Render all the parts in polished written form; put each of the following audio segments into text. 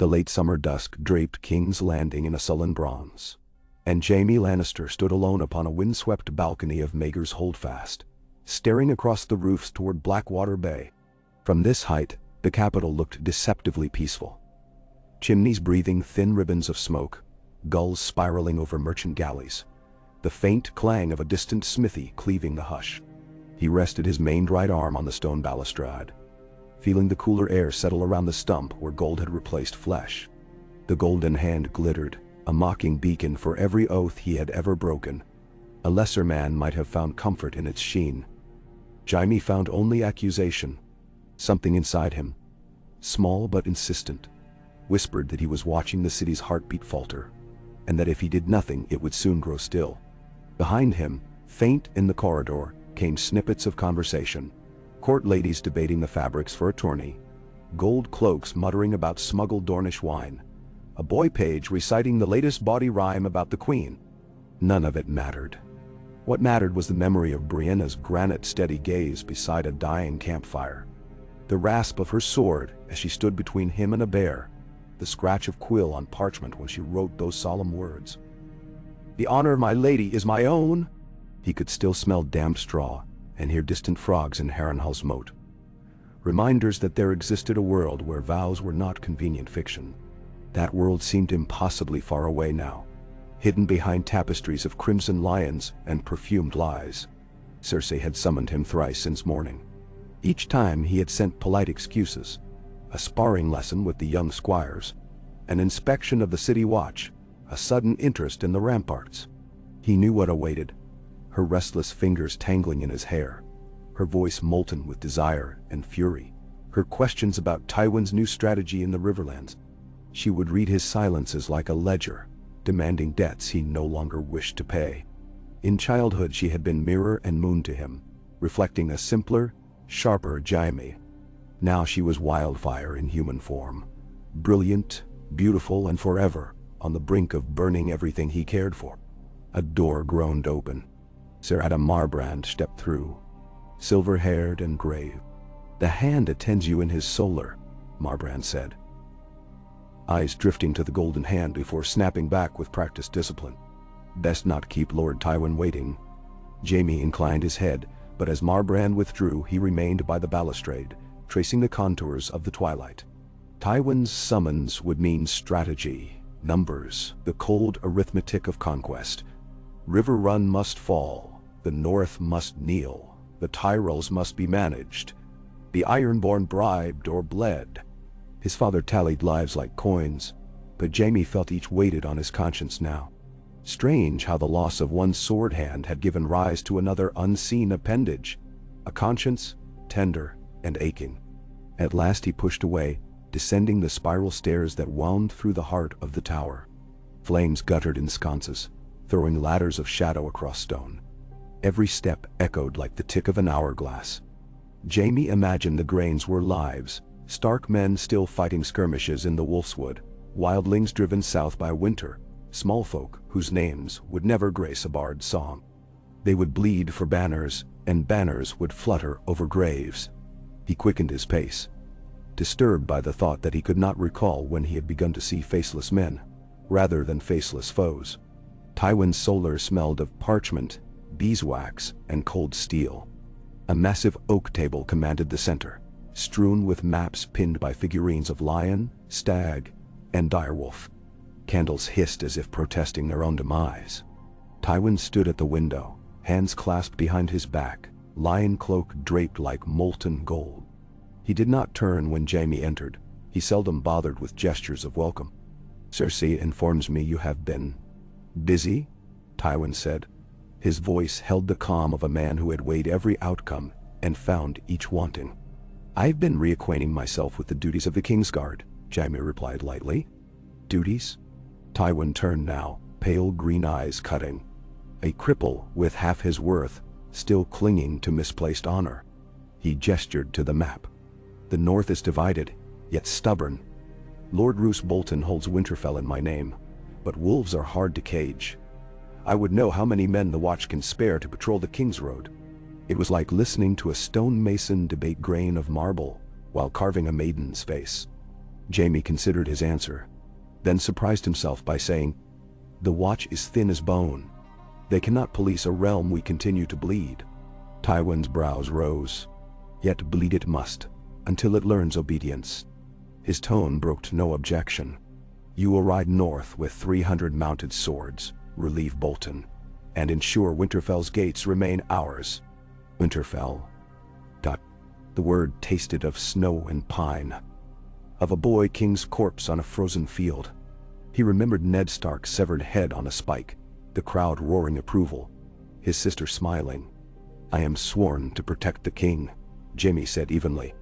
The late summer dusk draped King's Landing in a sullen bronze, and Jaime Lannister stood alone upon a windswept balcony of Maegor's Holdfast, staring across the roofs toward Blackwater Bay. From this height, the capital looked deceptively peaceful. Chimneys breathing thin ribbons of smoke, gulls spiraling over merchant galleys, the faint clang of a distant smithy cleaving the hush. He rested his maimed right arm on the stone balustrade, feeling the cooler air settle around the stump where gold had replaced flesh. The golden hand glittered, a mocking beacon for every oath he had ever broken. A lesser man might have found comfort in its sheen. Jaime found only accusation. Something inside him, small but insistent, whispered that he was watching the city's heartbeat falter, and that if he did nothing it would soon grow still. Behind him, faint in the corridor, came snippets of conversation. Court ladies debating the fabrics for a tourney, gold cloaks muttering about smuggled Dornish wine, a boy page reciting the latest bawdy rhyme about the queen. None of it mattered. What mattered was the memory of Brienna's granite-steady gaze beside a dying campfire, the rasp of her sword as she stood between him and a bear, the scratch of quill on parchment when she wrote those solemn words. "The honor of my lady is my own." He could still smell damp straw and hear distant frogs in Harrenhal's moat. Reminders that there existed a world where vows were not convenient fiction. That world seemed impossibly far away now, hidden behind tapestries of crimson lions and perfumed lies. Cersei had summoned him thrice since morning. Each time he had sent polite excuses, a sparring lesson with the young squires, an inspection of the city watch, a sudden interest in the ramparts. He knew what awaited, her restless fingers tangling in his hair, her voice molten with desire and fury, her questions about Tywin's new strategy in the Riverlands. She would read his silences like a ledger, demanding debts he no longer wished to pay. In childhood she had been mirror and moon to him, reflecting a simpler, sharper Jaime. Now she was wildfire in human form, brilliant, beautiful, and forever, on the brink of burning everything he cared for. A door groaned open. Ser Adam Marbrand stepped through, silver-haired and grave. "The hand attends you in his solar," Marbrand said, eyes drifting to the golden hand before snapping back with practiced discipline. "Best not keep Lord Tywin waiting." Jaime inclined his head, but as Marbrand withdrew he remained by the balustrade, tracing the contours of the twilight. Tywin's summons would mean strategy, numbers, the cold arithmetic of conquest. River Run must fall, the North must kneel, the Tyrells must be managed, the Ironborn bribed or bled. His father tallied lives like coins, but Jaime felt each weighted on his conscience now. Strange how the loss of one sword hand had given rise to another unseen appendage, a conscience, tender and aching. At last he pushed away, descending the spiral stairs that wound through the heart of the tower. Flames guttered in sconces, throwing ladders of shadow across stone. Every step echoed like the tick of an hourglass. Jaime imagined the Grains were lives, stark men still fighting skirmishes in the Wolfswood, wildlings driven south by winter, small folk whose names would never grace a bard's song. They would bleed for banners, and banners would flutter over graves. He quickened his pace, disturbed by the thought that he could not recall when he had begun to see faceless men, rather than faceless foes. Tywin's solar smelled of parchment, beeswax, and cold steel. A massive oak table commanded the center, strewn with maps pinned by figurines of lion, stag, and direwolf. Candles hissed as if protesting their own demise. Tywin stood at the window, hands clasped behind his back, lion cloak draped like molten gold. He did not turn when Jaime entered. He seldom bothered with gestures of welcome. "Cersei informs me you have been busy," Tywin said. His voice held the calm of a man who had weighed every outcome and found each wanting. "I've been reacquainting myself with the duties of the Kingsguard," Jaime replied lightly. "Duties?" Tywin turned now, pale green eyes cutting. A cripple with half his worth, still clinging to misplaced honor. He gestured to the map. "The North is divided, yet stubborn. Lord Roose Bolton holds Winterfell in my name, but wolves are hard to cage. I would know how many men the Watch can spare to patrol the King's Road." It was like listening to a stonemason debate grain of marble while carving a maiden's face. Jaime considered his answer, then surprised himself by saying, "The watch is thin as bone. They cannot police a realm we continue to bleed." Tywin's brows rose. "Yet bleed it must, until it learns obedience." His tone brooked no objection. "You will ride north with 300 mounted swords, relieve Bolton, and ensure Winterfell's gates remain ours." Winterfell. The word tasted of snow and pine, of a boy king's corpse on a frozen field. He remembered Ned Stark's severed head on a spike, the crowd roaring approval, his sister smiling. "I am sworn to protect the king," Jaime said evenly.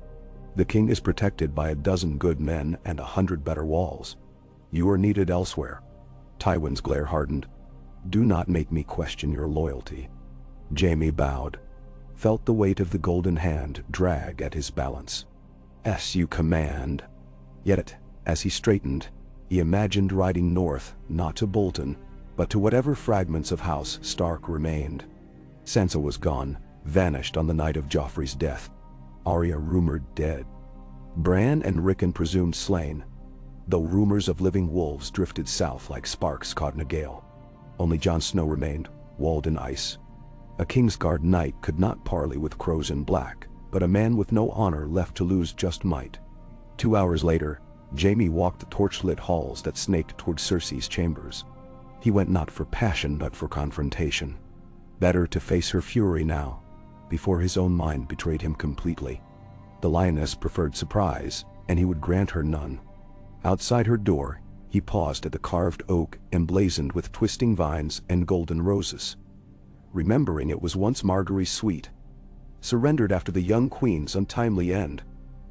"The king is protected by a dozen good men and 100 better walls. You are needed elsewhere." Tywin's glare hardened. "Do not make me question your loyalty." Jaime bowed, felt the weight of the golden hand drag at his balance. "As you command." Yet, as he straightened, he imagined riding north, not to Bolton, but to whatever fragments of House Stark remained. Sansa was gone, vanished on the night of Joffrey's death. Arya rumored dead. Bran and Rickon presumed slain, though rumors of living wolves drifted south like sparks caught in a gale. Only Jon Snow remained, walled in ice. A Kingsguard knight could not parley with crows in black, but a man with no honor left to lose just might. 2 hours later, Jaime walked the torchlit halls that snaked toward Cersei's chambers. He went not for passion but for confrontation. Better to face her fury now, before his own mind betrayed him completely. The lioness preferred surprise, and he would grant her none. Outside her door, he paused at the carved oak emblazoned with twisting vines and golden roses. Remembering it was once Margaery's suite, surrendered after the young queen's untimely end.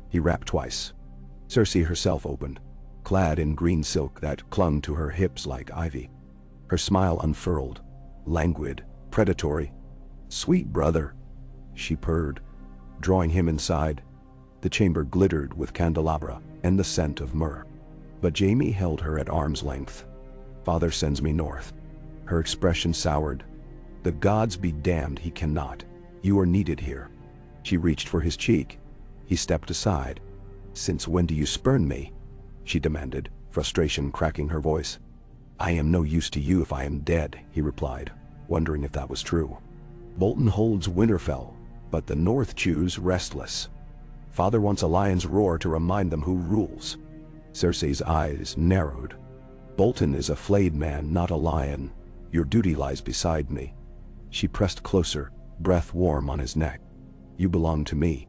He rapped twice. Cersei herself opened, clad in green silk that clung to her hips like ivy. Her smile unfurled, languid, predatory. "Sweet brother," she purred, drawing him inside. The chamber glittered with candelabra and the scent of myrrh. But Jaime held her at arm's length. "Father sends me north." Her expression soured. "The gods be damned, he cannot. You are needed here." She reached for his cheek. He stepped aside. "Since when do you spurn me?" she demanded, frustration cracking her voice. "I am no use to you if I am dead," he replied, wondering if that was true. "Bolton holds Winterfell, but the North choose restless. Father wants a lion's roar to remind them who rules." Cersei's eyes narrowed. "Bolton is a flayed man, not a lion. Your duty lies beside me." She pressed closer, breath warm on his neck. "You belong to me."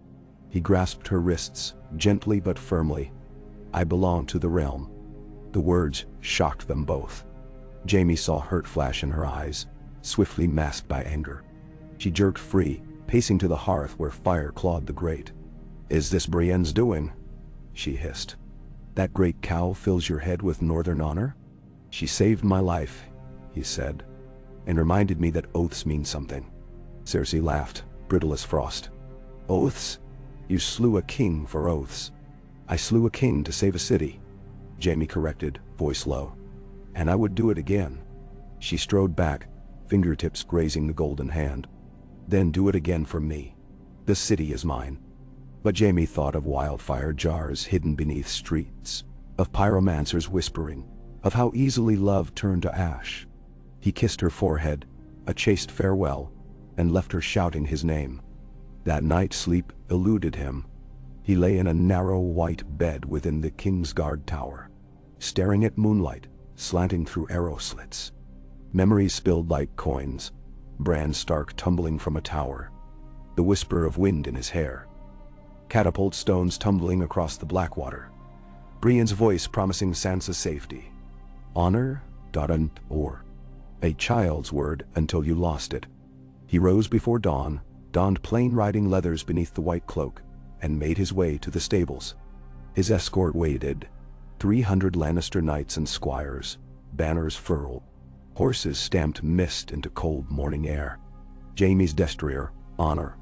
He grasped her wrists, gently but firmly. "I belong to the realm." The words shocked them both. Jaime saw hurt flash in her eyes, swiftly masked by anger. She jerked free, pacing to the hearth where fire clawed the grate. "Is this Brienne's doing?" she hissed. "That great cow fills your head with northern honor?" "She saved my life," he said, "and reminded me that oaths mean something." Cersei laughed, brittle as frost. "Oaths? You slew a king for oaths." "I slew a king to save a city," Jaime corrected, voice low. "And I would do it again." She strode back, fingertips grazing the golden hand. "Then do it again for me. The city is mine." But Jaime thought of wildfire jars hidden beneath streets, of pyromancers whispering, of how easily love turned to ash. He kissed her forehead, a chaste farewell, and left her shouting his name. That night sleep eluded him. He lay in a narrow white bed within the Kingsguard tower, staring at moonlight slanting through arrow slits. Memories spilled like coins. Bran Stark tumbling from a tower, the whisper of wind in his hair. Catapult stones tumbling across the Blackwater. Brienne's voice promising Sansa safety. Honor, or a child's word until you lost it. He rose before dawn, donned plain riding leathers beneath the white cloak, and made his way to the stables. His escort waited, 300 Lannister knights and squires, banners furled, horses stamped mist into cold morning air. Jaime's destrier, Honor,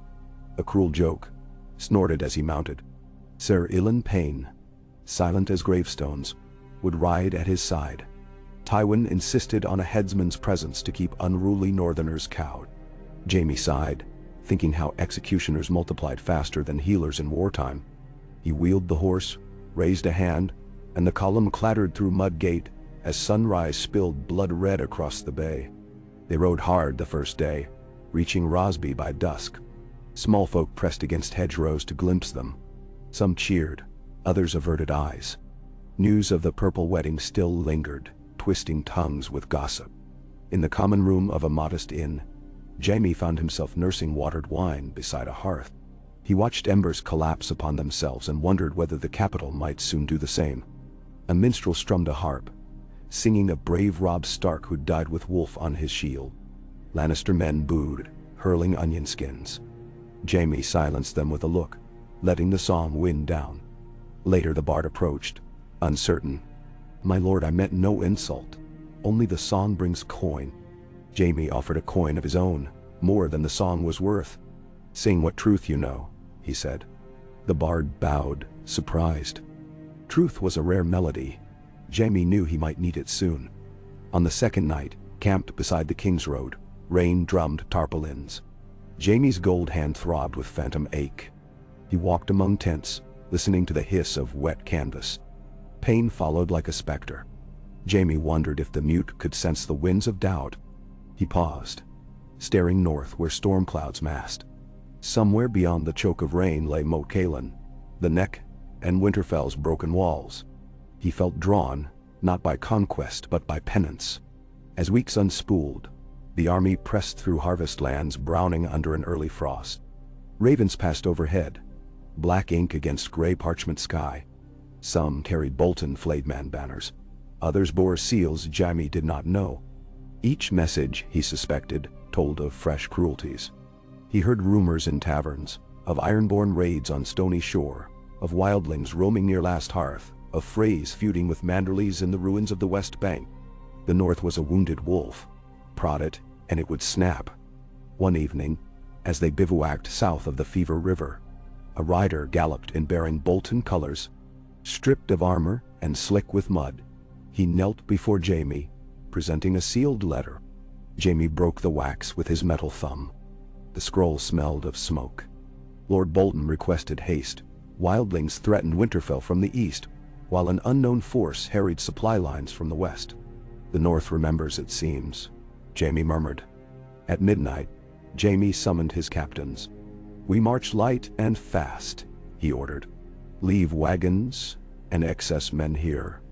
a cruel joke, snorted as he mounted. Ser Ilyn Payne, silent as gravestones, would ride at his side. Tywin insisted on a headsman's presence to keep unruly northerners cowed. Jaime sighed, thinking how executioners multiplied faster than healers in wartime. He wheeled the horse, raised a hand, and the column clattered through mud gate as sunrise spilled blood red across the bay. They rode hard the first day, reaching Rosby by dusk. Small folk pressed against hedgerows to glimpse them. Some cheered, others averted eyes. News of the purple wedding still lingered, twisting tongues with gossip. In the common room of a modest inn, Jaime found himself nursing watered wine beside a hearth. He watched embers collapse upon themselves and wondered whether the capital might soon do the same. A minstrel strummed a harp, singing of brave Robb Stark who died with Wolf on his shield. Lannister men booed, hurling onion skins. Jaime silenced them with a look, letting the song wind down. Later the bard approached, uncertain. "My lord, I meant no insult. Only the song brings coin." Jaime offered a coin of his own, more than the song was worth. "Sing what truth you know," he said. The bard bowed, surprised. Truth was a rare melody. Jaime knew he might need it soon. On the second night, camped beside the King's Road, rain drummed tarpaulins. Jaime's gold hand throbbed with phantom ache. He walked among tents, listening to the hiss of wet canvas. Pain followed like a specter. Jaime wondered if the mute could sense the winds of doubt. He paused, staring north where storm clouds massed. Somewhere beyond the choke of rain lay Moat Cailin, the Neck, and Winterfell's broken walls. He felt drawn, not by conquest but by penance. As weeks unspooled, the army pressed through harvest lands browning under an early frost. Ravens passed overhead, black ink against gray parchment sky. Some carried Bolton flayed-man banners. Others bore seals Jaime did not know. Each message, he suspected, told of fresh cruelties. He heard rumors in taverns, of ironborn raids on Stony Shore, of wildlings roaming near Last Hearth, of Freys feuding with Manderleys in the ruins of the West Bank. The north was a wounded wolf. Prod it, and it would snap. One evening, as they bivouacked south of the Fever River, a rider galloped in bearing Bolton colors. Stripped of armor and slick with mud, he knelt before Jaime, presenting a sealed letter. Jaime broke the wax with his metal thumb. The scroll smelled of smoke. Lord Bolton requested haste. Wildlings threatened Winterfell from the east, while an unknown force harried supply lines from the west. "The north remembers, it seems," Jaime murmured. At midnight, Jaime summoned his captains. "We march light and fast," he ordered. "Leave wagons and excess men here.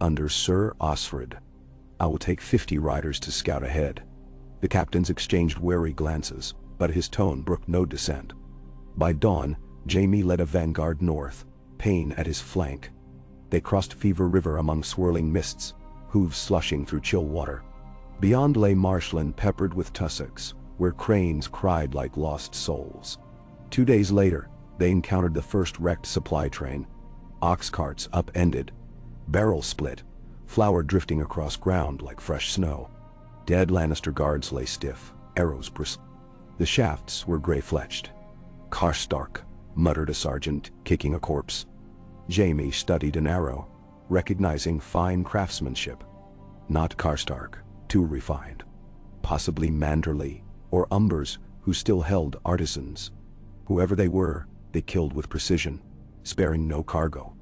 Under Sir Osfred. I will take 50 riders to scout ahead." The captains exchanged wary glances, but his tone brooked no dissent. By dawn, Jaime led a vanguard north, Pain at his flank. They crossed Fever River among swirling mists, hooves slushing through chill water. Beyond lay marshland peppered with tussocks, where cranes cried like lost souls. 2 days later, they encountered the first wrecked supply train. Ox carts upended, barrels split, flour drifting across ground like fresh snow. Dead Lannister guards lay stiff, arrows bristled. The shafts were gray-fletched. "Karstark," muttered a sergeant, kicking a corpse. Jaime studied an arrow, recognizing fine craftsmanship. Not Karstark, too refined. Possibly Manderley, or Umbers, who still held artisans. Whoever they were, they killed with precision, sparing no cargo.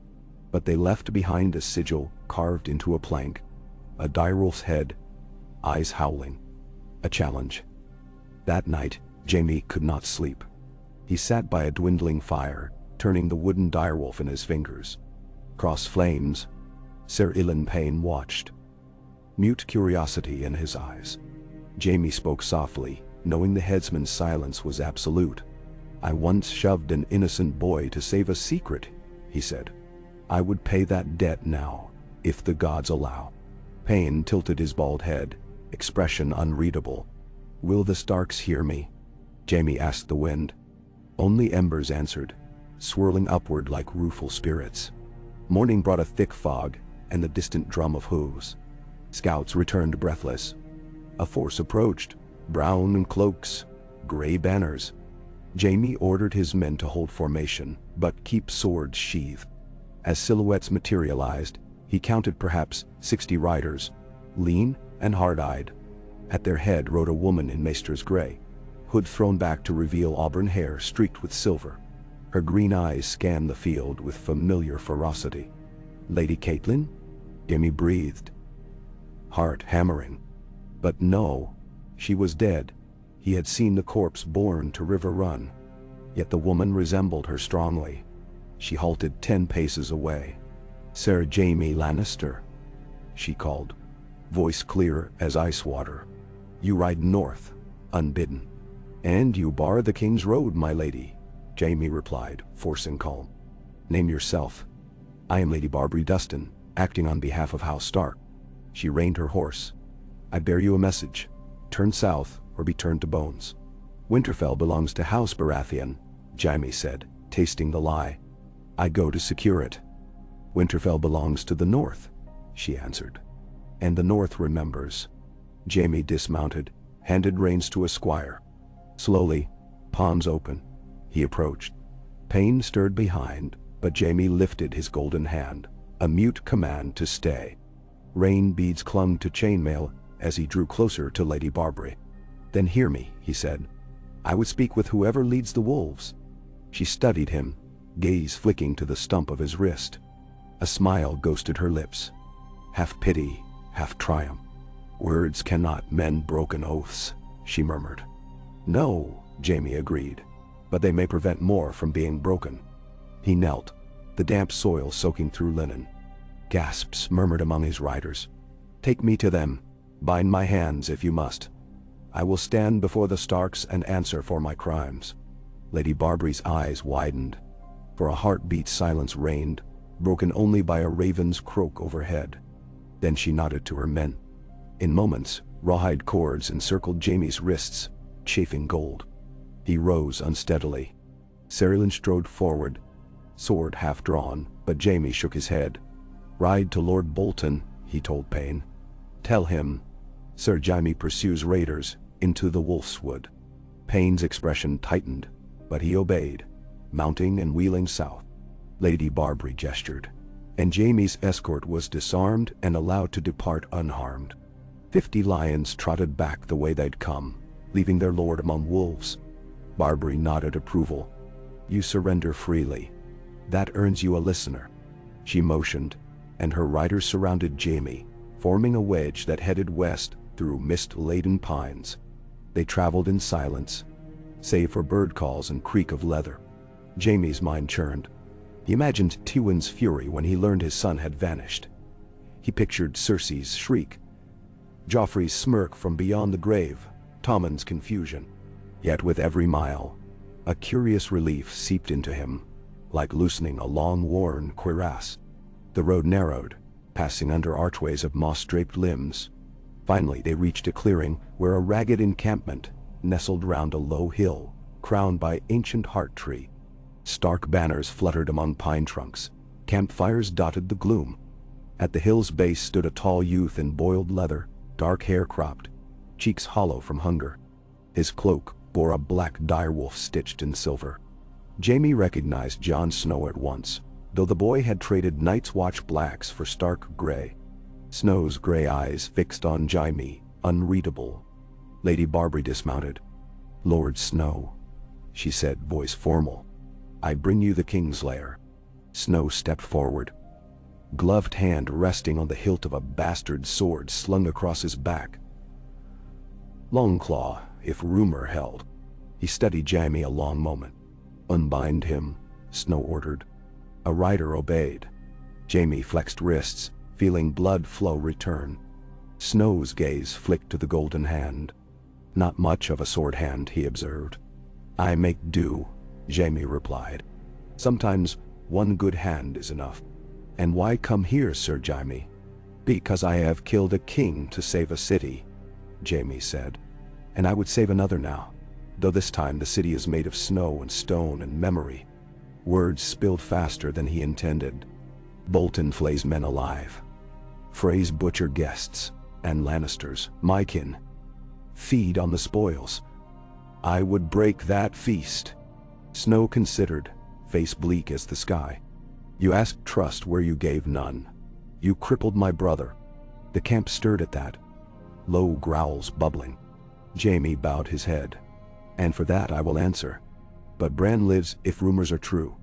But they left behind a sigil carved into a plank, a direwolf's head, eyes howling. A challenge. That night, Jaime could not sleep. He sat by a dwindling fire, turning the wooden direwolf in his fingers. Cross flames, Ser Ilyn Payne watched, mute curiosity in his eyes. Jaime spoke softly, knowing the headsman's silence was absolute. "I once shoved an innocent boy to save a secret," he said. "I would pay that debt now, if the gods allow." Payne tilted his bald head, expression unreadable. "Will the Starks hear me?" Jaime asked the wind. Only embers answered, swirling upward like rueful spirits. Morning brought a thick fog and the distant drum of hooves. Scouts returned breathless. A force approached, brown in cloaks, gray banners. Jaime ordered his men to hold formation, but keep swords sheathed. As silhouettes materialized, he counted perhaps 60 riders, lean and hard-eyed. At their head rode a woman in maester's gray, hood thrown back to reveal auburn hair streaked with silver. Her green eyes scanned the field with familiar ferocity. Lady Catelyn? Jaime breathed, heart hammering. But no, she was dead. He had seen the corpse borne to River Run. Yet the woman resembled her strongly. She halted 10 paces away. "Sir Jaime Lannister," she called, voice clear as ice water. "You ride north, unbidden." "And you bar the king's road, my lady," Jaime replied, forcing calm. "Name yourself." "I am Lady Barbary Dustin, acting on behalf of House Stark." She reined her horse. "I bear you a message. Turn south or be turned to bones." "Winterfell belongs to House Baratheon," Jaime said, tasting the lie. "I go to secure it." "Winterfell belongs to the north," she answered. "And the north remembers." Jaime dismounted, handed reins to a squire. Slowly, palms open, he approached. Pain stirred behind, but Jaime lifted his golden hand, a mute command to stay. Rain beads clung to chainmail as he drew closer to Lady Barbary. "Then hear me," he said. "I would speak with whoever leads the wolves." She studied him, gaze flicking to the stump of his wrist. A smile ghosted her lips, half pity, half triumph. "Words cannot mend broken oaths," she murmured. "No," Jaime agreed, "but they may prevent more from being broken." He knelt, the damp soil soaking through linen. Gasps murmured among his riders. "Take me to them. Bind my hands if you must. I will stand before the Starks and answer for my crimes." Lady Barbary's eyes widened. For a heartbeat silence reigned, broken only by a raven's croak overhead. Then she nodded to her men. In moments, rawhide cords encircled Jaime's wrists, chafing gold. He rose unsteadily. Cersei strode forward, sword half drawn, but Jaime shook his head. "Ride to Lord Bolton," he told Payne. "Tell him, Sir Jaime pursues raiders into the Wolf's Wood." Payne's expression tightened, but he obeyed, mounting and wheeling south. Lady Barbary gestured, and Jaime's escort was disarmed and allowed to depart unharmed. 50 lions trotted back the way they'd come, leaving their lord among wolves. Barbary nodded approval. "You surrender freely. That earns you a listener." She motioned, and her riders surrounded Jaime, forming a wedge that headed west through mist-laden pines. They traveled in silence, save for bird calls and creak of leather. Jaime's mind churned. He imagined Tywin's fury when he learned his son had vanished. He pictured Cersei's shriek, Joffrey's smirk from beyond the grave, Tommen's confusion. Yet with every mile, a curious relief seeped into him, like loosening a long-worn cuirass. The road narrowed, passing under archways of moss-draped limbs. Finally they reached a clearing where a ragged encampment nestled round a low hill, crowned by ancient heart tree. Stark banners fluttered among pine trunks. Campfires dotted the gloom. At the hill's base stood a tall youth in boiled leather, dark hair cropped, cheeks hollow from hunger. His cloak bore a black direwolf stitched in silver. Jaime recognized Jon Snow at once, though the boy had traded Night's Watch blacks for stark gray. Snow's gray eyes fixed on Jaime, unreadable. Lady Barbary dismounted. "Lord Snow," she said, voice formal. "I bring you the Kingslayer." Snow stepped forward, gloved hand resting on the hilt of a bastard sword slung across his back. Longclaw, if rumor held. He studied Jaime a long moment. "Unbind him," Snow ordered. A rider obeyed. Jaime flexed wrists, feeling blood flow return. Snow's gaze flicked to the golden hand. "Not much of a sword hand," he observed. "I make do," Jaime replied. "Sometimes one good hand is enough." "And why come here, Sir Jaime?" "Because I have killed a king to save a city," Jaime said. "And I would save another now, though this time the city is made of snow and stone and memory." Words spilled faster than he intended. "Bolton flays men alive. Freys butcher guests, and Lannisters, my kin, feed on the spoils. I would break that feast." Snow considered, face bleak as the sky. "You asked trust where you gave none. You crippled my brother." The camp stirred at that, low growls bubbling. Jaime bowed his head. "And for that I will answer. But Bran lives if rumors are true.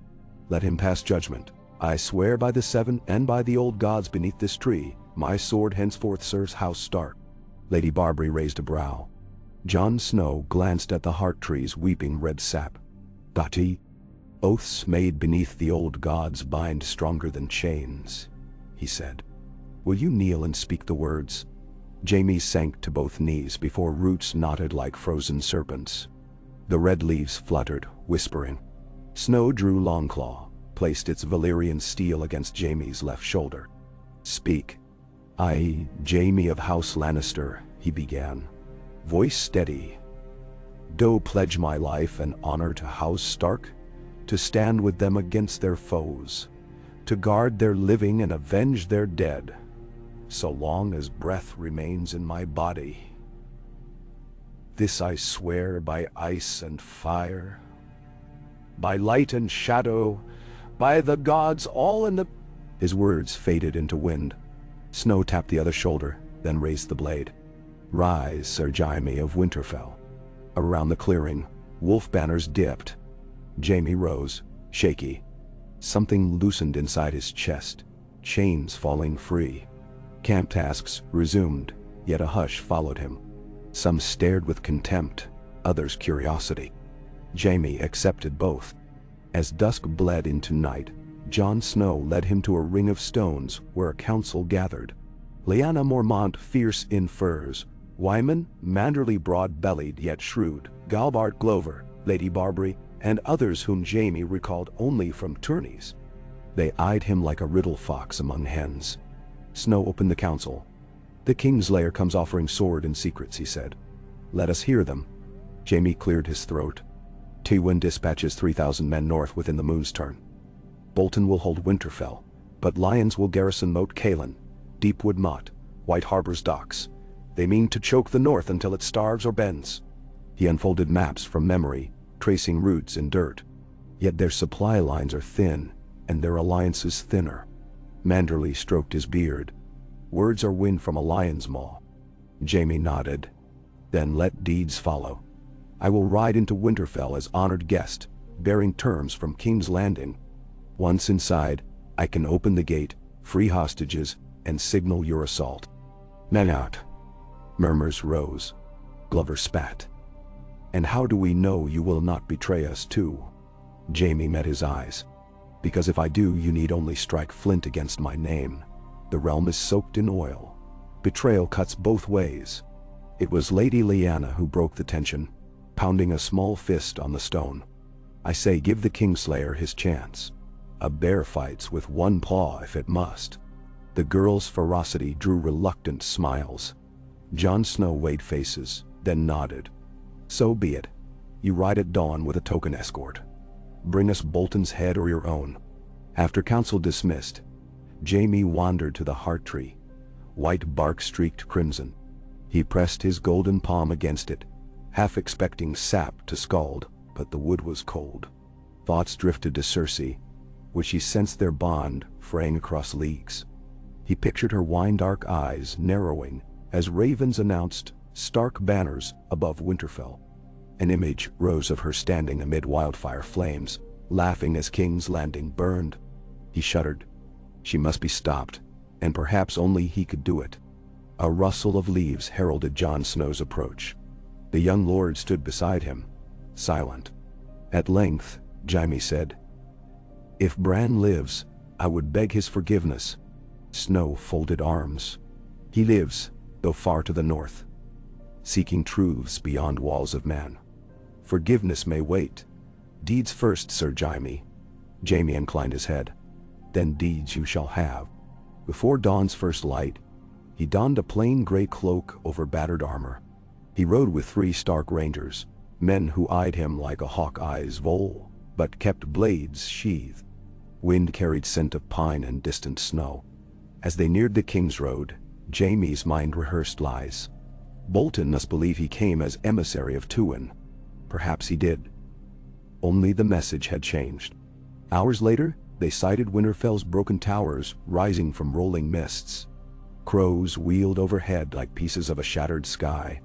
Let him pass judgment." I swear by the seven and by the old gods beneath this tree, my sword henceforth serves House Stark." Lady Barbary raised a brow. Jon Snow glanced at the heart tree's weeping red sap. "He, oaths made beneath the old gods bind stronger than chains," he said. "Will you kneel and speak the words?" Jaime sank to both knees before roots knotted like frozen serpents. The red leaves fluttered, whispering. Snow drew Longclaw, placed its Valyrian steel against Jaime's left shoulder. "Speak." "I, Jaime of House Lannister," he began, voice steady, "do pledge my life and honor to House Stark, to stand with them against their foes, to guard their living and avenge their dead, so long as breath remains in my body. This I swear by ice and fire, by light and shadow, by the gods all in the—" His words faded into wind. Snow tapped the other shoulder, then raised the blade. "Rise, Sir Jaime of Winterfell." Around the clearing, wolf banners dipped. Jaime rose, shaky. Something loosened inside his chest, chains falling free. Camp tasks resumed, yet a hush followed him. Some stared with contempt, others curiosity. Jaime accepted both. As dusk bled into night, Jon Snow led him to a ring of stones where a council gathered. Lyanna Mormont, fierce in furs, Wyman, Manderly broad-bellied yet shrewd, Galbart Glover, Lady Barbary, and others whom Jaime recalled only from tourneys. They eyed him like a riddle fox among hens. Snow opened the council. "The Kingslayer comes offering sword and secrets," he said. "Let us hear them." Jaime cleared his throat. "Tywin dispatches 3,000 men north within the moon's turn. Bolton will hold Winterfell, but lions will garrison Moat Cailin, Deepwood Motte, White Harbor's docks. They mean to choke the north until it starves or bends." He unfolded maps from memory, tracing routes in dirt. Yet their supply lines are thin, and their alliances thinner. Manderly stroked his beard. "Words are wind from a lion's maw." Jaime nodded. "Then let deeds follow. I will ride into Winterfell as honored guest, bearing terms from King's Landing. Once inside, I can open the gate, free hostages, and signal your assault." "Men out." Murmurs rose. Glover spat. "And how do we know you will not betray us too?" Jaime met his eyes. "Because if I do, you need only strike flint against my name. The realm is soaked in oil. Betrayal cuts both ways." It was Lady Lyanna who broke the tension, pounding a small fist on the stone. "I say, give the Kingslayer his chance. A bear fights with one paw if it must." The girl's ferocity drew reluctant smiles. Jon Snow weighed faces, then nodded. "So be it. You ride at dawn with a token escort. Bring us Bolton's head or your own." After council dismissed, Jaime wandered to the heart tree, white bark streaked crimson. He pressed his golden palm against it, half expecting sap to scald, but the wood was cold. Thoughts drifted to Cersei, which he sensed their bond fraying across leagues. He pictured her wine-dark eyes narrowing as ravens announced Stark banners above Winterfell. An image rose of her standing amid wildfire flames, laughing as King's Landing burned. He shuddered. She must be stopped, and perhaps only he could do it. A rustle of leaves heralded Jon Snow's approach. The young lord stood beside him, silent. At length, Jaime said, "If Bran lives, I would beg his forgiveness." Snow folded arms. "He lives, though far to the north, seeking truths beyond walls of man. Forgiveness may wait. Deeds first, Sir Jaime." Jaime inclined his head. "Then deeds you shall have." Before dawn's first light, he donned a plain gray cloak over battered armor. He rode with 3 Stark Rangers, men who eyed him like a hawk eyes vole, but kept blades sheathed. Wind carried scent of pine and distant snow. As they neared the King's Road, Jaime's mind rehearsed lies. Bolton must believe he came as emissary of Tywin. Perhaps he did. Only the message had changed. Hours later, they sighted Winterfell's broken towers rising from rolling mists. Crows wheeled overhead like pieces of a shattered sky.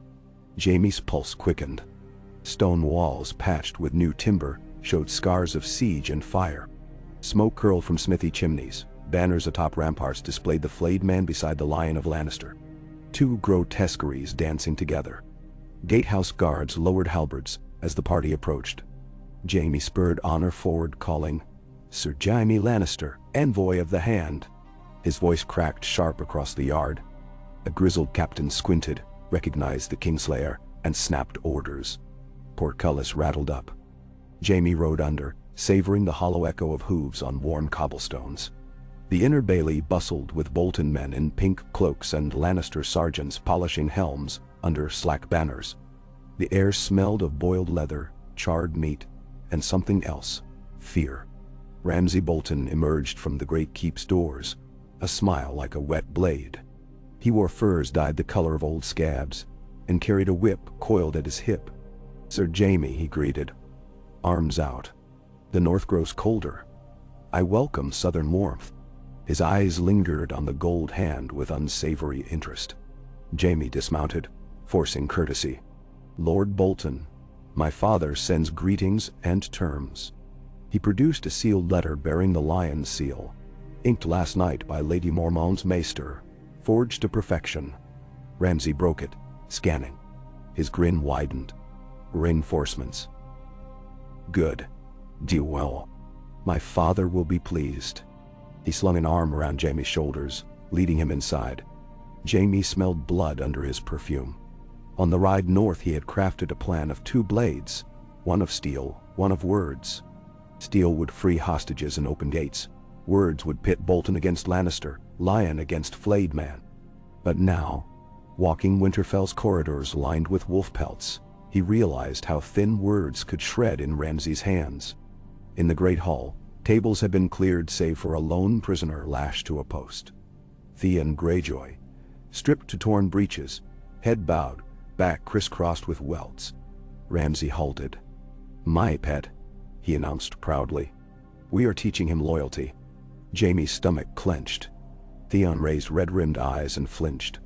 Jaime's pulse quickened. Stone walls patched with new timber showed scars of siege and fire. Smoke curled from smithy chimneys. Banners atop ramparts displayed the flayed man beside the Lion of Lannister. Two grotesqueries dancing together. Gatehouse guards lowered halberds as the party approached. Jaime spurred Honor forward, calling, "Sir Jaime Lannister, envoy of the Hand." His voice cracked sharp across the yard. A grizzled captain squinted, recognized the Kingslayer, and snapped orders. Portcullis rattled up. Jaime rode under, savoring the hollow echo of hooves on worn cobblestones. The inner bailey bustled with Bolton men in pink cloaks and Lannister sergeants polishing helms under slack banners. The air smelled of boiled leather, charred meat, and something else: fear. Ramsay Bolton emerged from the great keep's doors, a smile like a wet blade. He wore furs dyed the color of old scabs, and carried a whip coiled at his hip. "Sir Jaime," he greeted, arms out. "The north grows colder. I welcome southern warmth." His eyes lingered on the gold hand with unsavory interest. Jaime dismounted, forcing courtesy. "Lord Bolton, my father sends greetings and terms." He produced a sealed letter bearing the lion's seal, inked last night by Lady Mormont's maester, forged to perfection. Ramsay broke it, scanning. His grin widened. "Reinforcements. Good. Do well. My father will be pleased." He slung an arm around Jaime's shoulders, leading him inside. Jaime smelled blood under his perfume. On the ride north he had crafted a plan of two blades, one of steel, one of words. Steel would free hostages and open gates. Words would pit Bolton against Lannister, Lion against flayed man. But now, walking Winterfell's corridors lined with wolf pelts, he realized how thin words could shred in Ramsay's hands. In the great hall, tables had been cleared save for a lone prisoner lashed to a post. Theon Greyjoy, stripped to torn breeches, head bowed, back crisscrossed with welts. Ramsay halted. "My pet," he announced proudly. "We are teaching him loyalty." Jaime's stomach clenched. Theon raised red-rimmed eyes and flinched.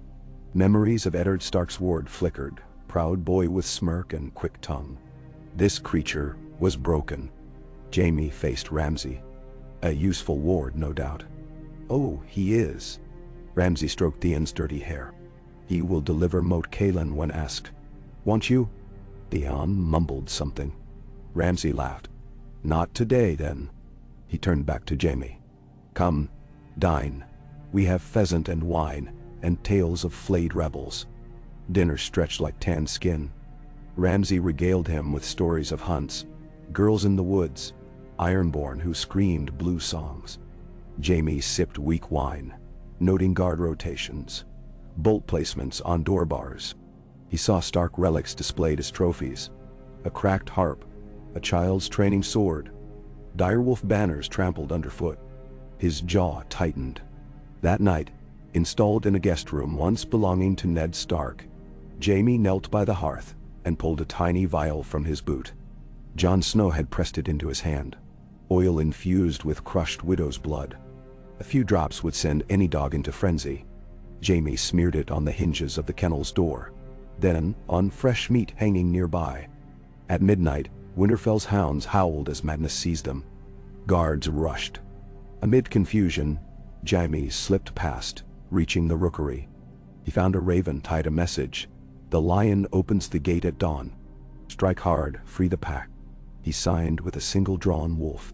Memories of Eddard Stark's ward flickered, proud boy with smirk and quick tongue. This creature was broken. Jaime faced Ramsay. A useful ward, no doubt. "Oh, he is." Ramsay stroked Theon's dirty hair. "He will deliver Moat Cailin when asked." "Want you?" Theon mumbled something. Ramsay laughed. "Not today, then." He turned back to Jaime. "Come, dine. We have pheasant and wine, and tales of flayed rebels." Dinner stretched like tanned skin. Ramsay regaled him with stories of hunts, girls in the woods, Ironborn who screamed blue songs. Jaime sipped weak wine, noting guard rotations, bolt placements on door bars. He saw Stark relics displayed as trophies: a cracked harp, a child's training sword, direwolf banners trampled underfoot. His jaw tightened. That night, installed in a guest room once belonging to Ned Stark, Jaime knelt by the hearth and pulled a tiny vial from his boot. Jon Snow had pressed it into his hand, oil infused with crushed widow's blood. A few drops would send any dog into frenzy. Jaime smeared it on the hinges of the kennel's door, then on fresh meat hanging nearby. At midnight, Winterfell's hounds howled as madness seized them. Guards rushed. Amid confusion, Jaime slipped past, reaching the rookery. He found a raven tied a message: "The lion opens the gate at dawn. Strike hard, free the pack." He signed with a single drawn wolf.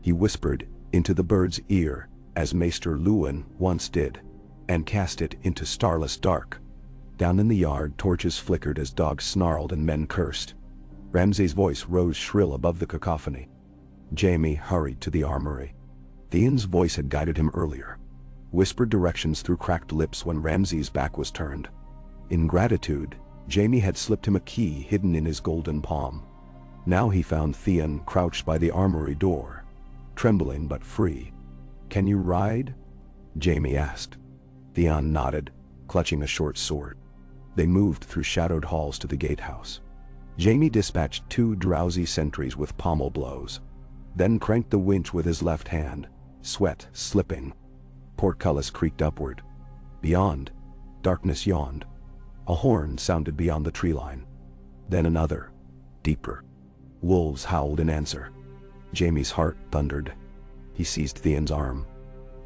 He whispered into the bird's ear, as Maester Luwin once did, and cast it into starless dark. Down in the yard, torches flickered as dogs snarled and men cursed. Ramsay's voice rose shrill above the cacophony. Jaime hurried to the armory. Theon's voice had guided him earlier, whispered directions through cracked lips when Ramsay's back was turned. In gratitude, Jaime had slipped him a key hidden in his golden palm. Now he found Theon crouched by the armory door, trembling but free. "Can you ride?" Jaime asked. Theon nodded, clutching a short sword. They moved through shadowed halls to the gatehouse. Jaime dispatched 2 drowsy sentries with pommel blows, then cranked the winch with his left hand, sweat slipping. Portcullis creaked upward. Beyond, darkness yawned. A horn sounded beyond the tree line. Then another, deeper. Wolves howled in answer. Jaime's heart thundered. He seized Theon's arm.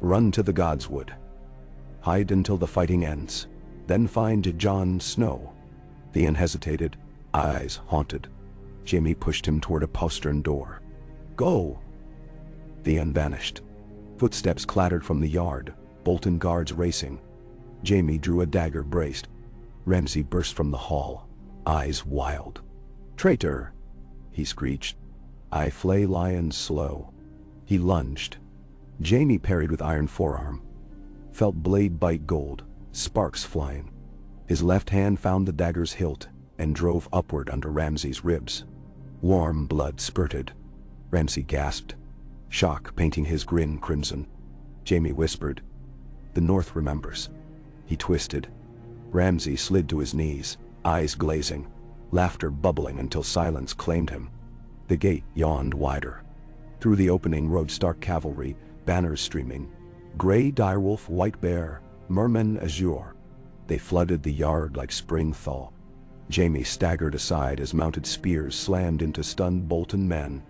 "Run to the Godswood. Hide until the fighting ends. Then find Jon Snow." Theon hesitated, eyes haunted. Jaime pushed him toward a postern door. "Go!" Theon vanished. Footsteps clattered from the yard, Bolton guards racing. Jaime drew a dagger braced. Ramsay burst from the hall, eyes wild. "Traitor!" he screeched. "I flay lions slow." He lunged. Jaime parried with iron forearm. Felt blade bite gold, sparks flying. His left hand found the dagger's hilt and drove upward under Ramsay's ribs. Warm blood spurted. Ramsay gasped, shock painting his grin crimson. Jaime whispered, "The North remembers." He twisted. Ramsay slid to his knees, eyes glazing, laughter bubbling until silence claimed him. The gate yawned wider. Through the opening rode Stark cavalry, banners streaming. Gray direwolf, white bear, merman azure. They flooded the yard like spring thaw. Jaime staggered aside as mounted spears slammed into stunned Bolton men.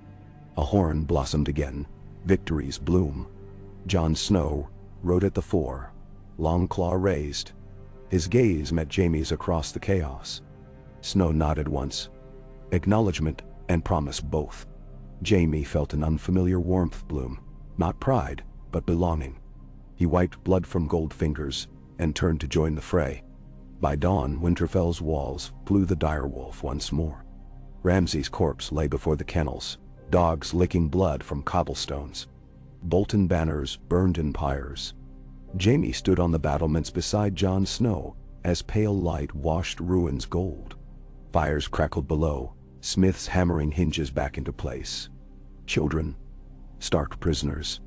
A horn blossomed again, victory's bloom. Jon Snow rode at the fore, long claw raised. His gaze met Jaime's across the chaos. Snow nodded once. Acknowledgement and promise both. Jaime felt an unfamiliar warmth bloom, not pride, but belonging. He wiped blood from gold fingers and turned to join the fray. By dawn, Winterfell's walls flew the direwolf once more. Ramsay's corpse lay before the kennels, dogs licking blood from cobblestones. Bolton banners burned in pyres. Jaime stood on the battlements beside Jon Snow as pale light washed ruins gold. Fires crackled below, smiths hammering hinges back into place. Children, Stark prisoners,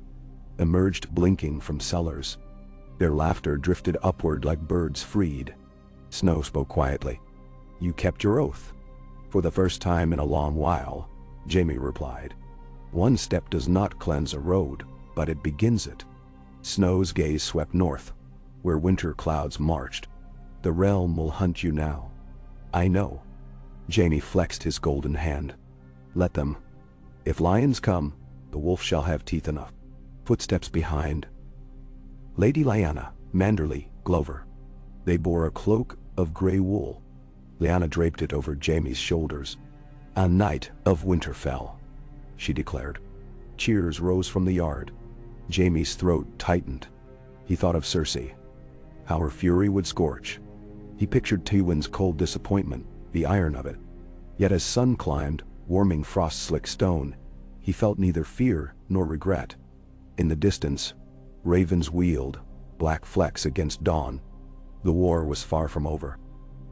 emerged blinking from cellars. Their laughter drifted upward like birds freed. Snow spoke quietly. "You kept your oath." "For the first time in a long while," Jaime replied. "One step does not cleanse a road, but it begins it." Snow's gaze swept north, where winter clouds marched. "The realm will hunt you now." "I know." Jaime flexed his golden hand. "Let them. If lions come, the wolf shall have teeth enough." Footsteps behind. Lady Lyanna, Manderly, Glover. They bore a cloak of gray wool. Lyanna draped it over Jaime's shoulders. "A knight of Winterfell," she declared. Cheers rose from the yard. Jaime's throat tightened. He thought of Cersei, how her fury would scorch. He pictured Tywin's cold disappointment, the iron of it. Yet as sun climbed, warming frost-slick stone, he felt neither fear nor regret. In the distance, ravens wheeled, black flecks against dawn. The war was far from over.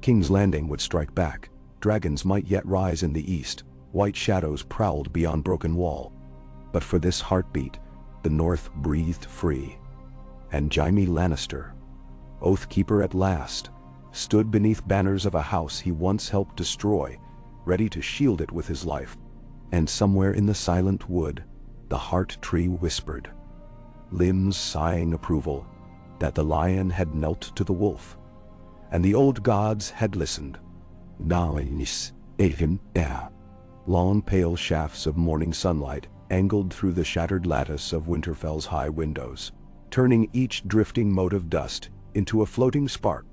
King's Landing would strike back. Dragons might yet rise in the east. White shadows prowled beyond broken wall. But for this heartbeat, the North breathed free. And Jaime Lannister, Oathkeeper at last, stood beneath banners of a house he once helped destroy, ready to shield it with his life. And somewhere in the silent wood, the heart tree whispered, limbs sighing approval, that the lion had knelt to the wolf, and the old gods had listened. Long pale shafts of morning sunlight angled through the shattered lattice of Winterfell's high windows, turning each drifting mote of dust into a floating spark.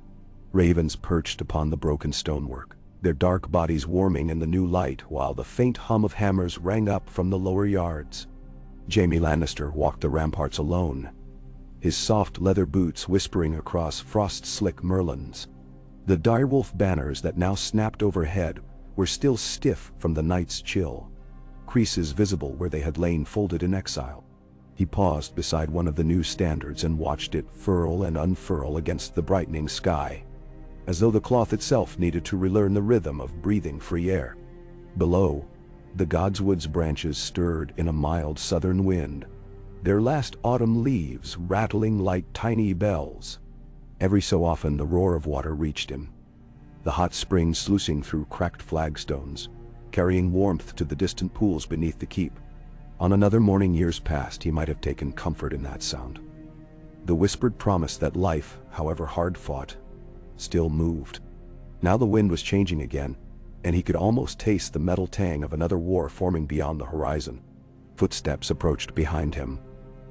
Ravens perched upon the broken stonework, their dark bodies warming in the new light while the faint hum of hammers rang up from the lower yards. Jaime Lannister walked the ramparts alone, his soft leather boots whispering across frost-slick merlons. The direwolf banners that now snapped overhead were still stiff from the night's chill, creases visible where they had lain folded in exile. He paused beside one of the new standards and watched it furl and unfurl against the brightening sky, as though the cloth itself needed to relearn the rhythm of breathing free air. Below, the Godswood's branches stirred in a mild southern wind, their last autumn leaves rattling like tiny bells. Every so often the roar of water reached him, the hot spring sluicing through cracked flagstones, carrying warmth to the distant pools beneath the keep. On another morning years past, he might have taken comfort in that sound. The whispered promise that life, however hard fought, still moved. Now the wind was changing again, and he could almost taste the metal tang of another war forming beyond the horizon. Footsteps approached behind him,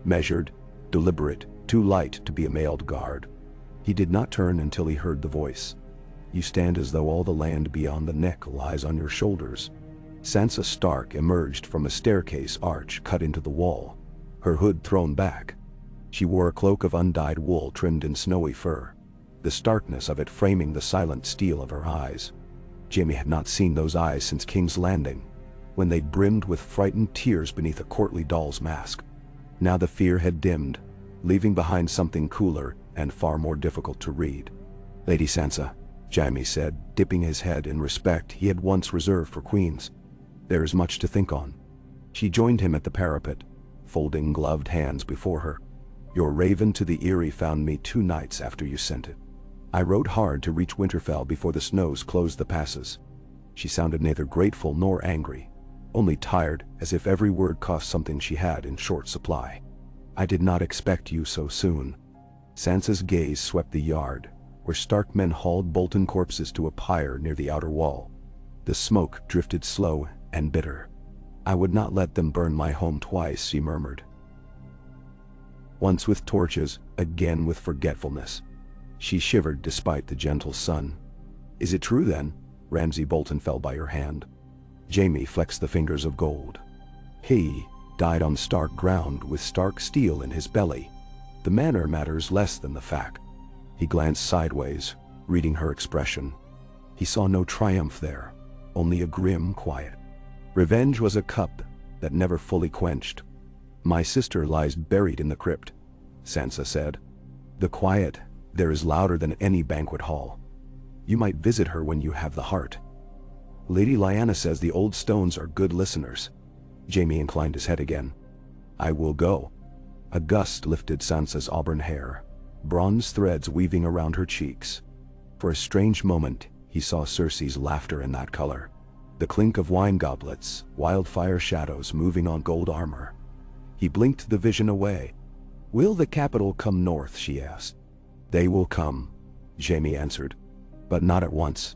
measured, deliberate, too light to be a mailed guard. He did not turn until he heard the voice. "You stand as though all the land beyond the neck lies on your shoulders." Sansa Stark emerged from a staircase arch cut into the wall, her hood thrown back. She wore a cloak of undyed wool trimmed in snowy fur, the starkness of it framing the silent steel of her eyes. Jaime had not seen those eyes since King's Landing, when they brimmed with frightened tears beneath a courtly doll's mask. Now the fear had dimmed, leaving behind something cooler and far more difficult to read. "Lady Sansa," Jaime said, dipping his head in respect he had once reserved for queens. "There is much to think on." She joined him at the parapet, folding gloved hands before her. "Your raven to the Eyrie found me 2 nights after you sent it. I rode hard to reach Winterfell before the snows closed the passes." She sounded neither grateful nor angry, only tired, as if every word cost something she had in short supply. "I did not expect you so soon." Sansa's gaze swept the yard, where Stark men hauled Bolton corpses to a pyre near the outer wall. The smoke drifted slow and bitter. "I would not let them burn my home twice," she murmured. "Once with torches, again with forgetfulness." She shivered despite the gentle sun. "Is it true then?" Ramsay Bolton fell by her hand. Jaime flexed the fingers of gold. "He died on Stark ground with Stark steel in his belly. The manner matters less than the fact." He glanced sideways, reading her expression. He saw no triumph there, only a grim quiet. Revenge was a cup that never fully quenched. "My sister lies buried in the crypt," Sansa said. The quiet there is louder than any banquet hall. "You might visit her when you have the heart." "Lady Lyanna says the old stones are good listeners." Jaime inclined his head again. "I will go." A gust lifted Sansa's auburn hair, bronze threads weaving around her cheeks. For a strange moment, he saw Cersei's laughter in that color. The clink of wine goblets, wildfire shadows moving on gold armor. He blinked the vision away. "Will the capital come north?" she asked. "They will come," Jaime answered, "but not at once.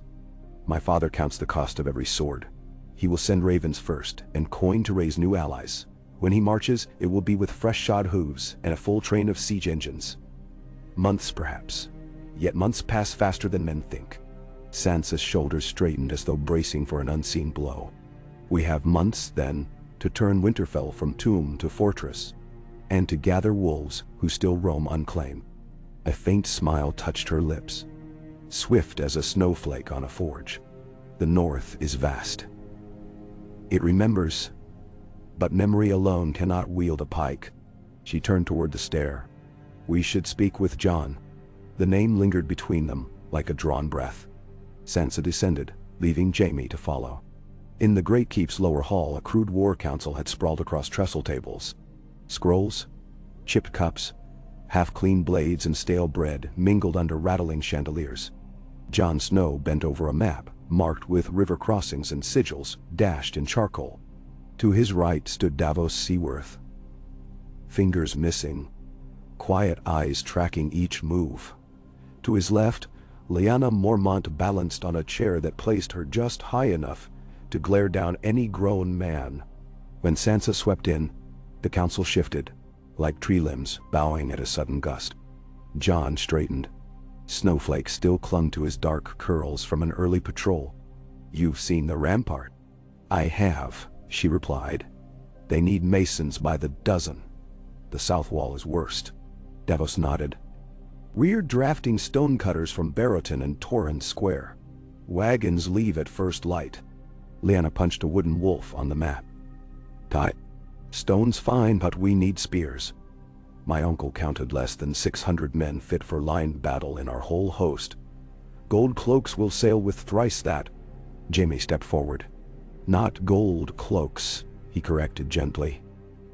My father counts the cost of every sword. He will send ravens first, and coin to raise new allies. When he marches, it will be with fresh shod hooves and a full train of siege engines. Months perhaps, yet months pass faster than men think." Sansa's shoulders straightened as though bracing for an unseen blow. "We have months, then, to turn Winterfell from tomb to fortress, and to gather wolves who still roam unclaimed." A faint smile touched her lips, swift as a snowflake on a forge. "The North is vast. It remembers, but memory alone cannot wield a pike." She turned toward the stair. "We should speak with Jon." The name lingered between them, like a drawn breath. Sansa descended, leaving Jaime to follow. In the Great Keep's lower hall, a crude war council had sprawled across trestle tables. Scrolls, chipped cups, half-clean blades and stale bread mingled under rattling chandeliers. Jon Snow bent over a map, marked with river crossings and sigils dashed in charcoal. To his right stood Davos Seaworth, fingers missing, quiet eyes tracking each move. To his left, Lyanna Mormont balanced on a chair that placed her just high enough to glare down any grown man. When Sansa swept in, the council shifted, like tree limbs bowing at a sudden gust. Jon straightened. Snowflakes still clung to his dark curls from an early patrol. "You've seen the rampart?" "I have," she replied. "They need masons by the dozen. The south wall is worst." Davos nodded. "We're drafting stonecutters from Barrowton and Torrens Square. Wagons leave at first light." Lyanna punched a wooden wolf on the map. "Tight. Stone's fine, but we need spears. My uncle counted less than 600 men fit for line battle in our whole host. Gold cloaks will sail with thrice that." Jaime stepped forward. "Not gold cloaks," he corrected gently.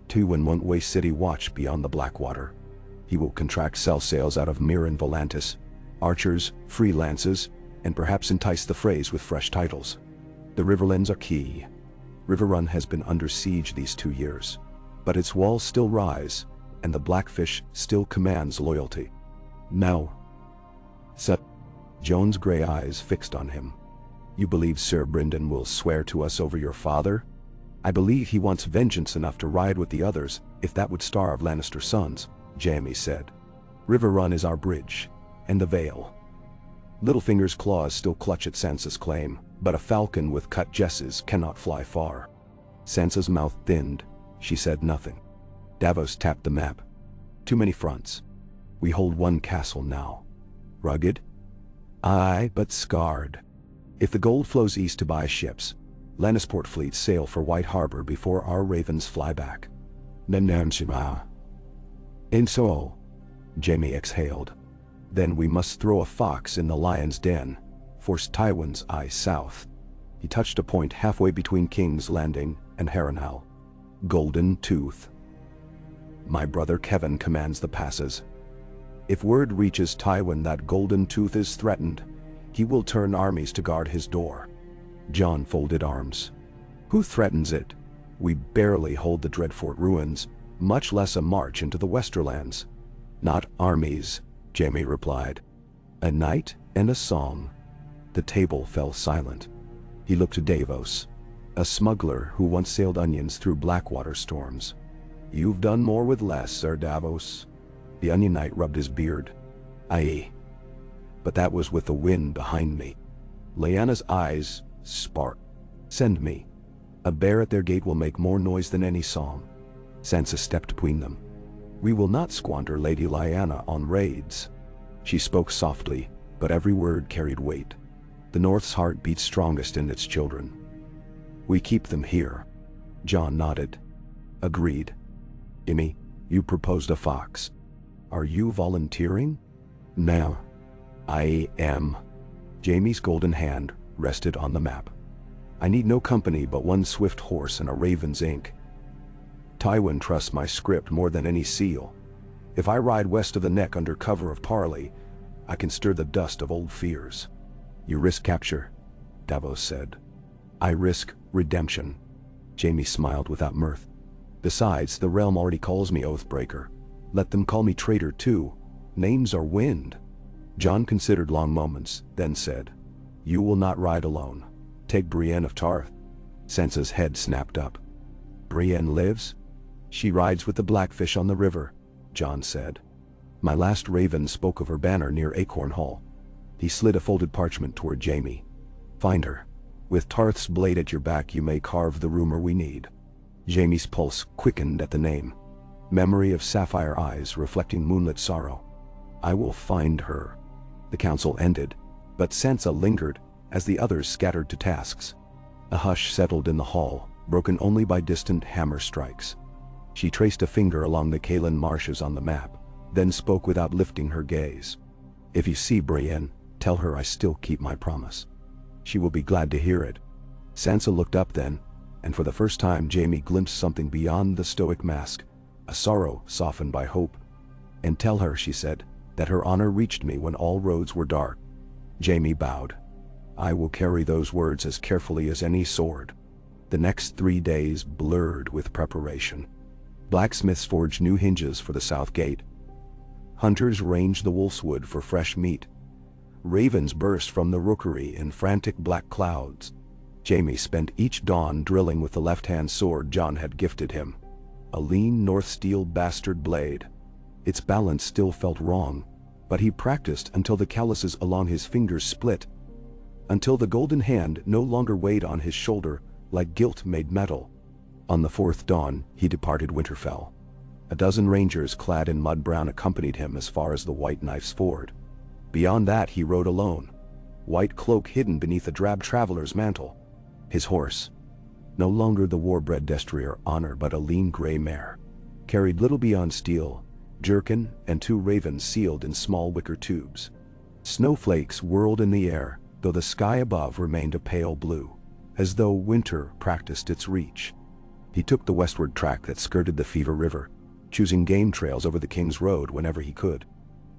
2 and won't waste city watch beyond the Blackwater. He will contract sell sails out of Mir and Volantis, archers, freelances, and perhaps entice the Freys with fresh titles. The Riverlands are key. Riverrun has been under siege these 2 years, but its walls still rise, and the Blackfish still commands loyalty. "No." Joan's gray eyes fixed on him. "You believe Sir Brynden will swear to us over your father?" I believe he wants vengeance enough to ride with the others, if that would starve Lannister sons, Jaime said. River Run is our bridge, and the Vale. Littlefinger's claws still clutch at Sansa's claim, but a falcon with cut jesses cannot fly far. Sansa's mouth thinned. She said nothing. Davos tapped the map. Too many fronts. We hold one castle now. Rugged? Aye, but scarred. If the gold flows east to buy ships, Lannisport fleets sail for White Harbor before our ravens fly back. And so, Jaime exhaled. Then we must throw a fox in the lion's den, force Tywin's eye south. He touched a point halfway between King's Landing and Harrenhal. Golden Tooth. My brother Kevin commands the passes. If word reaches Tywin that Golden Tooth is threatened, he will turn armies to guard his door. Jon folded arms. Who threatens it? We barely hold the Dreadfort ruins, much less a march into the Westerlands. Not armies, Jaime replied. A night and a song. The table fell silent. He looked to Davos, a smuggler who once sailed onions through Blackwater storms. You've done more with less, Sir Davos. The Onion Knight rubbed his beard. Aye. But that was with the wind behind me. Lyanna's eyes sparked. Send me. A bear at their gate will make more noise than any song. Sansa stepped between them. We will not squander Lady Lyanna on raids. She spoke softly, but every word carried weight. The North's heart beats strongest in its children. We keep them here. Jon nodded. Agreed. Jaime, you proposed a fox. Are you volunteering? No. I am. Jaime's golden hand rested on the map. I need no company but one swift horse and a raven's ink. Tywin trusts my script more than any seal. If I ride west of the Neck under cover of parley, I can stir the dust of old fears. You risk capture, Davos said. I risk redemption. Jaime smiled without mirth. Besides, the realm already calls me Oathbreaker. Let them call me traitor too. Names are wind. Jon considered long moments, then said, You will not ride alone. Take Brienne of Tarth. Sansa's head snapped up. Brienne lives? She rides with the Blackfish on the river, Jon said. My last raven spoke of her banner near Acorn Hall. He slid a folded parchment toward Jaime. Find her. With Tarth's blade at your back you may carve the rumor we need. Jaime's pulse quickened at the name. Memory of sapphire eyes reflecting moonlit sorrow. I will find her. The council ended, but Sansa lingered as the others scattered to tasks. A hush settled in the hall, broken only by distant hammer strikes. She traced a finger along the Kaelin marshes on the map, then spoke without lifting her gaze. If you see Brienne, tell her I still keep my promise. She will be glad to hear it. Sansa looked up then, and for the first time Jaime glimpsed something beyond the stoic mask, a sorrow softened by hope. And tell her, she said, that her honor reached me when all roads were dark. Jaime bowed. I will carry those words as carefully as any sword. The next 3 days blurred with preparation. Blacksmiths forged new hinges for the south gate. Hunters ranged the wolfswood for fresh meat. Ravens burst from the rookery in frantic black clouds. Jaime spent each dawn drilling with the left-hand sword Jon had gifted him. A lean North steel bastard blade. Its balance still felt wrong, but he practiced until the calluses along his fingers split, until the golden hand no longer weighed on his shoulder like gilt-made metal. On the 4th dawn, he departed Winterfell. A dozen rangers clad in mud brown accompanied him as far as the White Knife's ford. Beyond that he rode alone, white cloak hidden beneath a drab traveler's mantle. His horse, no longer the war-bred destrier Honor but a lean gray mare, carried little beyond steel, jerkin, and 2 ravens sealed in small wicker tubes. Snowflakes whirled in the air, though the sky above remained a pale blue, as though winter practiced its reach. He took the westward track that skirted the Fever River, choosing game trails over the King's Road whenever he could.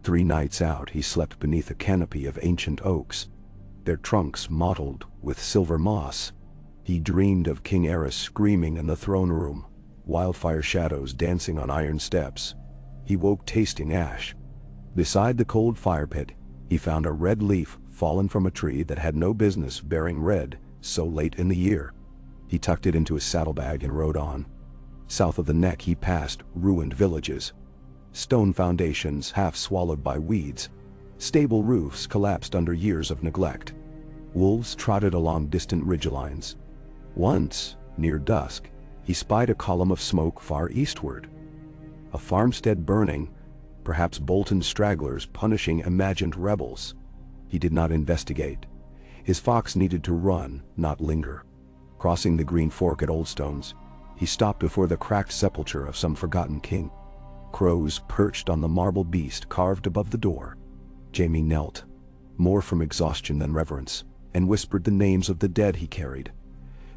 3 nights out he slept beneath a canopy of ancient oaks, their trunks mottled with silver moss. He dreamed of King Aerys screaming in the throne room, wildfire shadows dancing on iron steps. He woke tasting ash. Beside the cold fire pit, he found a red leaf fallen from a tree that had no business bearing red so late in the year. He tucked it into his saddlebag and rode on. South of the neck he passed ruined villages. Stone foundations half swallowed by weeds. Stable roofs collapsed under years of neglect. Wolves trotted along distant ridgelines. Once, near dusk, he spied a column of smoke far eastward. A farmstead burning, perhaps Bolton stragglers punishing imagined rebels. He did not investigate. His fox needed to run, not linger. Crossing the Green Fork at Oldstones, he stopped before the cracked sepulchre of some forgotten king. Crows perched on the marble beast carved above the door. Jaime knelt, more from exhaustion than reverence, and whispered the names of the dead he carried.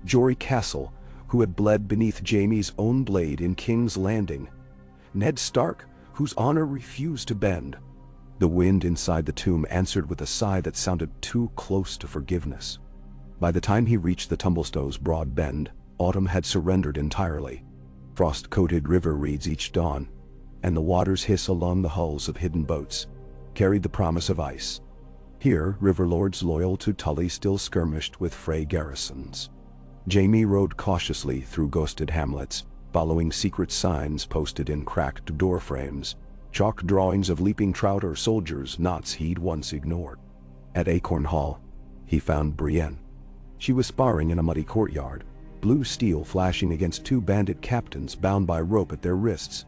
Jory Castle, who had bled beneath Jaime's own blade in King's Landing. Ned Stark, whose honor refused to bend. The wind inside the tomb answered with a sigh that sounded too close to forgiveness. By the time he reached the Tumblestow's broad bend, autumn had surrendered entirely. Frost-coated river reeds each dawn, and the water's hiss along the hulls of hidden boats carried the promise of ice. Here, river lords loyal to Tully still skirmished with Frey garrisons. Jaime rode cautiously through ghosted hamlets, following secret signs posted in cracked door frames, chalk drawings of leaping trout or soldiers' knots he'd once ignored. At Acorn Hall, he found Brienne. She was sparring in a muddy courtyard, blue steel flashing against two bandit captains bound by rope at their wrists.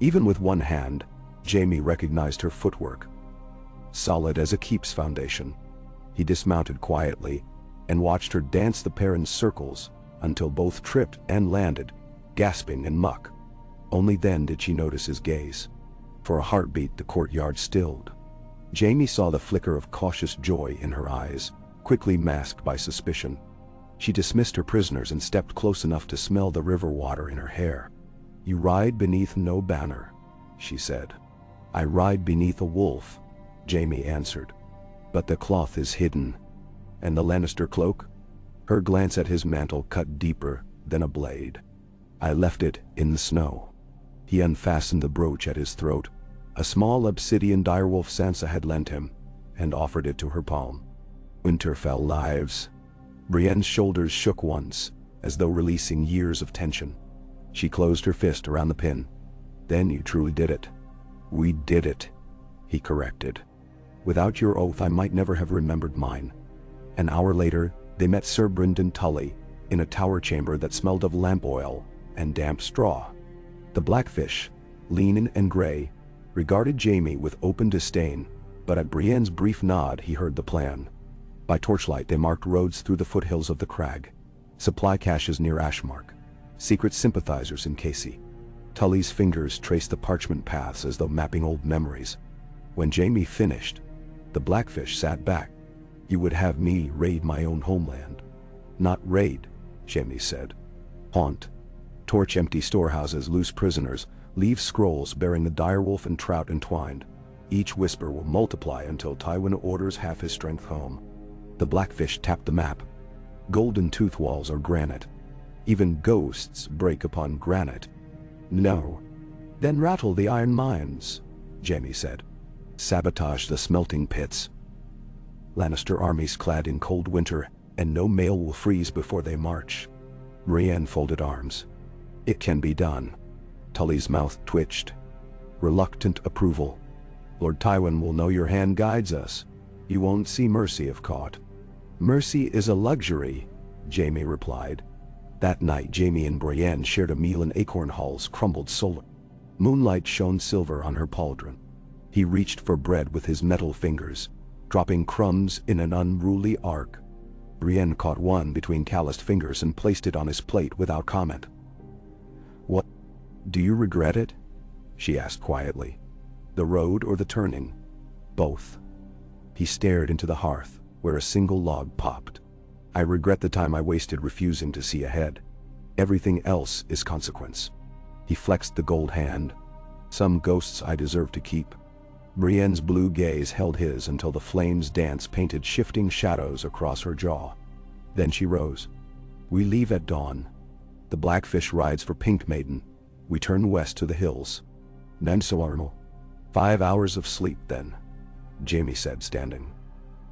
Even with one hand, Jaime recognized her footwork. Solid as a keep's foundation. He dismounted quietly and watched her dance the pair in circles until both tripped and landed, gasping in muck. Only then did she notice his gaze. For a heartbeat the courtyard stilled. Jaime saw the flicker of cautious joy in her eyes, quickly masked by suspicion. She dismissed her prisoners and stepped close enough to smell the river water in her hair. "You ride beneath no banner," she said. "I ride beneath a wolf," Jaime answered. "But the cloth is hidden. And the Lannister cloak?" Her glance at his mantle cut deeper than a blade. "I left it in the snow." He unfastened the brooch at his throat, a small obsidian direwolf Sansa had lent him, and offered it to her palm. Winterfell lives. Brienne's shoulders shook once, as though releasing years of tension. She closed her fist around the pin. "Then you truly did it." "We did it," he corrected. "Without your oath I might never have remembered mine." An hour later, they met Sir Brynden Tully in a tower chamber that smelled of lamp oil and damp straw. The Blackfish, lean and gray, regarded Jaime with open disdain, but at Brienne's brief nod he heard the plan. By torchlight they marked roads through the foothills of the crag, supply caches near Ashmark, secret sympathizers in Casey. Tully's fingers traced the parchment paths as though mapping old memories. When Jaime finished, the Blackfish sat back. "You would have me raid my own homeland." "Not raid," Jaime said. "Haunt. Torch empty storehouses, loose prisoners, leave scrolls bearing the direwolf and trout entwined. Each whisper will multiply until Tywin orders half his strength home." The Blackfish tapped the map. "Golden Tooth walls are granite. Even ghosts break upon granite." "No." "Then rattle the iron mines," Jaime said. "Sabotage the smelting pits. Lannister armies clad in cold winter, and no mail will freeze before they march." Brienne folded arms. "It can be done." Tully's mouth twitched. Reluctant approval. "Lord Tywin will know your hand guides us. You won't see mercy if caught." "Mercy is a luxury," Jaime replied. That night Jaime and Brienne shared a meal in Acorn Hall's crumbled solar. Moonlight shone silver on her pauldron. He reached for bread with his metal fingers, dropping crumbs in an unruly arc. Brienne caught one between calloused fingers and placed it on his plate without comment. "What? Do you regret it?" she asked quietly. "The road or the turning?" "Both." He stared into the hearth, where a single log popped. "I regret the time I wasted refusing to see ahead. Everything else is consequence." He flexed the gold hand. "Some ghosts I deserve to keep." Brienne's blue gaze held his until the flames' dance painted shifting shadows across her jaw. Then she rose. "We leave at dawn. The Blackfish rides for Pink Maiden. We turn west to the hills. Nansoarno." 5 hours of sleep, then," Jaime said, standing.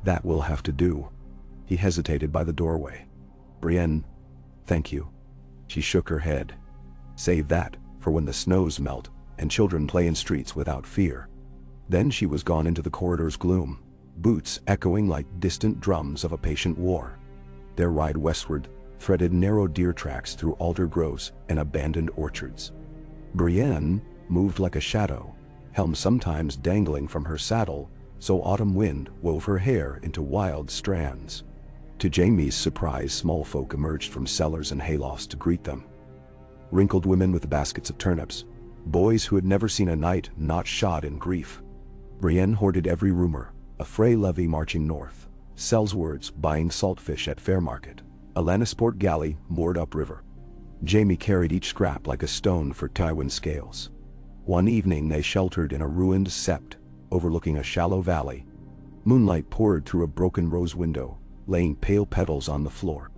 "That will have to do." He hesitated by the doorway. "Brienne, Thank you. She shook her head. Save that for when the snows melt and children play in streets without fear. Then she was gone into the corridor's gloom, boots echoing like distant drums of a patient war. Their ride westward threaded narrow deer tracks through alder groves and abandoned orchards. Brienne moved like a shadow, helm sometimes dangling from her saddle, so autumn wind wove her hair into wild strands. To Jaime's surprise, small folk emerged from cellars and haylofts to greet them. Wrinkled women with baskets of turnips, boys who had never seen a knight not shod in grief. Brienne hoarded every rumor, a Frey levy marching north, Sellswords buying saltfish at Fairmarket, a Lannisport galley moored upriver. Jaime carried each scrap like a stone for Tywin scales. One evening they sheltered in a ruined sept, overlooking a shallow valley. Moonlight poured through a broken rose window, laying pale petals on the floor.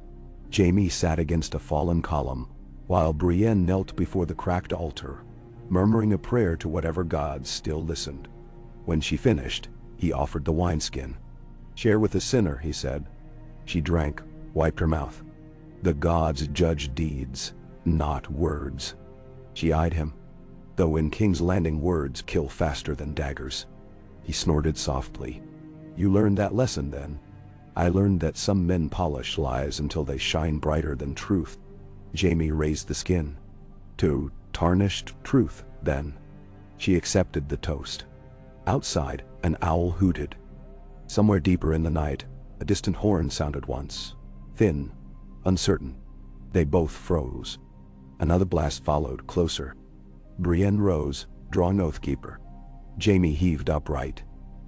Jaime sat against a fallen column, while Brienne knelt before the cracked altar, murmuring a prayer to whatever gods still listened. When she finished, he offered the wineskin. Share with the sinner, he said. She drank, wiped her mouth. The gods judge deeds, not words. She eyed him. Though in King's Landing words kill faster than daggers. He snorted softly. You learned that lesson then. I learned that some men polish lies until they shine brighter than truth. Jaime raised the skin. To tarnished truth, then. She accepted the toast. Outside, an owl hooted. Somewhere deeper in the night, a distant horn sounded once. Thin, uncertain. They both froze. Another blast followed, closer. Brienne rose, drawing Oathkeeper. Jaime heaved upright,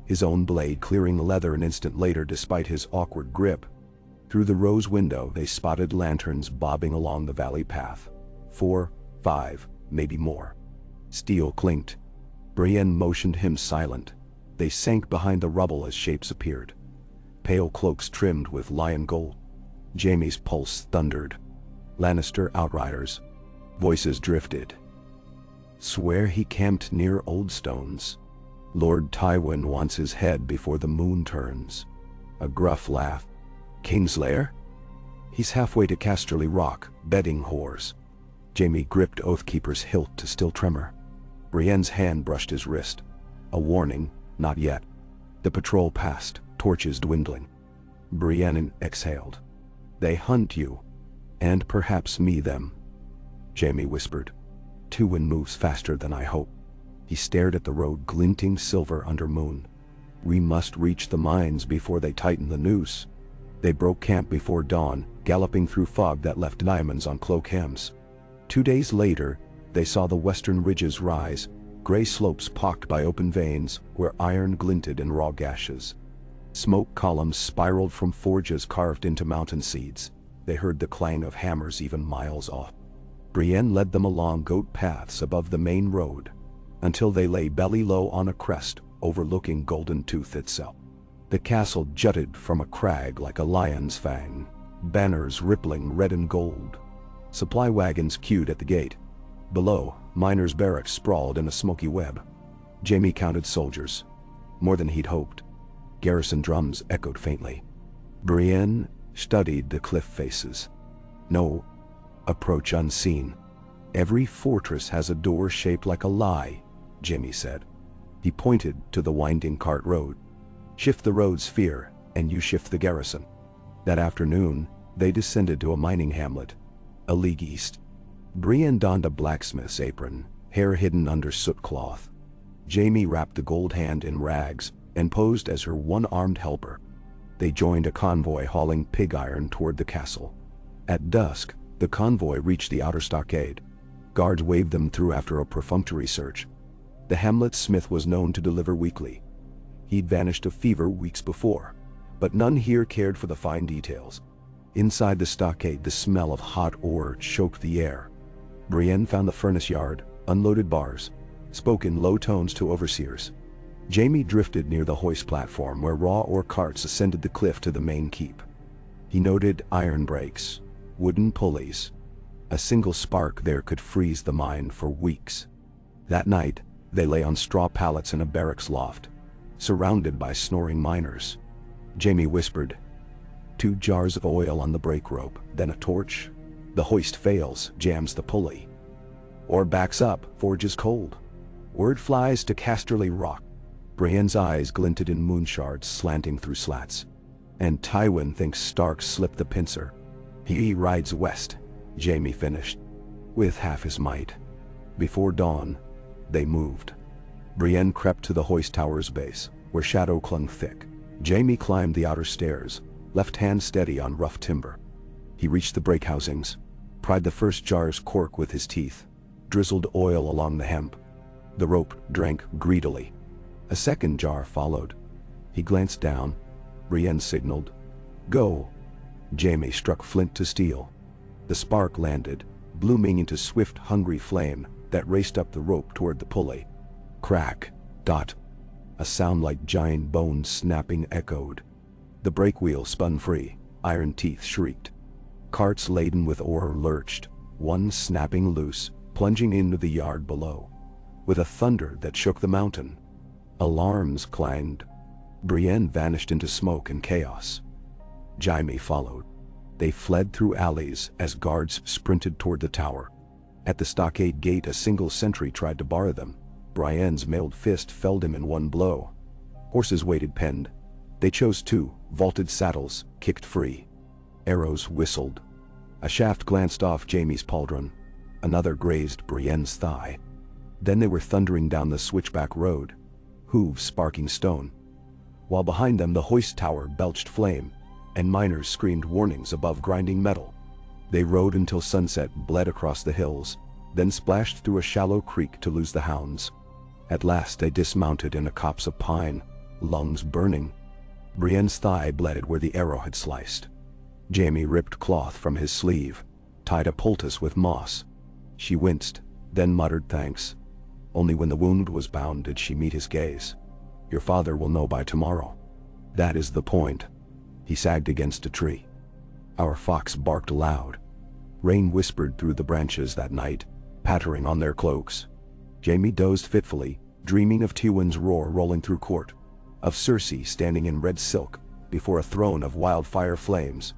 his own blade clearing the leather an instant later despite his awkward grip. Through the rose window they spotted lanterns bobbing along the valley path. 4, 5, maybe more. Steel clinked. Brienne motioned him silent. They sank behind the rubble as shapes appeared. Pale cloaks trimmed with lion gold. Jaime's pulse thundered. Lannister outriders. Voices drifted. Swear he camped near Old Stones. Lord Tywin wants his head before the moon turns. A gruff laugh. Kingslayer? He's halfway to Casterly Rock, bedding whores. Jaime gripped Oathkeeper's hilt to still tremor. Brienne's hand brushed his wrist. A warning, not yet. The patrol passed, torches dwindling. Brienne exhaled. They hunt you. And perhaps me them. Jaime whispered. Tywin moves faster than I hope. He stared at the road glinting silver under moon. We must reach the mines before they tighten the noose. They broke camp before dawn, galloping through fog that left diamonds on cloak hems. 2 days later, they saw the western ridges rise, gray slopes pocked by open veins where iron glinted in raw gashes. Smoke columns spiraled from forges carved into mountain seeds. They heard the clang of hammers even miles off. Brienne led them along goat paths above the main road, until they lay belly low on a crest overlooking Golden Tooth itself. The castle jutted from a crag like a lion's fang, banners rippling red and gold. Supply wagons queued at the gate. Below, miners' barracks sprawled in a smoky web. Jaime counted soldiers, more than he'd hoped. Garrison drums echoed faintly. Brienne studied the cliff faces. No, approach unseen. Every fortress has a door shaped like a lie, Jaime said. He pointed to the winding cart road. Shift the road's fear, and you shift the garrison. That afternoon, they descended to a mining hamlet, a league east. Brienne donned a blacksmith's apron, hair hidden under soot cloth. Jaime wrapped the gold hand in rags and posed as her one-armed helper. They joined a convoy hauling pig iron toward the castle. At dusk, the convoy reached the outer stockade. Guards waved them through after a perfunctory search. The hamlet's smith was known to deliver weekly. He'd vanished of fever weeks before, but none here cared for the fine details. Inside the stockade, the smell of hot ore choked the air. Brienne found the furnace yard, unloaded bars, spoke in low tones to overseers. Jaime drifted near the hoist platform where raw ore carts ascended the cliff to the main keep. He noted iron brakes, wooden pulleys. A single spark there could freeze the mine for weeks. That night, they lay on straw pallets in a barracks loft, surrounded by snoring miners. Jaime whispered, 2 jars of oil on the brake rope, then a torch. The hoist fails, jams the pulley. Or backs up, forges cold. Word flies to Casterly Rock. Brienne's eyes glinted in moonshards slanting through slats. And Tywin thinks Stark slipped the pincer. He rides west, Jaime finished, with half his might. Before dawn, they moved. Brienne crept to the hoist tower's base, where shadow clung thick. Jaime climbed the outer stairs, left hand steady on rough timber. He reached the brake housings, pried the first jar's cork with his teeth, drizzled oil along the hemp. The rope drank greedily. A second jar followed. He glanced down. Brienne signaled, "Go." Jaime struck flint to steel. The spark landed, blooming into swift, hungry flame that raced up the rope toward the pulley. Crack, dot. A sound like giant bones snapping echoed. The brake wheel spun free, iron teeth shrieked. Carts laden with ore lurched, one snapping loose, plunging into the yard below. With a thunder that shook the mountain. Alarms clanged. Brienne vanished into smoke and chaos. Jaime followed. They fled through alleys as guards sprinted toward the tower. At the stockade gate, a single sentry tried to bar them. Brienne's mailed fist felled him in one blow. Horses waited penned. They chose two, vaulted saddles, kicked free. Arrows whistled. A shaft glanced off Jaime's pauldron. Another grazed Brienne's thigh. Then they were thundering down the switchback road, hooves sparking stone. While behind them the hoist tower belched flame, and miners screamed warnings above grinding metal. They rode until sunset bled across the hills, then splashed through a shallow creek to lose the hounds. At last they dismounted in a copse of pine, lungs burning. Brienne's thigh bled where the arrow had sliced. Jaime ripped cloth from his sleeve, tied a poultice with moss. She winced, then muttered thanks. Only when the wound was bound did she meet his gaze. "Your father will know by tomorrow." "That is the point." He sagged against a tree. Our fox barked loud. Rain whispered through the branches that night, pattering on their cloaks. Jaime dozed fitfully, dreaming of Tywin's roar rolling through court, of Cersei standing in red silk before a throne of wildfire flames.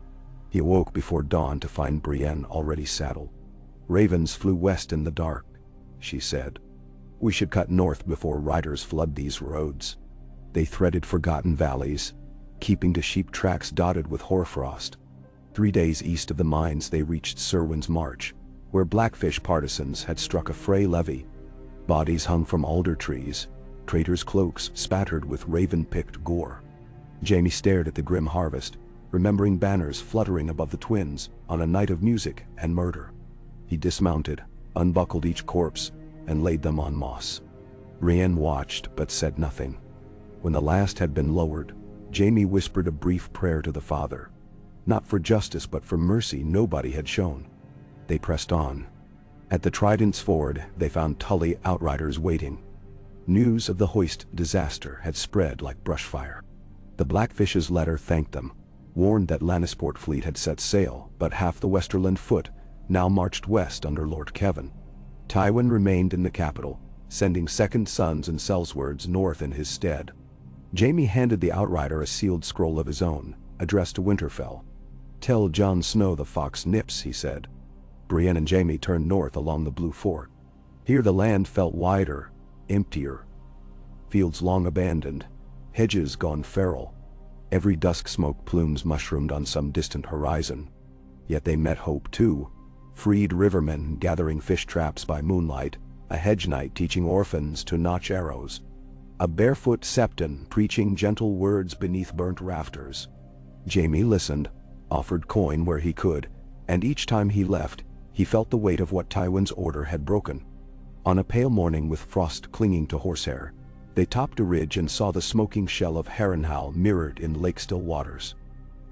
He awoke before dawn to find Brienne already saddled. "Ravens flew west in the dark," she said. "We should cut north before riders flood these roads." They threaded forgotten valleys, keeping to sheep tracks dotted with hoarfrost. 3 days east of the mines they reached Cerwyn's March, where Blackfish partisans had struck a fray levy. Bodies hung from alder trees, traitors' cloaks spattered with raven-picked gore. Jaime stared at the grim harvest, remembering banners fluttering above the twins on a night of music and murder. He dismounted, unbuckled each corpse, and laid them on moss. Brienne watched but said nothing. When the last had been lowered, Jaime whispered a brief prayer to the Father. Not for justice but for mercy nobody had shown. They pressed on. At the Trident's ford they found Tully outriders waiting. News of the hoist disaster had spread like brushfire. The Blackfish's letter thanked them, warned that Lannisport fleet had set sail, but half the Westerland foot now marched west under Lord Kevin. Tywin remained in the capital, sending second sons and sellswords north in his stead. Jaime handed the outrider a sealed scroll of his own, addressed to Winterfell. "Tell Jon Snow the fox nips," he said. Brienne and Jaime turned north along the Blue Fort. Here the land felt wider, emptier. Fields long abandoned, hedges gone feral. Every dusk smoke plumes mushroomed on some distant horizon. Yet they met hope too. Freed rivermen gathering fish traps by moonlight, a hedge knight teaching orphans to notch arrows, a barefoot septon preaching gentle words beneath burnt rafters. Jaime listened, offered coin where he could, and each time he left, he felt the weight of what Tywin's order had broken. On a pale morning with frost clinging to horsehair, they topped a ridge and saw the smoking shell of Harrenhal mirrored in lake-still waters.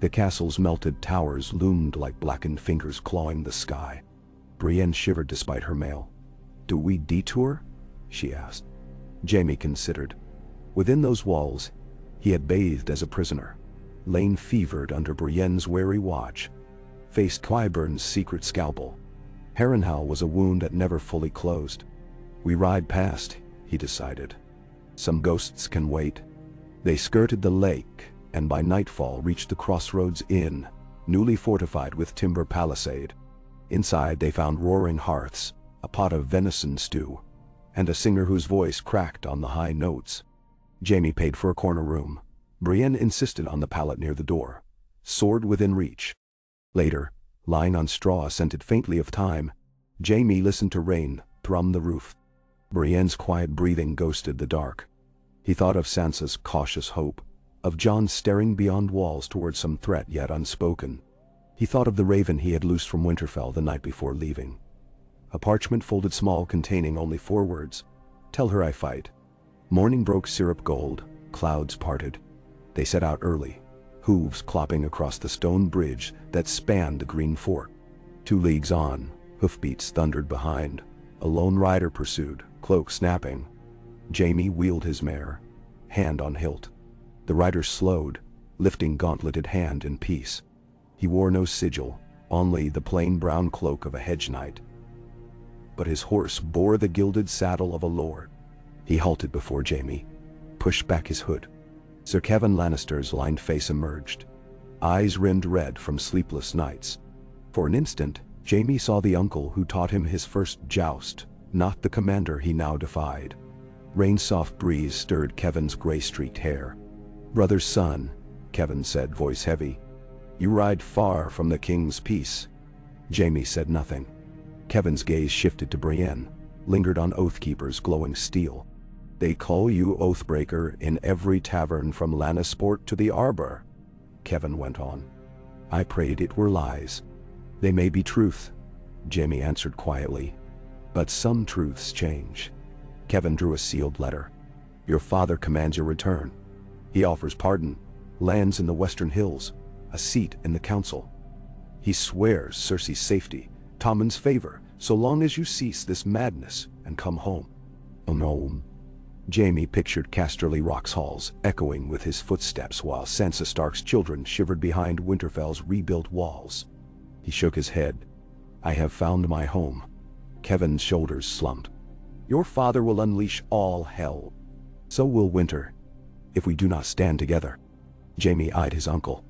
The castle's melted towers loomed like blackened fingers clawing the sky. Brienne shivered despite her mail. "Do we detour?" she asked. Jaime considered. Within those walls, he had bathed as a prisoner, lain fevered under Brienne's wary watch, faced Qyburn's secret scalpel. Harrenhal was a wound that never fully closed. "We ride past," he decided. "Some ghosts can wait." They skirted the lake, and by nightfall reached the Crossroads Inn, newly fortified with timber palisade. Inside they found roaring hearths, a pot of venison stew, and a singer whose voice cracked on the high notes. Jaime paid for a corner room. Brienne insisted on the pallet near the door, sword within reach. Later, lying on straw scented faintly of thyme, Jaime listened to rain thrum the roof. Brienne's quiet breathing ghosted the dark. He thought of Sansa's cautious hope, of Jon staring beyond walls toward some threat yet unspoken. He thought of the raven he had loosed from Winterfell the night before leaving. A parchment folded small containing only 4 words. "Tell her I fight." Morning broke syrup gold, clouds parted. They set out early, hooves clopping across the stone bridge that spanned the Green Fork. 2 leagues on, hoofbeats thundered behind. A lone rider pursued, cloak snapping. Jaime wheeled his mare, hand on hilt. The rider slowed, lifting gauntleted hand in peace. He wore no sigil, only the plain brown cloak of a hedge knight. But his horse bore the gilded saddle of a lord. He halted before Jaime, pushed back his hood. Sir Kevan Lannister's lined face emerged, eyes rimmed red from sleepless nights. For an instant, Jaime saw the uncle who taught him his first joust, not the commander he now defied. Rain's soft breeze stirred Kevan's gray-streaked hair. "Brother's son," Kevan said, voice heavy. "You ride far from the king's peace." Jaime said nothing. Kevan's gaze shifted to Brienne, lingered on Oathkeeper's glowing steel. "They call you Oathbreaker in every tavern from Lannisport to the Arbor," Kevan went on. "I prayed it were lies." "They may be truth," Jaime answered quietly. "But some truths change." Kevan drew a sealed letter. "Your father commands your return. He offers pardon, lands in the Western Hills, a seat in the council. He swears Cersei's safety, Tommen's favor, so long as you cease this madness and come home." "Oh no." Jaime pictured Casterly Rock's halls echoing with his footsteps while Sansa Stark's children shivered behind Winterfell's rebuilt walls. He shook his head. "I have found my home." Kevan's shoulders slumped. "Your father will unleash all hell. So will Winter, if we do not stand together." Jaime eyed his uncle.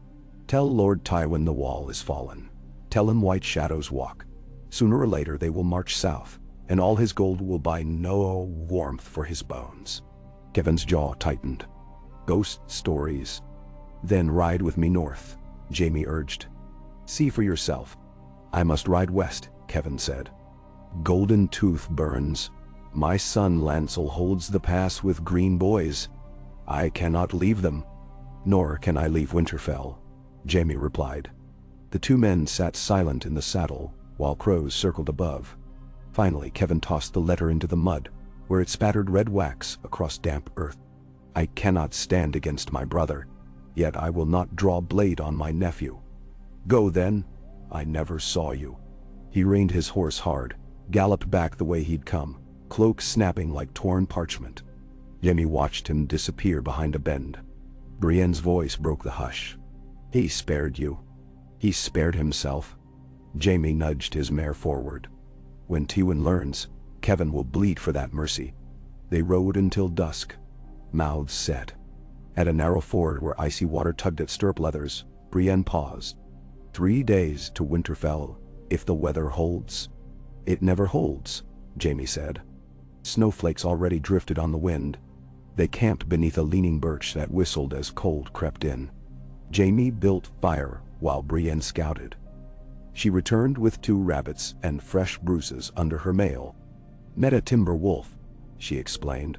"Tell Lord Tywin the wall is fallen. Tell him white shadows walk. Sooner or later they will march south, and all his gold will buy no warmth for his bones." Kevan's jaw tightened. "Ghost stories." "Then ride with me north," Jaime urged. "See for yourself." "I must ride west," Kevan said. "Golden Tooth burns. My son Lancel holds the pass with green boys. I cannot leave them." "Nor can I leave Winterfell," Jaime replied. The 2 men sat silent in the saddle, while crows circled above. Finally, Kevan tossed the letter into the mud, where it spattered red wax across damp earth. "I cannot stand against my brother, yet I will not draw blade on my nephew. Go then, I never saw you." He reined his horse hard, galloped back the way he'd come, cloak snapping like torn parchment. Jaime watched him disappear behind a bend. Brienne's voice broke the hush. "He spared you." "He spared himself." Jaime nudged his mare forward. "When Tywin learns, Kevan will bleed for that mercy." They rode until dusk, mouths set. At a narrow ford where icy water tugged at stirrup leathers, Brienne paused. 3 days to Winterfell, if the weather holds." "It never holds," Jaime said. Snowflakes already drifted on the wind. They camped beneath a leaning birch that whistled as cold crept in. Jaime built fire while Brienne scouted. She returned with 2 rabbits and fresh bruises under her mail. "Met a timber wolf," she explained.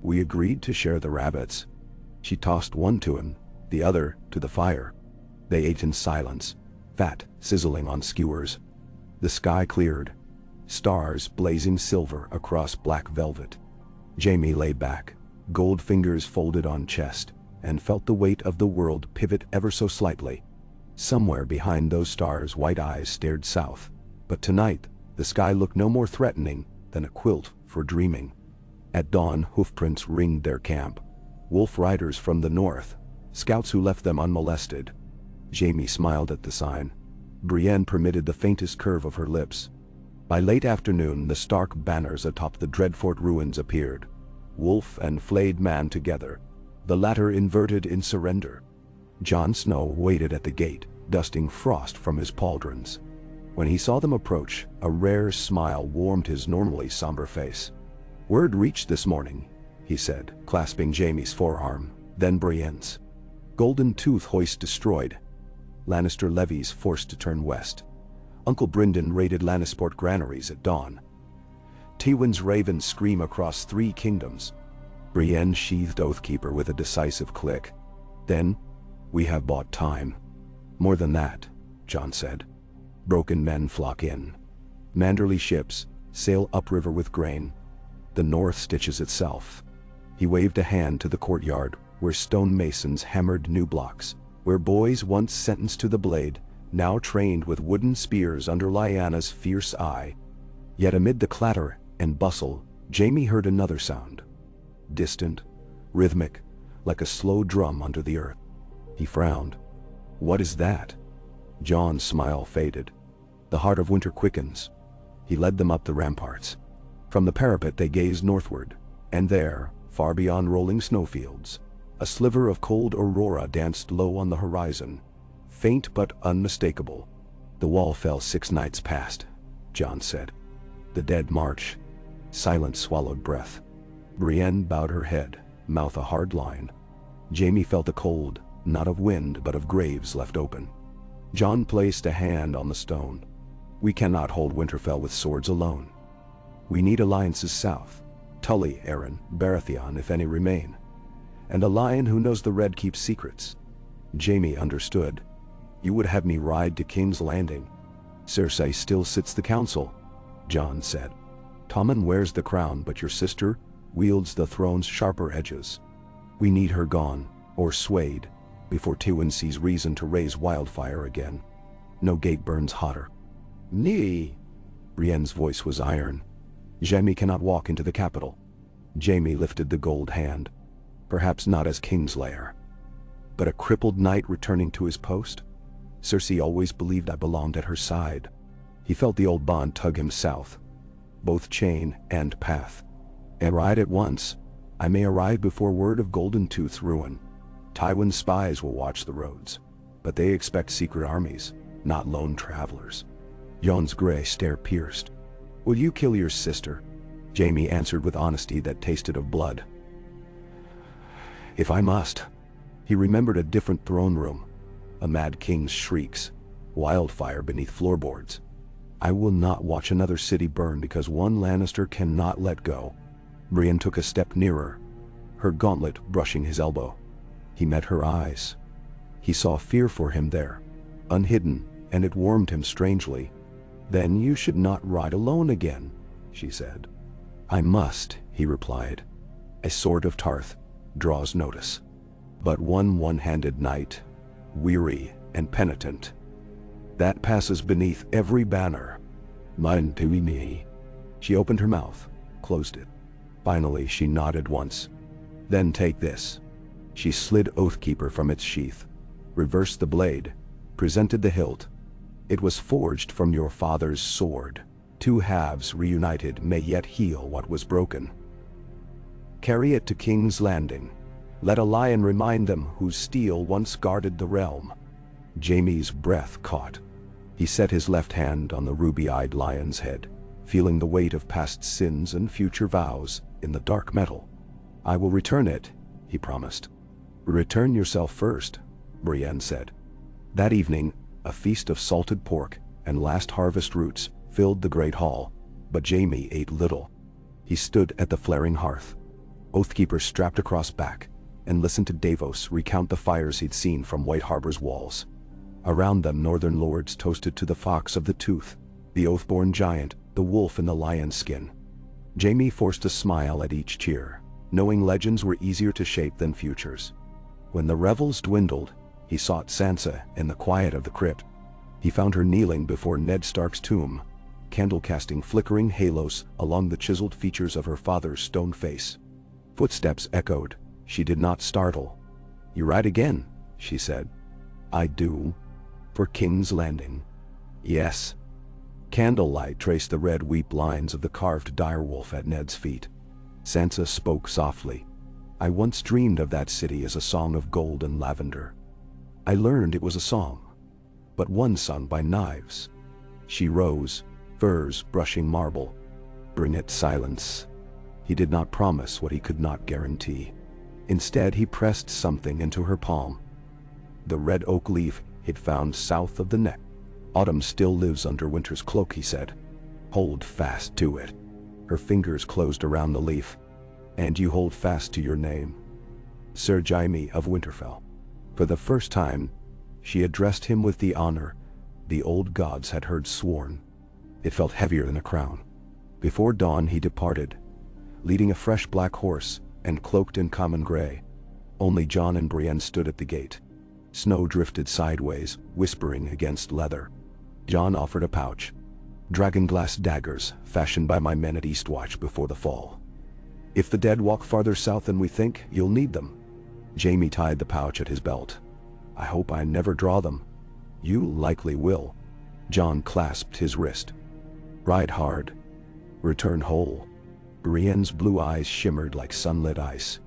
"We agreed to share the rabbits." She tossed one to him, the other to the fire. They ate in silence, fat sizzling on skewers. The sky cleared, stars blazing silver across black velvet. Jaime lay back, gold fingers folded on chest, and felt the weight of the world pivot ever so slightly. Somewhere behind those stars white eyes stared south, but tonight the sky looked no more threatening than a quilt for dreaming. At dawn hoofprints ringed their camp. Wolf riders from the north, scouts who left them unmolested. Jaime smiled at the sign. Brienne permitted the faintest curve of her lips. By late afternoon the Stark banners atop the Dreadfort ruins appeared. Wolf and flayed man together, the latter inverted in surrender. Jon Snow waited at the gate, dusting frost from his pauldrons. When he saw them approach, a rare smile warmed his normally somber face. "Word reached this morning," he said, clasping Jaime's forearm, then Brienne's. "Golden Tooth hoist destroyed. Lannister levies forced to turn west. Uncle Brynden raided Lannisport granaries at dawn. Tywin's ravens scream across 3 kingdoms." Brienne sheathed Oathkeeper with a decisive click. "Then, we have bought time." "More than that," Jon said. "Broken men flock in. Manderly ships sail upriver with grain. The north stitches itself." He waved a hand to the courtyard, where stone masons hammered new blocks, where boys once sentenced to the blade, now trained with wooden spears under Lyanna's fierce eye. Yet amid the clatter and bustle, Jaime heard another sound. Distant, rhythmic, like a slow drum under the earth. He frowned. "What is that?" Jon's smile faded. "The heart of winter quickens." He led them up the ramparts. From the parapet they gazed northward, and there, far beyond rolling snowfields, a sliver of cold aurora danced low on the horizon, faint but unmistakable. "The wall fell 6 nights past," Jon said. "The dead march." Silence swallowed breath. Brienne bowed her head, mouth a hard line. Jaime felt the cold, not of wind but of graves left open. Jon placed a hand on the stone. "We cannot hold Winterfell with swords alone. We need alliances south. Tully, Arryn, Baratheon, if any remain. And a lion who knows the red keeps secrets." Jaime understood. "You would have me ride to King's Landing." "Cersei still sits the council," Jon said. "Tommen wears the crown, but your sister wields the throne's sharper edges. We need her gone, or swayed, before Tywin sees reason to raise wildfire again. No gate burns hotter." "Nee." Brienne's voice was iron. "Jaime cannot walk into the capital." Jaime lifted the gold hand. "Perhaps not as Kingslayer. But a crippled knight returning to his post? Cersei always believed I belonged at her side." He felt the old bond tug him south, both chain and path. "And ride at once. I may arrive before word of Golden Tooth's ruin. Tywin's spies will watch the roads, but they expect secret armies, not lone travelers." Jon's gray stare pierced. "Will you kill your sister?" Jaime answered with honesty that tasted of blood. "If I must." He remembered a different throne room, a mad king's shrieks, wildfire beneath floorboards. "I will not watch another city burn because one Lannister cannot let go." Brienne took a step nearer, her gauntlet brushing his elbow. He met her eyes. He saw fear for him there, unhidden, and it warmed him strangely. "Then you should not ride alone again," she said. "I must," he replied. "A sword of Tarth draws notice. But one-handed knight, weary and penitent. That passes beneath every banner. Mine to me." She opened her mouth, closed it. Finally she nodded once. "Then take this." She slid Oathkeeper from its sheath, reversed the blade, presented the hilt. "It was forged from your father's sword. 2 halves reunited may yet heal what was broken. Carry it to King's Landing. Let a lion remind them whose steel once guarded the realm." Jaime's breath caught. He set his left hand on the ruby-eyed lion's head, feeling the weight of past sins and future vows in the dark metal. "I will return it," he promised. "Return yourself first," Brienne said. That evening, a feast of salted pork and last harvest roots filled the great hall, but Jaime ate little. He stood at the flaring hearth, Oathkeeper strapped across back, and listened to Davos recount the fires he'd seen from White Harbor's walls. Around them northern lords toasted to the Fox of the Tooth, the Oathborn giant, the wolf in the lion's skin. Jaime forced a smile at each cheer, knowing legends were easier to shape than futures. When the revels dwindled, he sought Sansa in the quiet of the crypt. He found her kneeling before Ned Stark's tomb, candle-casting flickering halos along the chiseled features of her father's stone face. Footsteps echoed. She did not startle. "You ride again," she said. "I do. For King's Landing." "Yes." Candlelight traced the red weep lines of the carved direwolf at Ned's feet. Sansa spoke softly. "I once dreamed of that city as a song of gold and lavender. I learned it was a song, but one sung by knives. She rose, furs brushing marble. "Bring it, silence." He did not promise what he could not guarantee. Instead, he pressed something into her palm. The red oak leaf he'd found south of the neck. "Autumn still lives under winter's cloak," he said. "Hold fast to it." Her fingers closed around the leaf. "And you hold fast to your name, Sir Jaime of Winterfell." For the first time, she addressed him with the honor the old gods had heard sworn. It felt heavier than a crown. Before dawn he departed, leading a fresh black horse and cloaked in common gray. Only Jon and Brienne stood at the gate. Snow drifted sideways, whispering against leather. Jon offered a pouch. "Dragonglass daggers, fashioned by my men at Eastwatch before the fall. If the dead walk farther south than we think, you'll need them." Jaime tied the pouch at his belt. "I hope I never draw them." "You likely will." Jon clasped his wrist. "Ride hard. Return whole." Brienne's blue eyes shimmered like sunlit ice.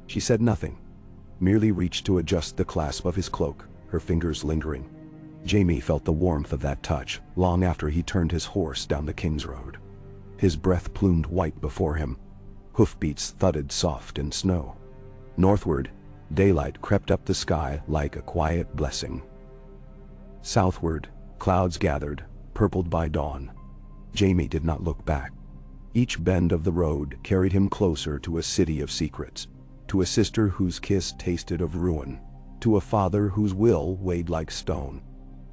She said nothing, merely reached to adjust the clasp of his cloak, her fingers lingering. Jaime felt the warmth of that touch long after he turned his horse down the King's Road. His breath plumed white before him. Hoofbeats thudded soft in snow. Northward, daylight crept up the sky like a quiet blessing. Southward, clouds gathered, purpled by dawn. Jaime did not look back. Each bend of the road carried him closer to a city of secrets, to a sister whose kiss tasted of ruin, to a father whose will weighed like stone.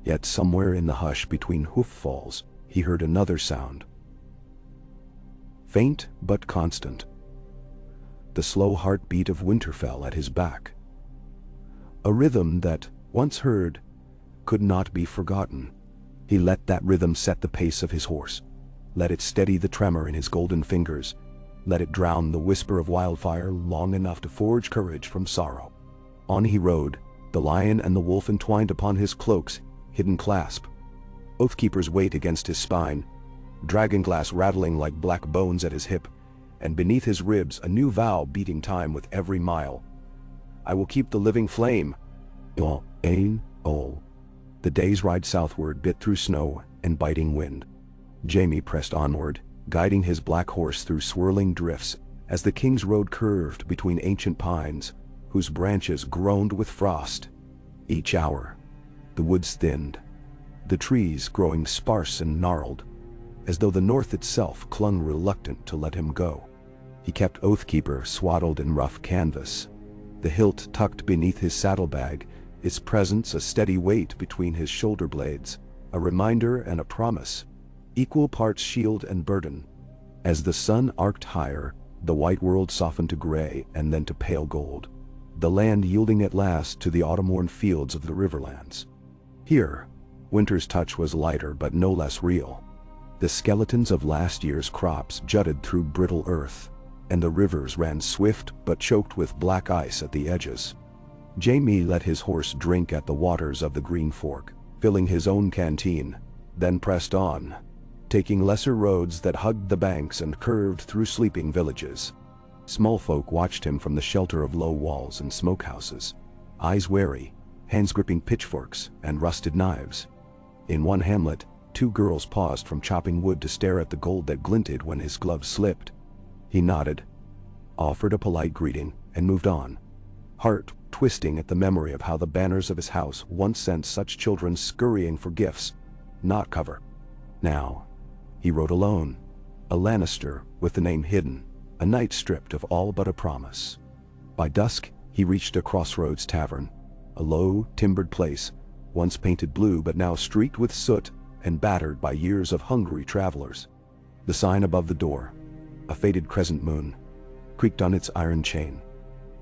Yet somewhere in the hush between hoof falls, he heard another sound. Faint but constant. The slow heartbeat of Winterfell at his back. A rhythm that, once heard, could not be forgotten. He let that rhythm set the pace of his horse. Let it steady the tremor in his golden fingers. Let it drown the whisper of wildfire long enough to forge courage from sorrow. On he rode, the lion and the wolf entwined upon his cloak's hidden clasp. Oathkeeper's weight against his spine, dragonglass rattling like black bones at his hip, and beneath his ribs a new vow beating time with every mile. "I will keep the living flame." Ain, ol. The day's ride southward bit through snow and biting wind. Jaime pressed onward, guiding his black horse through swirling drifts as the King's Road curved between ancient pines, whose branches groaned with frost. Each hour, the woods thinned, the trees growing sparse and gnarled, as though the north itself clung reluctant to let him go. He kept Oathkeeper swaddled in rough canvas, the hilt tucked beneath his saddlebag, its presence a steady weight between his shoulder blades, a reminder and a promise, equal parts shield and burden. As the sun arced higher, the white world softened to gray and then to pale gold, the land yielding at last to the autumn-worn fields of the Riverlands. Here, winter's touch was lighter but no less real. The skeletons of last year's crops jutted through brittle earth, and the rivers ran swift but choked with black ice at the edges. Jaime let his horse drink at the waters of the Green Fork, filling his own canteen, then pressed on, taking lesser roads that hugged the banks and curved through sleeping villages. Small folk watched him from the shelter of low walls and smokehouses, eyes wary, hands gripping pitchforks and rusted knives. In one hamlet, 2 girls paused from chopping wood to stare at the gold that glinted when his gloves slipped. He nodded, offered a polite greeting, and moved on, heart twisting at the memory of how the banners of his house once sent such children scurrying for gifts, not cover. Now, he rode alone, a Lannister with the name hidden, a knight stripped of all but a promise. By dusk, he reached a crossroads tavern, a low, timbered place, once painted blue but now streaked with soot and battered by years of hungry travelers. The sign above the door, a faded crescent moon, creaked on its iron chain.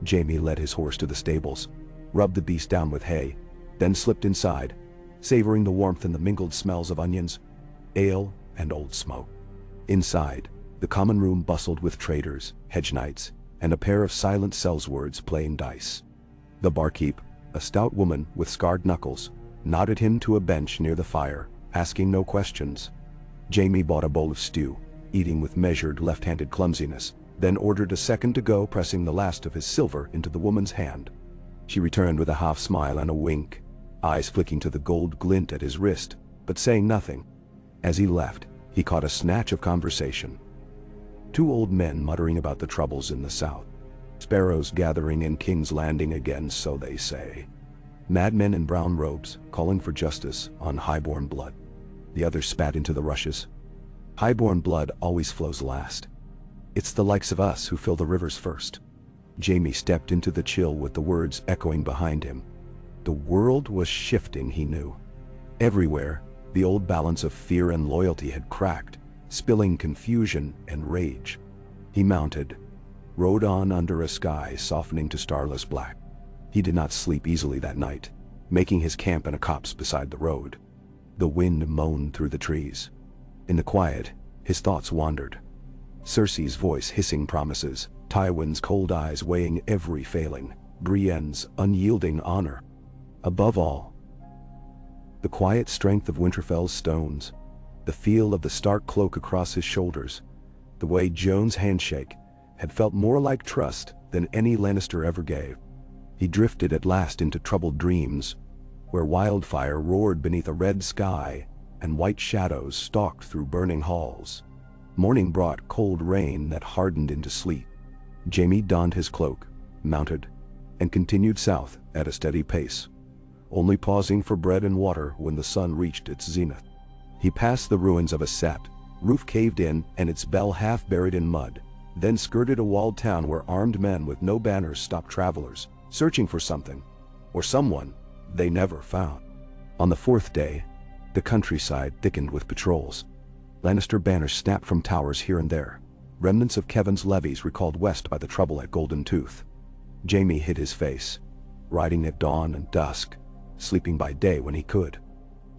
Jaime led his horse to the stables, rubbed the beast down with hay, then slipped inside, savoring the warmth and the mingled smells of onions, ale, and old smoke. Inside, the common room bustled with traders, hedge knights, and a pair of silent sellswords playing dice. The barkeep, a stout woman with scarred knuckles, nodded him to a bench near the fire, asking no questions. Jaime bought a bowl of stew, eating with measured left-handed clumsiness, then ordered a second to go, pressing the last of his silver into the woman's hand. She returned with a half smile and a wink, eyes flicking to the gold glint at his wrist, but saying nothing. As he left, he caught a snatch of conversation. Two old men muttering about the troubles in the south. Sparrows gathering in King's Landing again, so they say. Madmen in brown robes calling for justice on highborn blood. The others spat into the rushes. Highborn blood always flows last. It's the likes of us who fill the rivers first. Jaime stepped into the chill with the words echoing behind him. The world was shifting, he knew. Everywhere, the old balance of fear and loyalty had cracked, spilling confusion and rage. He mounted, rode on under a sky softening to starless black. He did not sleep easily that night, making his camp in a copse beside the road. The wind moaned through the trees. In the quiet, his thoughts wandered. Cersei's voice hissing promises, Tywin's cold eyes weighing every failing, Brienne's unyielding honor. Above all, the quiet strength of Winterfell's stones, the feel of the Stark cloak across his shoulders, the way Jon's handshake had felt more like trust than any Lannister ever gave. He drifted at last into troubled dreams, where wildfire roared beneath a red sky and white shadows stalked through burning halls. Morning brought cold rain that hardened into sleet. Jaime donned his cloak, mounted, and continued south at a steady pace, only pausing for bread and water when the sun reached its zenith. He passed the ruins of a sept, roof caved in and its bell half buried in mud, then skirted a walled town where armed men with no banners stopped travelers, searching for something, or someone, they never found. On the fourth day, the countryside thickened with patrols. Lannister banners snapped from towers here and there. Remnants of Kevan's levies recalled west by the trouble at Golden Tooth. Jaime hid his face, riding at dawn and dusk, sleeping by day when he could.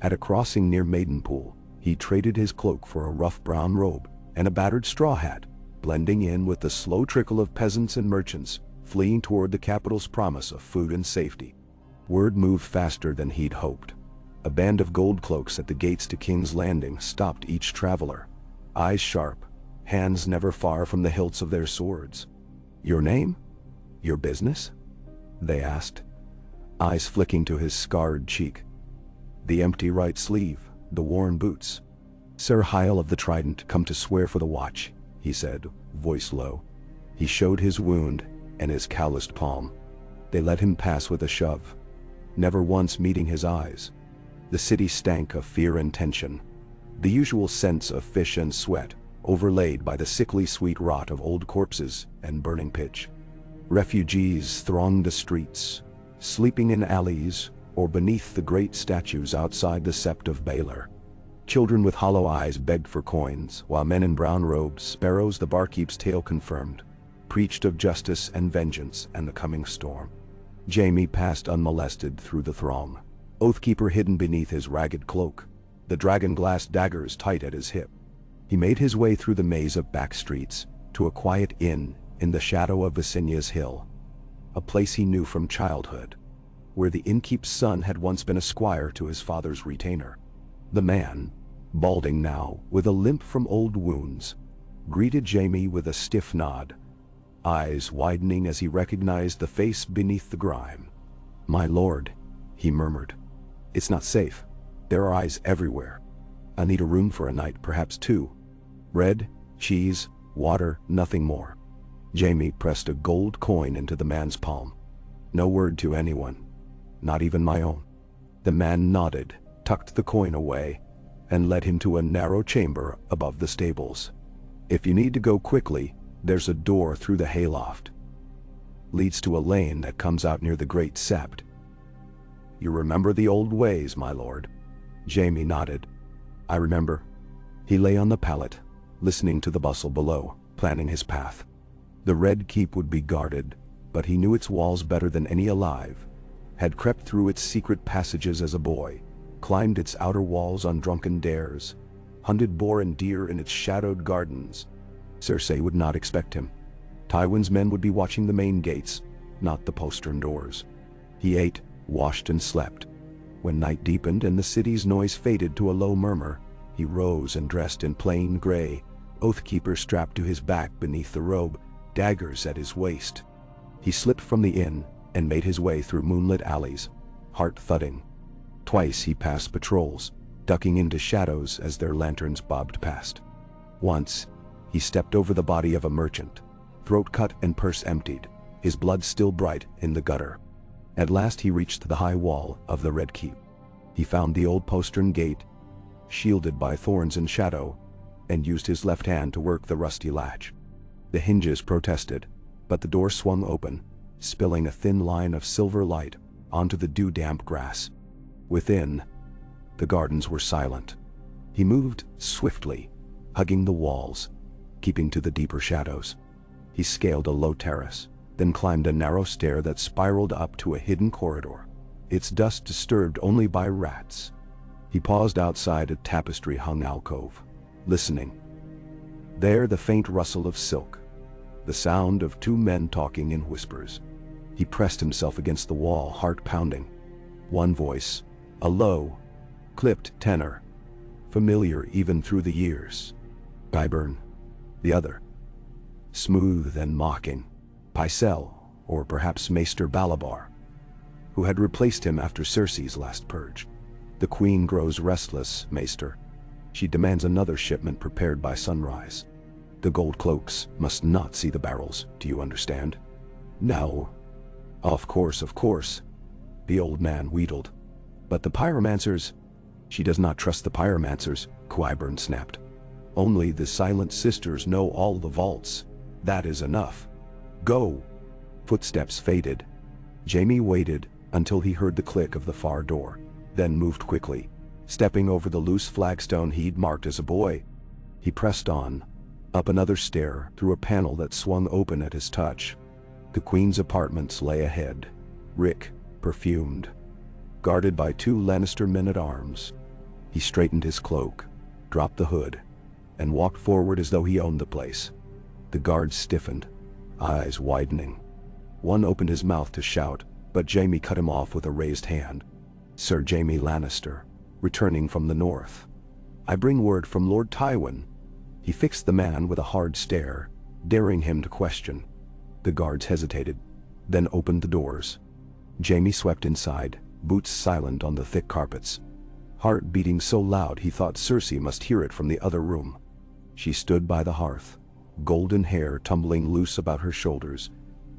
At a crossing near Maidenpool, he traded his cloak for a rough brown robe and a battered straw hat, blending in with the slow trickle of peasants and merchants fleeing toward the capital's promise of food and safety. Word moved faster than he'd hoped. A band of gold cloaks at the gates to King's Landing stopped each traveler, eyes sharp, hands never far from the hilts of their swords. "Your name? Your business?" they asked, eyes flicking to his scarred cheek. The empty right sleeve, the worn boots. "Sir Hyle of the Trident, come to swear for the watch," he said, voice low. He showed his wound and his calloused palm. They let him pass with a shove, never once meeting his eyes. The city stank of fear and tension, the usual scents of fish and sweat, overlaid by the sickly sweet rot of old corpses and burning pitch. Refugees thronged the streets, sleeping in alleys or beneath the great statues outside the Sept of Baelor. Children with hollow eyes begged for coins, while men in brown robes, Sparrows the barkeep's tale confirmed, preached of justice and vengeance and the coming storm. Jaime passed unmolested through the throng, Oathkeeper hidden beneath his ragged cloak, the dragon-glass daggers tight at his hip. He made his way through the maze of back streets to a quiet inn in the shadow of Visenya's hill, a place he knew from childhood, where the innkeep's son had once been a squire to his father's retainer. The man, balding now with a limp from old wounds, greeted Jaime with a stiff nod, eyes widening as he recognized the face beneath the grime. "My lord," he murmured, "it's not safe. There are eyes everywhere. I need a room for a night, perhaps two. Bread, cheese, water, nothing more." Jaime pressed a gold coin into the man's palm. "No word to anyone, not even my own." The man nodded, tucked the coin away, and led him to a narrow chamber above the stables. "If you need to go quickly, there's a door through the hayloft. Leads to a lane that comes out near the Great Sept." "You remember the old ways, my lord?" Jaime nodded. "I remember." He lay on the pallet, listening to the bustle below, planning his path. The Red Keep would be guarded, but he knew its walls better than any alive, had crept through its secret passages as a boy, climbed its outer walls on drunken dares, hunted boar and deer in its shadowed gardens. Cersei would not expect him. Tywin's men would be watching the main gates, not the postern doors. He ate, washed and slept. When night deepened and the city's noise faded to a low murmur, he rose and dressed in plain gray, Oathkeeper strapped to his back beneath the robe, daggers at his waist. He slipped from the inn and made his way through moonlit alleys, heart thudding. Twice he passed patrols, ducking into shadows as their lanterns bobbed past. Once, he stepped over the body of a merchant, throat cut and purse emptied, his blood still bright in the gutter. At last he reached the high wall of the Red Keep. He found the old postern gate, shielded by thorns and shadow, and used his left hand to work the rusty latch. The hinges protested, but the door swung open, spilling a thin line of silver light onto the dew-damp grass. Within, the gardens were silent. He moved swiftly, hugging the walls, keeping to the deeper shadows. He scaled a low terrace, then climbed a narrow stair that spiraled up to a hidden corridor, its dust disturbed only by rats. He paused outside a tapestry-hung alcove, listening. There, the faint rustle of silk, the sound of two men talking in whispers. He pressed himself against the wall, heart pounding. One voice, a low, clipped tenor, familiar even through the years. Qyburn. The other, smooth and mocking, Pycelle, or perhaps Maester Balabar, who had replaced him after Cersei's last purge. The queen grows restless, Maester. She demands another shipment prepared by sunrise. The gold cloaks must not see the barrels, do you understand? No. Of course, the old man wheedled. But the pyromancers? She does not trust the pyromancers, Qyburn snapped. Only the Silent Sisters know all the vaults. That is enough. Go. Footsteps faded. Jaime waited until he heard the click of the far door, then moved quickly, stepping over the loose flagstone he'd marked as a boy. He pressed on, up another stair, through a panel that swung open at his touch. The queen's apartments lay ahead, Rick, perfumed, guarded by two Lannister men-at-arms. He straightened his cloak, dropped the hood, and walked forward as though he owned the place. The guards stiffened, eyes widening. One opened his mouth to shout, but Jaime cut him off with a raised hand. Sir Jaime Lannister, returning from the north. I bring word from Lord Tywin. He fixed the man with a hard stare, daring him to question. The guards hesitated, then opened the doors. Jaime swept inside, boots silent on the thick carpets. Heart beating so loud he thought Cersei must hear it from the other room. She stood by the hearth, golden hair tumbling loose about her shoulders,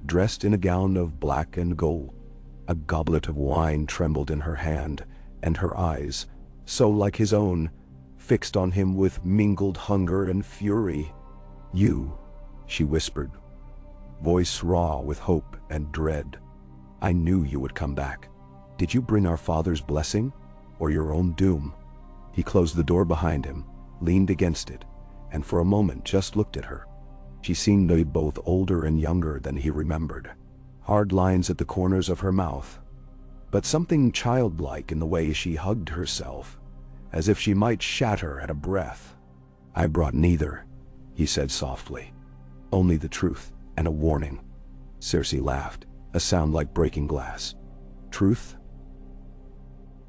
dressed in a gown of black and gold. A goblet of wine trembled in her hand, and her eyes, so like his own, fixed on him with mingled hunger and fury. You, she whispered, voice raw with hope and dread. I knew you would come back. Did you bring our father's blessing, or your own doom? He closed the door behind him, leaned against it, and for a moment just looked at her. She seemed to be both older and younger than he remembered. Hard lines at the corners of her mouth, but something childlike in the way she hugged herself, as if she might shatter at a breath. I brought neither, he said softly. Only the truth and a warning. Cersei laughed, a sound like breaking glass. Truth?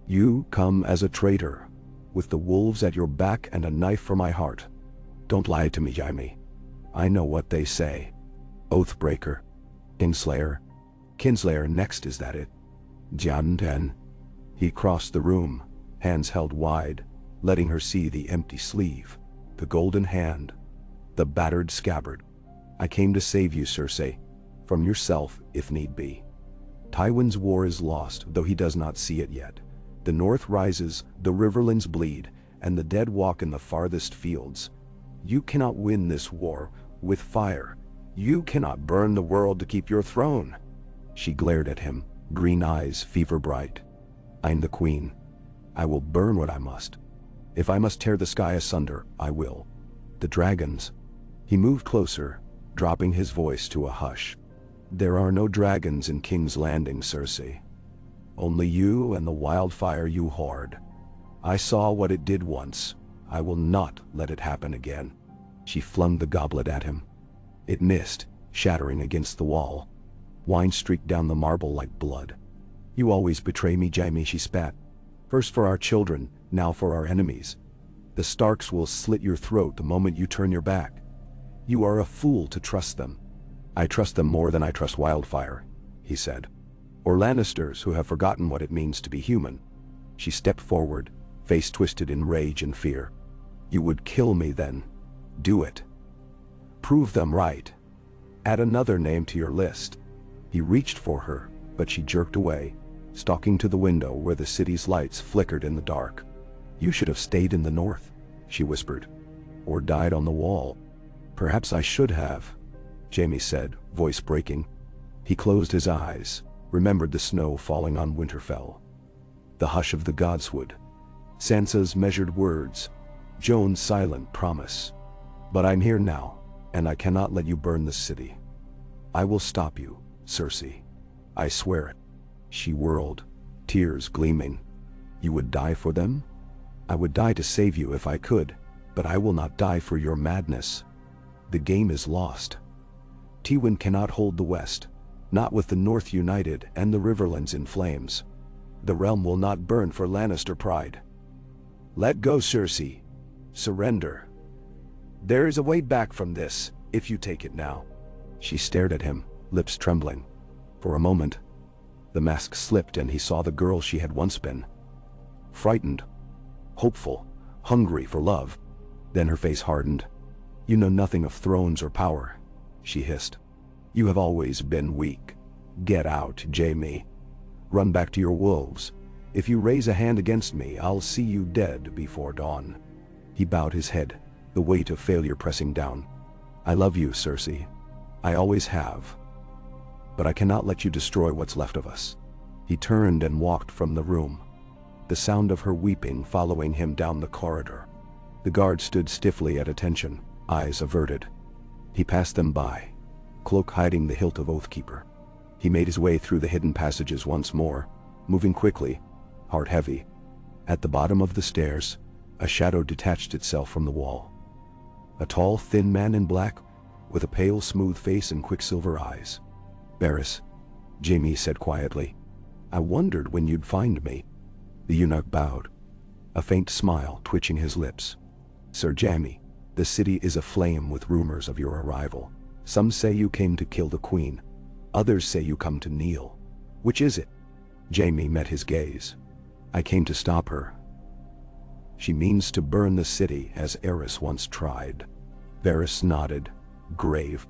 You come as a traitor, with the wolves at your back and a knife for my heart. Don't lie to me, Jaime. I know what they say. Oathbreaker. Kinslayer. Kinslayer next, is that it? Jianden. He crossed the room, hands held wide, letting her see the empty sleeve, the golden hand, the battered scabbard. I came to save you, Cersei, from yourself if need be. Tywin's war is lost, though he does not see it yet. The north rises, the riverlands bleed, and the dead walk in the farthest fields. You cannot win this war with fire. You cannot burn the world to keep your throne. She glared at him, green eyes fever bright. I'm the queen. I will burn what I must. If I must tear the sky asunder, I will. The dragons. He moved closer, dropping his voice to a hush. There are no dragons in King's Landing, Cersei. Only you and the wildfire you hoard. I saw what it did once. I will not let it happen again. She flung the goblet at him. It missed, shattering against the wall. Wine streaked down the marble like blood. You always betray me, Jaime, she spat. First for our children, now for our enemies. The Starks will slit your throat the moment you turn your back. You are a fool to trust them. I trust them more than I trust wildfire, he said. Or Lannisters who have forgotten what it means to be human. She stepped forward, face twisted in rage and fear. You would kill me then. Do it. Prove them right. Add another name to your list. He reached for her, but she jerked away, stalking to the window where the city's lights flickered in the dark. You should have stayed in the north, she whispered, or died on the wall. Perhaps I should have, Jaime said, voice breaking. He closed his eyes, remembered the snow falling on Winterfell, the hush of the godswood, Sansa's measured words, Jon's silent promise. But I'm here now, and I cannot let you burn the city. I will stop you, Cersei. I swear it. She whirled, tears gleaming. You would die for them? I would die to save you if I could, but I will not die for your madness. The game is lost. Tywin cannot hold the West, not with the North united and the Riverlands in flames. The realm will not burn for Lannister pride. Let go, Cersei. Surrender. There is a way back from this, if you take it now. She stared at him, lips trembling. For a moment, the mask slipped and he saw the girl she had once been. Frightened, hopeful, hungry for love. Then her face hardened. You know nothing of thrones or power, she hissed. You have always been weak. Get out, Jaime. Run back to your wolves. If you raise a hand against me, I'll see you dead before dawn. He bowed his head, the weight of failure pressing down. I love you, Cersei. I always have. But I cannot let you destroy what's left of us. He turned and walked from the room, the sound of her weeping following him down the corridor. The guard stood stiffly at attention, eyes averted. He passed them by, cloak hiding the hilt of Oathkeeper. He made his way through the hidden passages once more, moving quickly, heart heavy. At the bottom of the stairs, a shadow detached itself from the wall. A tall, thin man in black, with a pale, smooth face and quicksilver eyes. Varys, Jaime said quietly. I wondered when you'd find me. The eunuch bowed, a faint smile twitching his lips. Sir Jaime, the city is aflame with rumors of your arrival. Some say you came to kill the queen. Others say you come to kneel. Which is it? Jaime met his gaze. I came to stop her. She means to burn the city as Aerys once tried. Varys nodded, grave.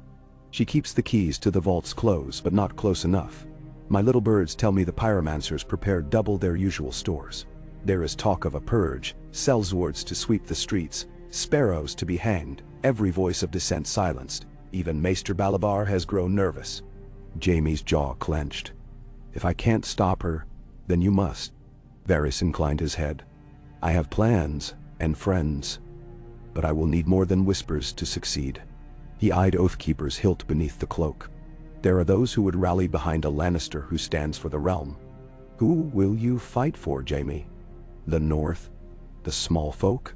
She keeps the keys to the vault's close, but not close enough. My little birds tell me the pyromancers prepare double their usual stores. There is talk of a purge, sellswords to sweep the streets, sparrows to be hanged, every voice of dissent silenced. Even Maester Balabar has grown nervous. Jaime's jaw clenched. If I can't stop her, then you must. Varys inclined his head. I have plans and friends, but I will need more than whispers to succeed. He eyed Oathkeeper's hilt beneath the cloak. There are those who would rally behind a Lannister who stands for the realm. Who will you fight for, Jaime? The North? The small folk?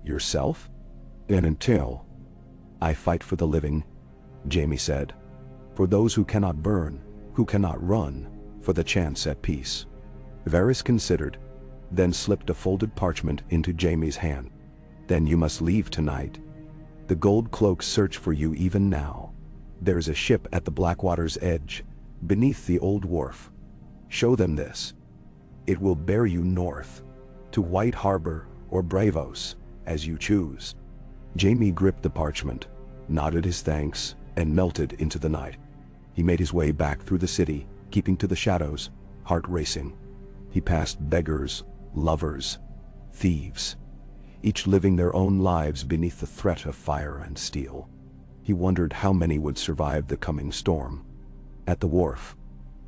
Yourself? And until I fight for the living, Jaime said. For those who cannot burn, who cannot run, for the chance at peace. Varys considered, then slipped a folded parchment into Jaime's hand. Then you must leave tonight. The gold cloaks search for you even now. There is a ship at the Blackwater's edge, beneath the old wharf. Show them this. It will bear you north, to White Harbor or Bravos, as you choose. Jaime gripped the parchment, nodded his thanks, and melted into the night. He made his way back through the city, keeping to the shadows, heart racing. He passed beggars, lovers, thieves, each living their own lives beneath the threat of fire and steel. He wondered how many would survive the coming storm. At the wharf,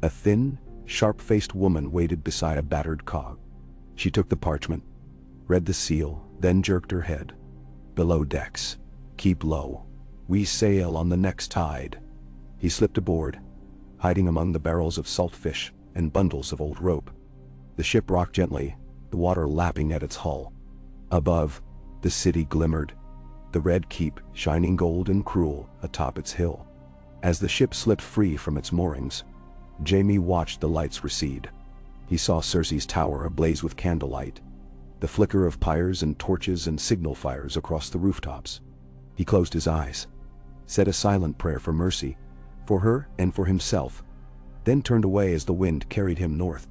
a thin, sharp-faced woman waited beside a battered cog. She took the parchment, read the seal, then jerked her head. Below decks. Keep low. We sail on the next tide. He slipped aboard, hiding among the barrels of salt fish and bundles of old rope. The ship rocked gently, the water lapping at its hull. Above, the city glimmered, the red keep shining gold and cruel atop its hill. As the ship slipped free from its moorings, Jaime watched the lights recede. He saw Cersei's tower ablaze with candlelight, the flicker of pyres and torches and signal fires across the rooftops. He closed his eyes, said a silent prayer for mercy, for her and for himself, then turned away as the wind carried him north.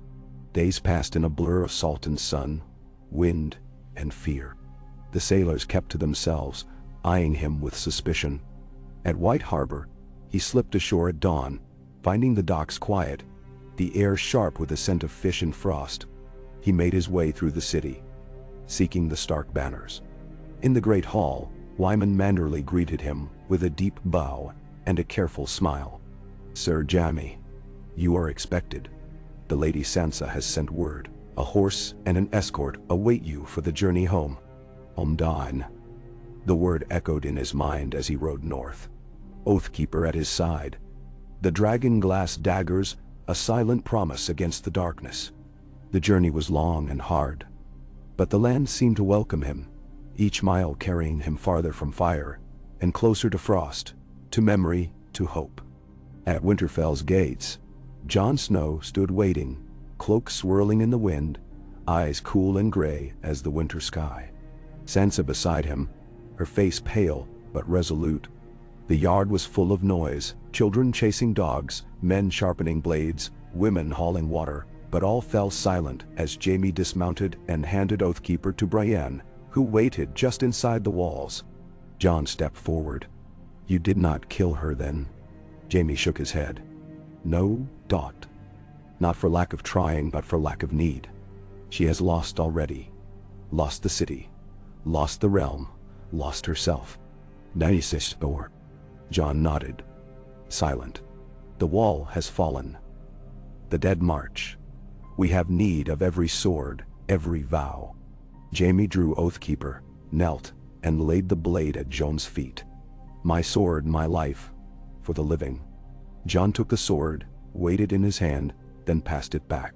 Days passed in a blur of salt and sun, wind, and fear. The sailors kept to themselves, eyeing him with suspicion. At White Harbor, he slipped ashore at dawn, finding the docks quiet, the air sharp with the scent of fish and frost. He made his way through the city, seeking the Stark banners. In the great hall, Wyman Manderley greeted him with a deep bow and a careful smile. "Sir Jaime, you are expected. The Lady Sansa has sent word. A horse and an escort await you for the journey home." Omdine. The word echoed in his mind as he rode north. Oathkeeper at his side. The dragon-glass daggers, a silent promise against the darkness. The journey was long and hard, but the land seemed to welcome him, each mile carrying him farther from fire and closer to frost, to memory, to hope. At Winterfell's gates, Jon Snow stood waiting, cloak swirling in the wind, eyes cool and gray as the winter sky. Sansa beside him, her face pale but resolute. The yard was full of noise, children chasing dogs, men sharpening blades, women hauling water, but all fell silent as Jaime dismounted and handed Oathkeeper to Brienne, who waited just inside the walls. Jon stepped forward. "You did not kill her then?" Jaime shook his head. "No, Dot. Not for lack of trying, but for lack of need. She has lost already. Lost the city. Lost the realm. Lost herself." "Nice door." Jon nodded. Silent. "The wall has fallen. The dead march. We have need of every sword, every vow." Jaime drew Oathkeeper, knelt, and laid the blade at Jon's feet. "My sword, my life, for the living." Jon took the sword, weighed it in his hand, then passed it back.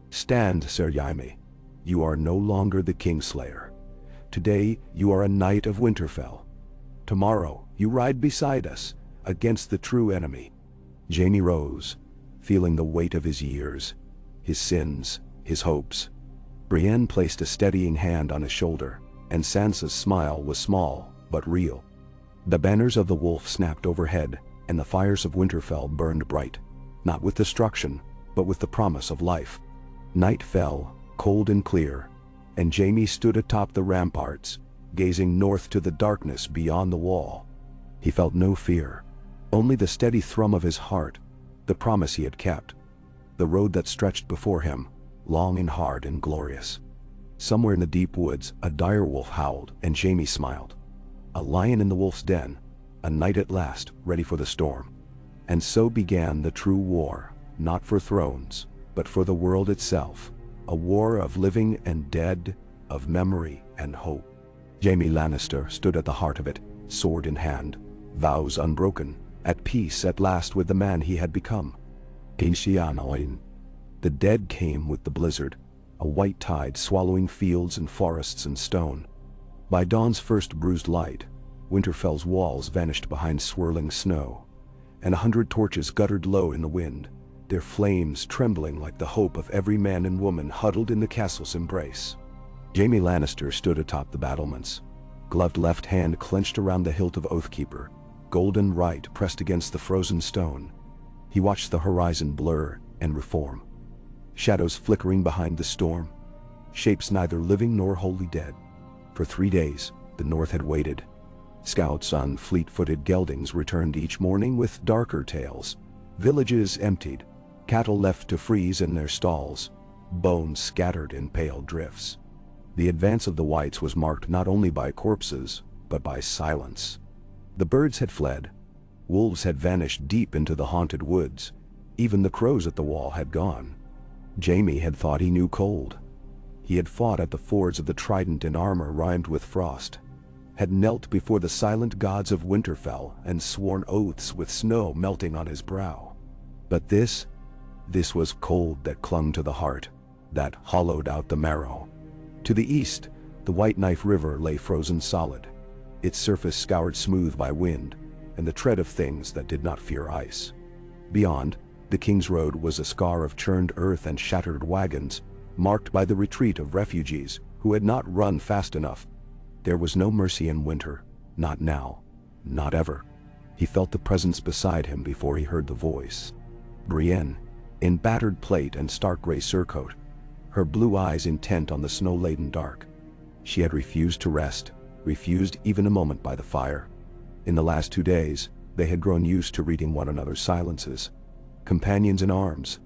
"Stand, Sir Jaime. You are no longer the Kingslayer. Today you are a knight of Winterfell. Tomorrow you ride beside us, against the true enemy." Jaime rose, feeling the weight of his years, his sins, his hopes. Brienne placed a steadying hand on his shoulder, and Sansa's smile was small, but real. The banners of the wolf snapped overhead, and the fires of Winterfell burned bright, not with destruction, but with the promise of life. Night fell, cold and clear, and Jaime stood atop the ramparts, gazing north to the darkness beyond the wall. He felt no fear, only the steady thrum of his heart, the promise he had kept, the road that stretched before him, long and hard and glorious. Somewhere in the deep woods, a direwolf howled, and Jaime smiled. A lion in the wolf's den, a night at last, ready for the storm. And so began the true war, not for thrones, but for the world itself, a war of living and dead, of memory and hope. Jaime Lannister stood at the heart of it, sword in hand, vows unbroken, at peace at last with the man he had become. The dead came with the blizzard, a white tide swallowing fields and forests and stone. By dawn's first bruised light, Winterfell's walls vanished behind swirling snow, and 100 torches guttered low in the wind, their flames trembling like the hope of every man and woman huddled in the castle's embrace. Jaime Lannister stood atop the battlements, gloved left hand clenched around the hilt of Oathkeeper, golden right pressed against the frozen stone. He watched the horizon blur and reform. Shadows flickering behind the storm, shapes neither living nor wholly dead. For 3 days, the North had waited. Scouts on fleet-footed geldings returned each morning with darker tales. Villages emptied, cattle left to freeze in their stalls, bones scattered in pale drifts. The advance of the Whites was marked not only by corpses, but by silence. The birds had fled. Wolves had vanished deep into the haunted woods. Even the crows at the wall had gone. Jaime had thought he knew cold. He had fought at the fords of the Trident in armor rimed with frost, had knelt before the silent gods of Winterfell and sworn oaths with snow melting on his brow. But this was cold that clung to the heart, that hollowed out the marrow. To the east, the White Knife River lay frozen solid, its surface scoured smooth by wind and the tread of things that did not fear ice. Beyond, the King's Road was a scar of churned earth and shattered wagons, marked by the retreat of refugees who had not run fast enough. There was no mercy in winter, not now, not ever. He felt the presence beside him before he heard the voice. Brienne, in battered plate and stark gray surcoat, her blue eyes intent on the snow-laden dark. She had refused to rest, refused even a moment by the fire. In the last 2 days, they had grown used to reading one another's silences, companions in arms,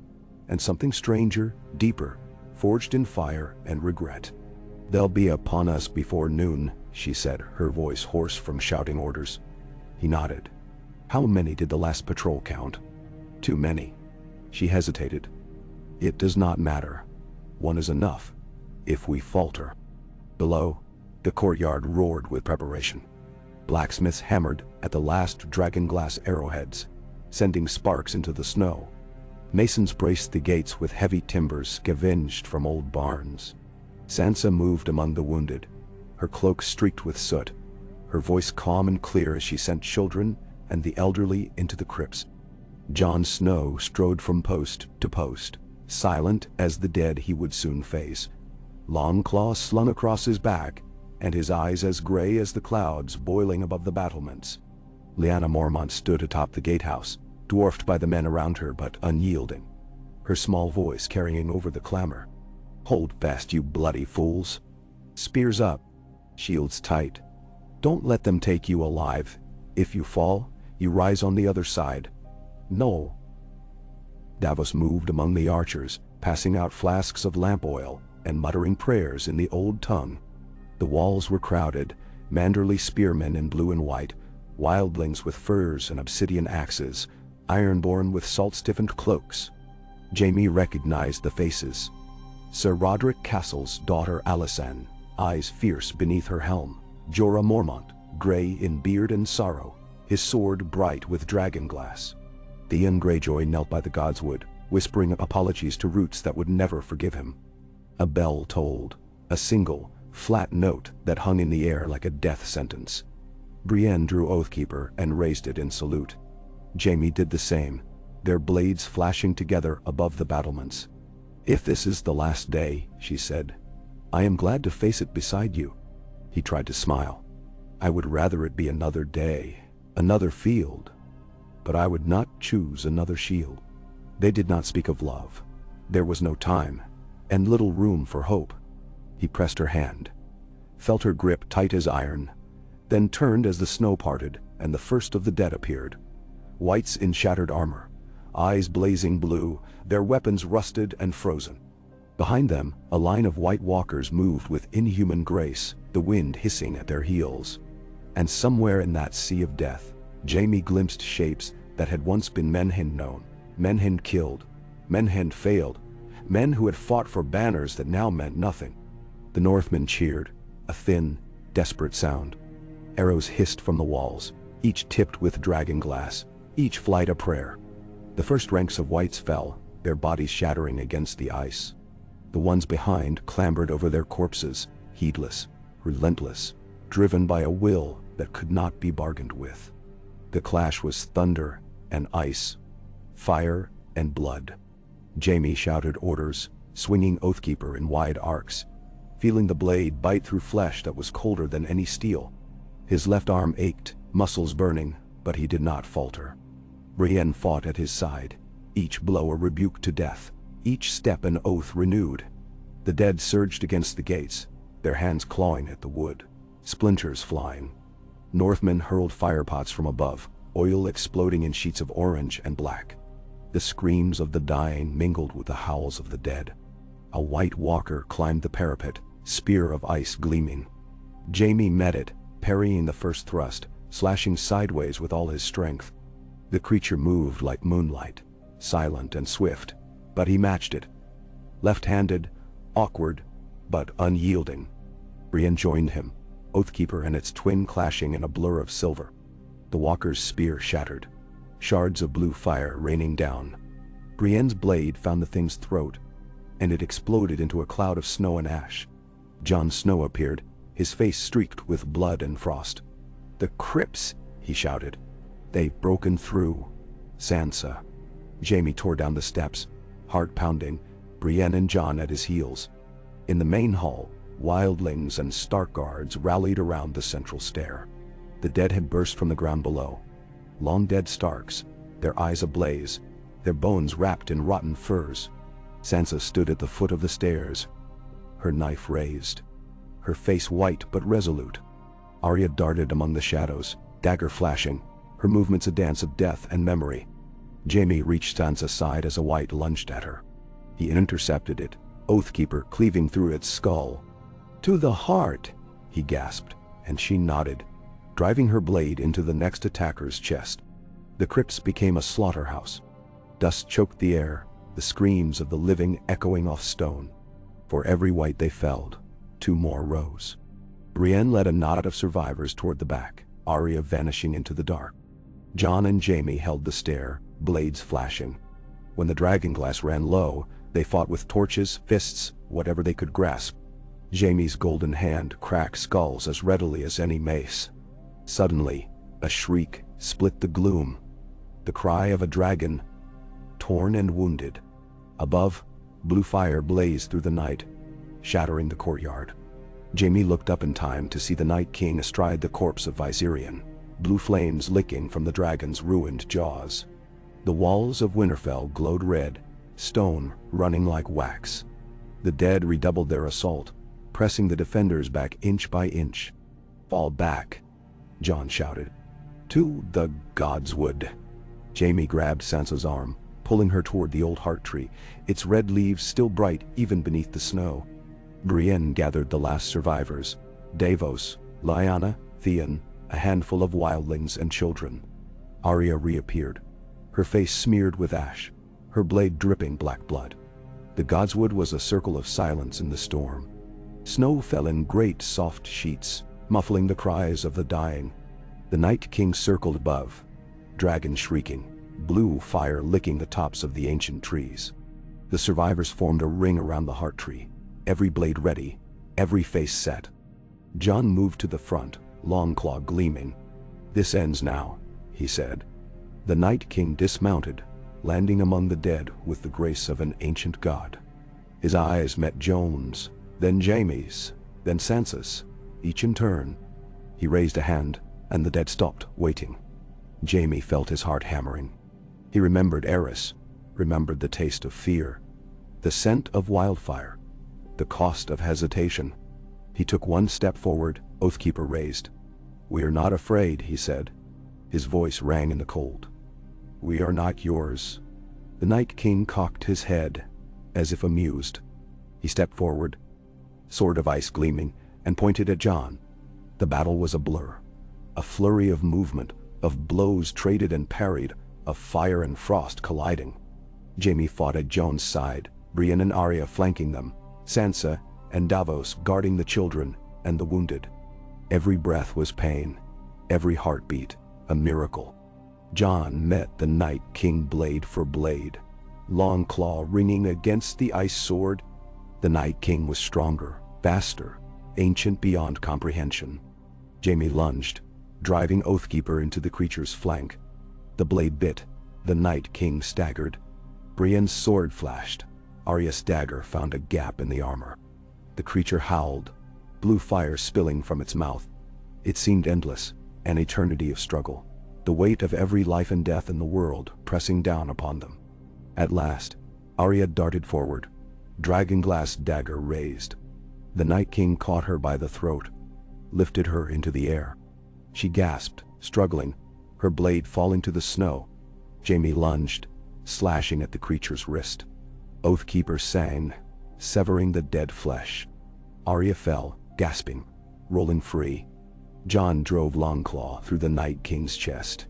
and something stranger, deeper, forged in fire and regret. "They'll be upon us before noon," she said, her voice hoarse from shouting orders. He nodded. How many did the last patrol count? Too many. She hesitated. "It does not matter. One is enough, if we falter." Below, the courtyard roared with preparation. Blacksmiths hammered at the last dragon-glass arrowheads, sending sparks into the snow. Masons braced the gates with heavy timbers scavenged from old barns. Sansa moved among the wounded, her cloak streaked with soot, her voice calm and clear as she sent children and the elderly into the crypts. Jon Snow strode from post to post, silent as the dead he would soon face, long claws slung across his back, and his eyes as gray as the clouds boiling above the battlements. Lyanna Mormont stood atop the gatehouse, dwarfed by the men around her but unyielding, her small voice carrying over the clamor. "Hold fast, you bloody fools. Spears up, shields tight. Don't let them take you alive. If you fall, you rise on the other side. No." Davos moved among the archers, passing out flasks of lamp oil and muttering prayers in the old tongue. The walls were crowded, Manderly spearmen in blue and white, wildlings with furs and obsidian axes, ironborn with salt-stiffened cloaks. Jaime recognized the faces. Sir Roderick Castle's daughter Alysanne, eyes fierce beneath her helm. Jorah Mormont, gray in beard and sorrow, his sword bright with dragonglass. Theon Greyjoy knelt by the godswood, whispering apologies to roots that would never forgive him. A bell tolled, a single, flat note that hung in the air like a death sentence. Brienne drew Oathkeeper and raised it in salute. Jaime did the same, their blades flashing together above the battlements. "If this is the last day," she said, "I am glad to face it beside you." He tried to smile. "I would rather it be another day, another field, but I would not choose another shield." They did not speak of love. There was no time, and little room for hope. He pressed her hand, felt her grip tight as iron, then turned as the snow parted and the first of the dead appeared. Whites in shattered armor, eyes blazing blue, their weapons rusted and frozen. Behind them, a line of white walkers moved with inhuman grace, the wind hissing at their heels. And somewhere in that sea of death, Jaime glimpsed shapes that had once been Menhind known, Menhind killed, Menhind failed, men who had fought for banners that now meant nothing. The Northmen cheered, a thin, desperate sound. Arrows hissed from the walls, each tipped with dragonglass, each flight a prayer. The first ranks of whites fell, their bodies shattering against the ice. The ones behind clambered over their corpses, heedless, relentless, driven by a will that could not be bargained with. The clash was thunder and ice, fire and blood. Jaime shouted orders, swinging Oathkeeper in wide arcs, feeling the blade bite through flesh that was colder than any steel. His left arm ached, muscles burning, but he did not falter. Brienne fought at his side, each blow a rebuke to death, each step an oath renewed. The dead surged against the gates, their hands clawing at the wood, splinters flying. Northmen hurled firepots from above, oil exploding in sheets of orange and black. The screams of the dying mingled with the howls of the dead. A white walker climbed the parapet, spear of ice gleaming. Jaime met it, parrying the first thrust, slashing sideways with all his strength. The creature moved like moonlight, silent and swift, but he matched it. Left-handed, awkward, but unyielding. Brienne joined him, Oathkeeper and its twin clashing in a blur of silver. The walker's spear shattered, shards of blue fire raining down. Brienne's blade found the thing's throat, and it exploded into a cloud of snow and ash. Jon Snow appeared, his face streaked with blood and frost. "The crypts!" he shouted. "They've broken through." "Sansa." Jaime tore down the steps, heart pounding, Brienne and Jon at his heels. In the main hall, wildlings and Stark guards rallied around the central stair. The dead had burst from the ground below. Long dead Starks, their eyes ablaze, their bones wrapped in rotten furs. Sansa stood at the foot of the stairs, her knife raised, her face white but resolute. Arya darted among the shadows, dagger flashing, her movements a dance of death and memory. Jaime reached Sansa's side as a white lunged at her. He intercepted it, Oathkeeper cleaving through its skull. "To the heart," he gasped, and she nodded, driving her blade into the next attacker's chest. The crypts became a slaughterhouse. Dust choked the air, the screams of the living echoing off stone. For every white they felled, 2 more rose. Brienne led a knot of survivors toward the back, Arya vanishing into the dark. Jon and Jaime held the stair, blades flashing. When the dragonglass ran low, they fought with torches, fists, whatever they could grasp. Jaime's golden hand cracked skulls as readily as any mace. Suddenly, a shriek split the gloom. The cry of a dragon, torn and wounded. Above, blue fire blazed through the night, shattering the courtyard. Jaime looked up in time to see the Night King astride the corpse of Viserion, blue flames licking from the dragon's ruined jaws. The walls of Winterfell glowed red, stone running like wax. The dead redoubled their assault, pressing the defenders back inch by inch. "Fall back," Jon shouted. "To the Godswood." Jaime grabbed Sansa's arm, pulling her toward the old heart tree, its red leaves still bright even beneath the snow. Brienne gathered the last survivors, Davos, Lyanna, Theon, a handful of wildlings and children. Arya reappeared, her face smeared with ash, her blade dripping black blood. The Godswood was a circle of silence in the storm. Snow fell in great soft sheets, muffling the cries of the dying. The Night King circled above, dragons shrieking, blue fire licking the tops of the ancient trees. The survivors formed a ring around the heart tree, every blade ready, every face set. Jon moved to the front, Longclaw gleaming. "This ends now," he said. The Night King dismounted, landing among the dead with the grace of an ancient god. His eyes met Jon's, then Jaime's, then Sansa's, each in turn. He raised a hand, and the dead stopped, waiting. Jaime felt his heart hammering. He remembered Eris, remembered the taste of fear, the scent of wildfire, the cost of hesitation. He took one step forward, Oathkeeper raised. "We are not afraid," he said. His voice rang in the cold. "We are not yours." The Night King cocked his head, as if amused. He stepped forward, sword of ice gleaming, and pointed at Jon. The battle was a blur, a flurry of movement, of blows traded and parried, of fire and frost colliding. Jaime fought at Jon's side, Brienne and Arya flanking them, Sansa and Davos guarding the children and the wounded. Every breath was pain, every heartbeat a miracle. Jon met the Night King blade for blade, Longclaw ringing against the ice sword. The Night King was stronger, faster, ancient beyond comprehension. Jaime lunged, driving Oathkeeper into the creature's flank. The blade bit, the Night King staggered. Brienne's sword flashed, Arya's dagger found a gap in the armor. The creature howled, blue fire spilling from its mouth. It seemed endless, an eternity of struggle, the weight of every life and death in the world pressing down upon them. At last, Arya darted forward, dragonglass dagger raised. The Night King caught her by the throat, lifted her into the air. She gasped, struggling, her blade falling to the snow. Jaime lunged, slashing at the creature's wrist. Oathkeeper sang, severing the dead flesh. Arya fell, gasping, rolling free. Jon drove Longclaw through the Night King's chest.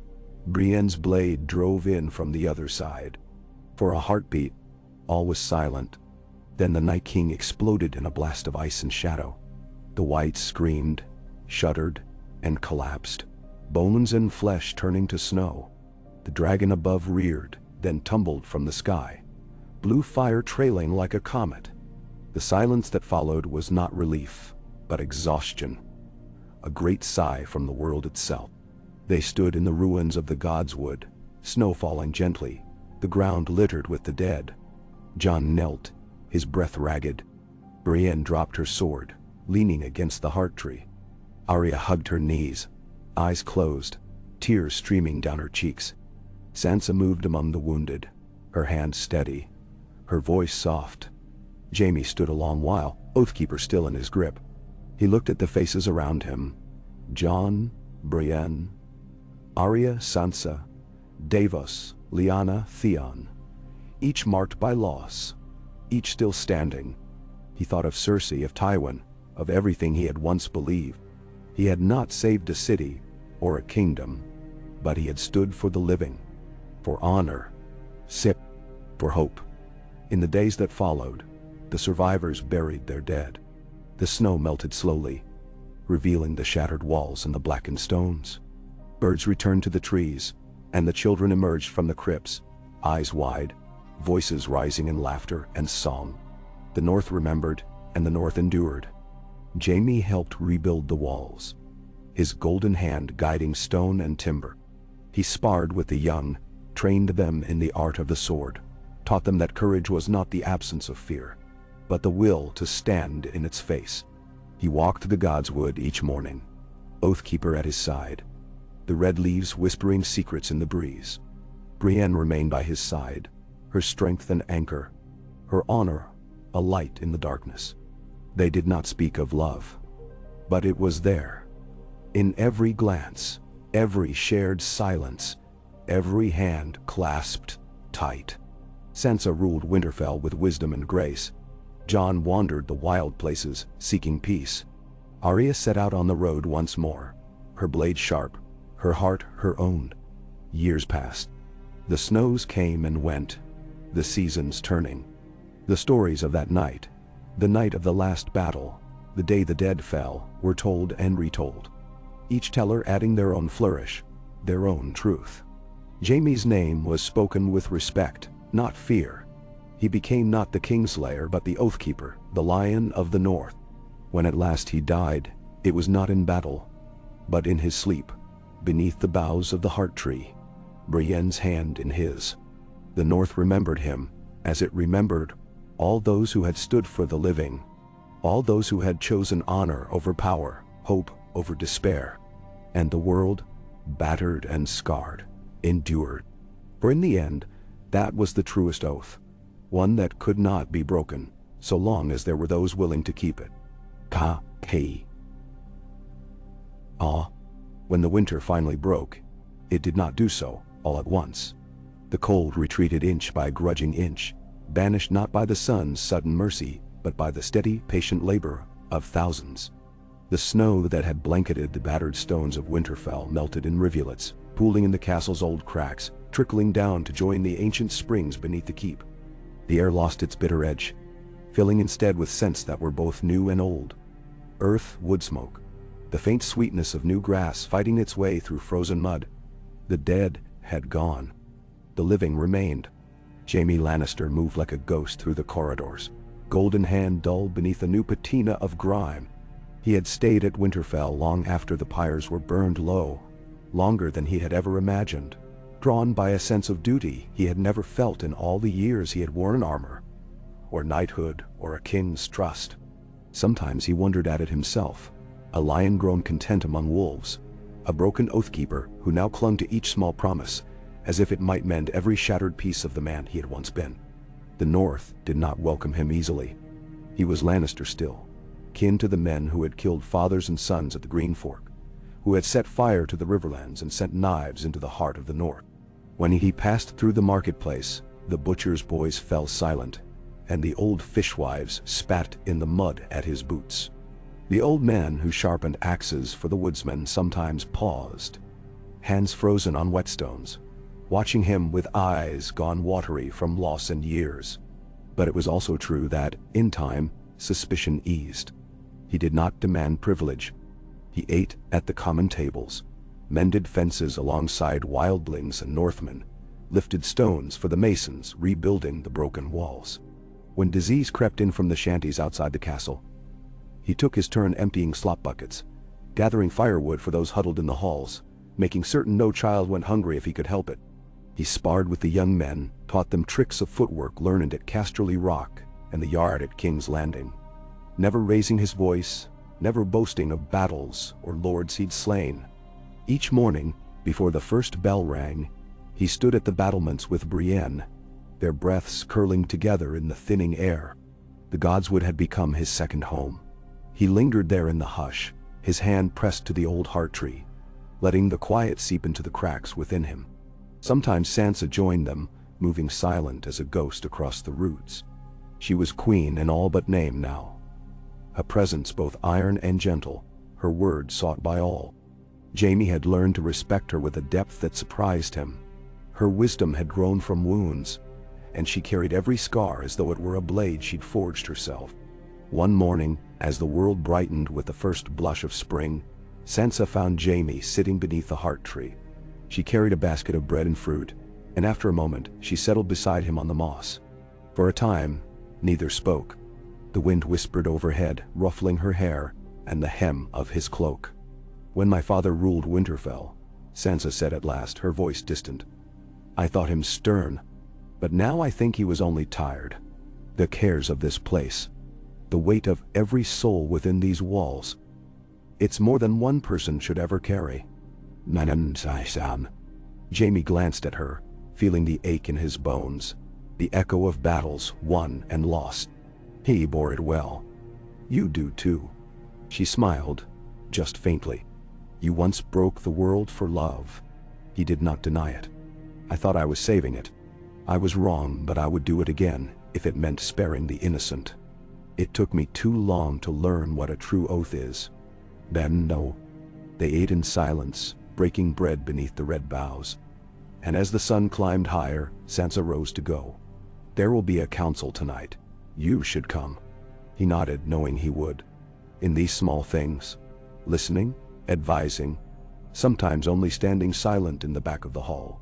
Brienne's blade drove in from the other side. For a heartbeat, all was silent. Then the Night King exploded in a blast of ice and shadow. The whites screamed, shuddered, and collapsed, bones and flesh turning to snow. The dragon above reared, then tumbled from the sky, blue fire trailing like a comet. The silence that followed was not relief, but exhaustion. A great sigh from the world itself. They stood in the ruins of the Godswood, snow falling gently, the ground littered with the dead. Jon knelt, his breath ragged. Brienne dropped her sword, leaning against the heart tree. Arya hugged her knees, eyes closed, tears streaming down her cheeks. Sansa moved among the wounded, her hand steady, her voice soft. Jaime stood a long while, Oathkeeper still in his grip. He looked at the faces around him. Jon, Brienne, Arya, Sansa, Davos, Lyanna, Theon. Each marked by loss, each still standing. He thought of Cersei, of Tywin, of everything he had once believed. He had not saved a city or a kingdom, but he had stood for the living, for honor, for hope. In the days that followed, the survivors buried their dead. The snow melted slowly, revealing the shattered walls and the blackened stones. Birds returned to the trees, and the children emerged from the crypts, eyes wide, voices rising in laughter and song. The North remembered, and the North endured. Jaime helped rebuild the walls, his golden hand guiding stone and timber. He sparred with the young, trained them in the art of the sword, taught them that courage was not the absence of fear, but the will to stand in its face. He walked the Godswood each morning, Oathkeeper at his side, the red leaves whispering secrets in the breeze. Brienne remained by his side, her strength an anchor, her honor a light in the darkness. They did not speak of love, but it was there, in every glance, every shared silence, every hand clasped tight. Sansa ruled Winterfell with wisdom and grace. Jon wandered the wild places, seeking peace. Arya set out on the road once more, her blade sharp, her heart her own. Years passed. The snows came and went, the seasons turning. The stories of that night, the night of the last battle, the day the dead fell, were told and retold, each teller adding their own flourish, their own truth. Jaime's name was spoken with respect, not fear. He became not the Kingslayer but the Oathkeeper, the Lion of the North. When at last he died, it was not in battle, but in his sleep, beneath the boughs of the heart tree, Brienne's hand in his. The North remembered him, as it remembered all those who had stood for the living, all those who had chosen honor over power, hope over despair. And the world, battered and scarred, endured. For in the end, that was the truest oath, one that could not be broken, so long as there were those willing to keep it. When the winter finally broke, it did not do so all at once. The cold retreated inch by grudging inch, banished not by the sun's sudden mercy, but by the steady, patient labor of thousands. The snow that had blanketed the battered stones of Winterfell melted in rivulets, pooling in the castle's old cracks, trickling down to join the ancient springs beneath the keep. The air lost its bitter edge, filling instead with scents that were both new and old. Earth, wood smoke, the faint sweetness of new grass fighting its way through frozen mud. The dead had gone. The living remained. Jaime Lannister moved like a ghost through the corridors, golden hand dulled beneath a new patina of grime. He had stayed at Winterfell long after the pyres were burned low, longer than he had ever imagined, drawn by a sense of duty he had never felt in all the years he had worn armor, or knighthood, or a king's trust. Sometimes he wondered at it himself, a lion grown content among wolves, a broken oathkeeper who now clung to each small promise, as if it might mend every shattered piece of the man he had once been. The North did not welcome him easily. He was Lannister still, kin to the men who had killed fathers and sons at the Green Fork, who had set fire to the Riverlands and sent knives into the heart of the North. When he passed through the marketplace, the butcher's boys fell silent, and the old fishwives spat in the mud at his boots. The old men who sharpened axes for the woodsmen sometimes paused, hands frozen on whetstones, watching him with eyes gone watery from loss and years. But it was also true that, in time, suspicion eased. He did not demand privilege. He ate at the common tables, mended fences alongside wildlings and Northmen, lifted stones for the masons rebuilding the broken walls. When disease crept in from the shanties outside the castle, he took his turn emptying slop buckets, gathering firewood for those huddled in the halls, making certain no child went hungry if he could help it. He sparred with the young men, taught them tricks of footwork learned at Casterly Rock and the yard at King's Landing, never raising his voice, never boasting of battles or lords he'd slain. Each morning, before the first bell rang, he stood at the battlements with Brienne, their breaths curling together in the thinning air. The godswood had become his second home. He lingered there in the hush, his hand pressed to the old heart tree, letting the quiet seep into the cracks within him. Sometimes Sansa joined them, moving silent as a ghost across the roots. She was queen in all but name now. A presence both iron and gentle, her word sought by all. Jaime had learned to respect her with a depth that surprised him. Her wisdom had grown from wounds, and she carried every scar as though it were a blade she'd forged herself. One morning, as the world brightened with the first blush of spring, Sansa found Jaime sitting beneath the heart tree. She carried a basket of bread and fruit, and after a moment she settled beside him on the moss. For a time, neither spoke. The wind whispered overhead, ruffling her hair and the hem of his cloak. "When my father ruled Winterfell," Sansa said at last, her voice distant, "I thought him stern, but now I think he was only tired. The cares of this place, the weight of every soul within these walls, it's more than one person should ever carry." Jaime glanced at her, feeling the ache in his bones, the echo of battles won and lost. He bore it well. "You do too." She smiled, just faintly. "You once broke the world for love." He did not deny it. "I thought I was saving it. I was wrong, but I would do it again if it meant sparing the innocent. It took me too long to learn what a true oath is." Then no. They ate in silence, breaking bread beneath the red boughs. And as the sun climbed higher, Sansa rose to go. "There will be a council tonight. You should come." He nodded, knowing he would. In these small things, listening, advising, sometimes only standing silent in the back of the hall,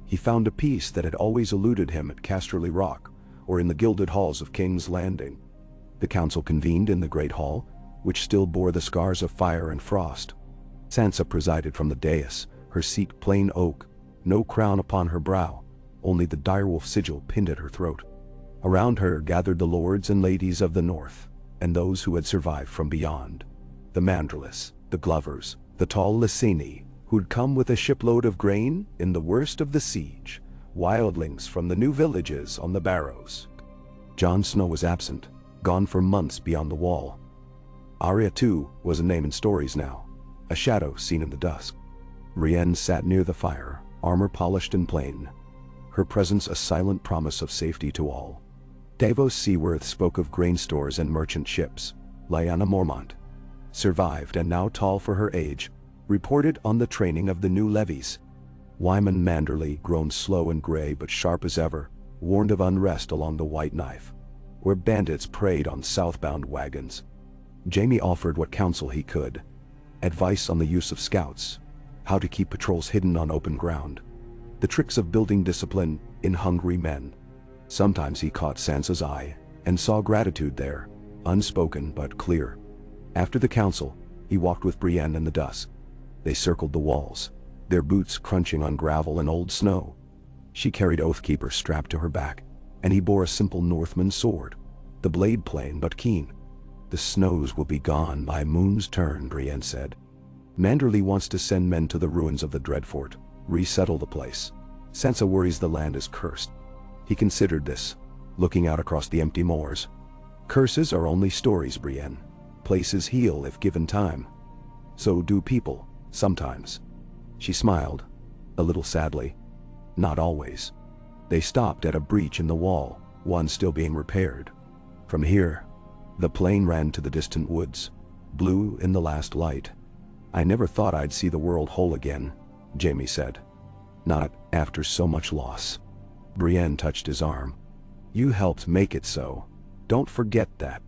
he found a peace that had always eluded him at Casterly Rock or in the gilded halls of King's Landing. The council convened in the great hall, which still bore the scars of fire and frost. Sansa presided from the dais, her seat plain oak, no crown upon her brow, only the direwolf sigil pinned at her throat. Around her gathered the lords and ladies of the north, and those who had survived from beyond. The Manderless, the Glovers, the tall Lyseni, who'd come with a shipload of grain in the worst of the siege, wildlings from the new villages on the Barrows. Jon Snow was absent, gone for months beyond the wall. Arya too was a name in stories now, a shadow seen in the dusk. Brienne sat near the fire, armor polished and plain, her presence a silent promise of safety to all. Davos Seaworth spoke of grain stores and merchant ships. Lyanna Mormont, survived and now tall for her age, reported on the training of the new levies. Wyman Manderly, grown slow and gray but sharp as ever, warned of unrest along the White Knife, where bandits preyed on southbound wagons. Jaime offered what counsel he could, advice on the use of scouts, how to keep patrols hidden on open ground, the tricks of building discipline in hungry men. Sometimes he caught Sansa's eye and saw gratitude there, unspoken but clear. After the council, he walked with Brienne in the dusk. They circled the walls, their boots crunching on gravel and old snow. She carried Oathkeeper strapped to her back, and he bore a simple Northman's sword, the blade plain but keen. "The snows will be gone by moon's turn," Brienne said. "Manderly wants to send men to the ruins of the Dreadfort, resettle the place. Sansa worries the land is cursed." He considered this, looking out across the empty moors. "Curses are only stories, Brienne. Places heal if given time. So do people, sometimes." She smiled, a little sadly. "Not always." They stopped at a breach in the wall, one still being repaired. From here, the plain ran to the distant woods, blue in the last light. "I never thought I'd see the world whole again," Jaime said. "Not after so much loss." Brienne touched his arm. "You helped make it so. Don't forget that."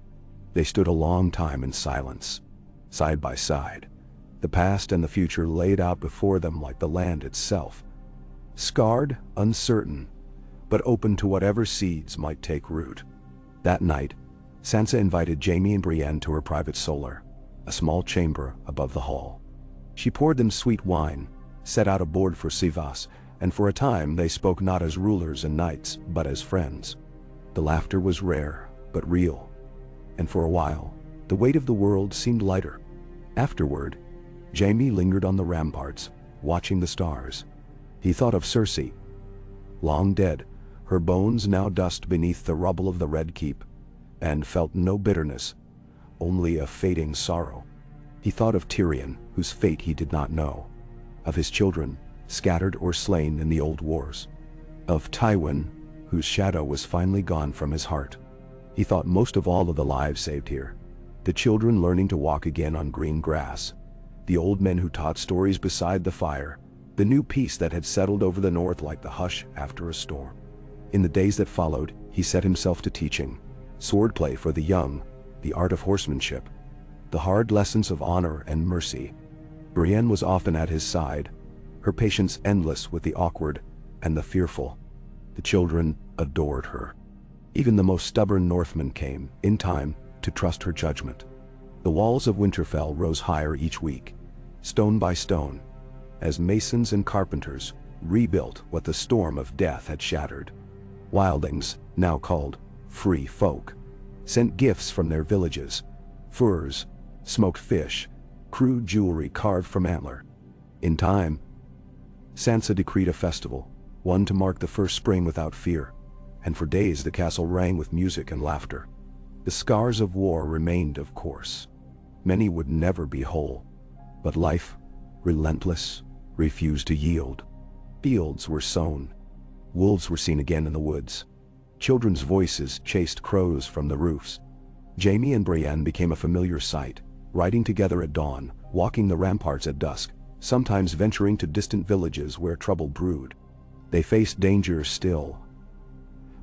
They stood a long time in silence, side by side, the past and the future laid out before them like the land itself. Scarred, uncertain, but open to whatever seeds might take root. That night, Sansa invited Jaime and Brienne to her private solar, a small chamber above the hall. She poured them sweet wine, set out a board for Sivas, and for a time they spoke not as rulers and knights, but as friends. The laughter was rare, but real. And for a while, the weight of the world seemed lighter. Afterward, Jaime lingered on the ramparts, watching the stars. He thought of Cersei, long dead, her bones now dust beneath the rubble of the Red Keep, and felt no bitterness, only a fading sorrow. He thought of Tyrion, whose fate he did not know, of his children, scattered or slain in the old wars, of Tywin, whose shadow was finally gone from his heart. He thought most of all of the lives saved here, the children learning to walk again on green grass, the old men who taught stories beside the fire, the new peace that had settled over the north like the hush after a storm. In the days that followed, he set himself to teaching swordplay for the young, the art of horsemanship, the hard lessons of honor and mercy. Brienne was often at his side, her patience endless with the awkward and the fearful. The children adored her. Even the most stubborn Northmen came, in time, to trust her judgment. The walls of Winterfell rose higher each week, stone by stone, as masons and carpenters rebuilt what the storm of death had shattered. Wildlings, now called free folk, sent gifts from their villages, furs, smoked fish, crude jewelry carved from antler. In time, Sansa decreed a festival, one to mark the first spring without fear, and for days the castle rang with music and laughter. The scars of war remained, of course. Many would never be whole, but life, relentless, refused to yield. Fields were sown. Wolves were seen again in the woods. Children's voices chased crows from the roofs. Jaime and Brienne became a familiar sight, riding together at dawn, walking the ramparts at dusk, sometimes venturing to distant villages where trouble brewed. They faced dangers still.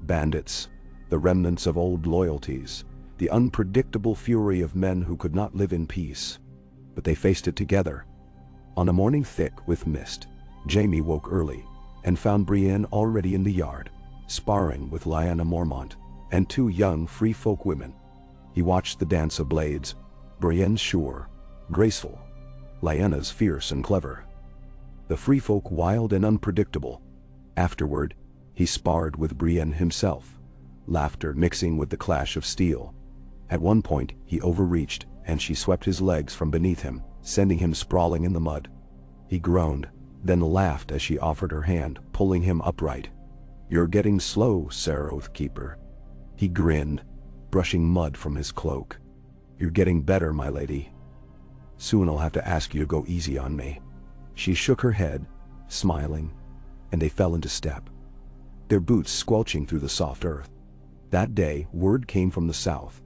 Bandits, the remnants of old loyalties, the unpredictable fury of men who could not live in peace. But they faced it together. On a morning thick with mist, Jaime woke early and found Brienne already in the yard, sparring with Lyanna Mormont and two young free folk women. He watched the dance of blades, Brienne's sure, graceful, Lyanna's fierce and clever. The free folk wild and unpredictable. Afterward, he sparred with Brienne himself, laughter mixing with the clash of steel. At one point, he overreached, and she swept his legs from beneath him, sending him sprawling in the mud. He groaned, then laughed as she offered her hand, pulling him upright. "You're getting slow, Sir Oathkeeper." He grinned, brushing mud from his cloak. "You're getting better, my lady. Soon I'll have to ask you to go easy on me." She shook her head, smiling, and they fell into step, their boots squelching through the soft earth. That day, word came from the south.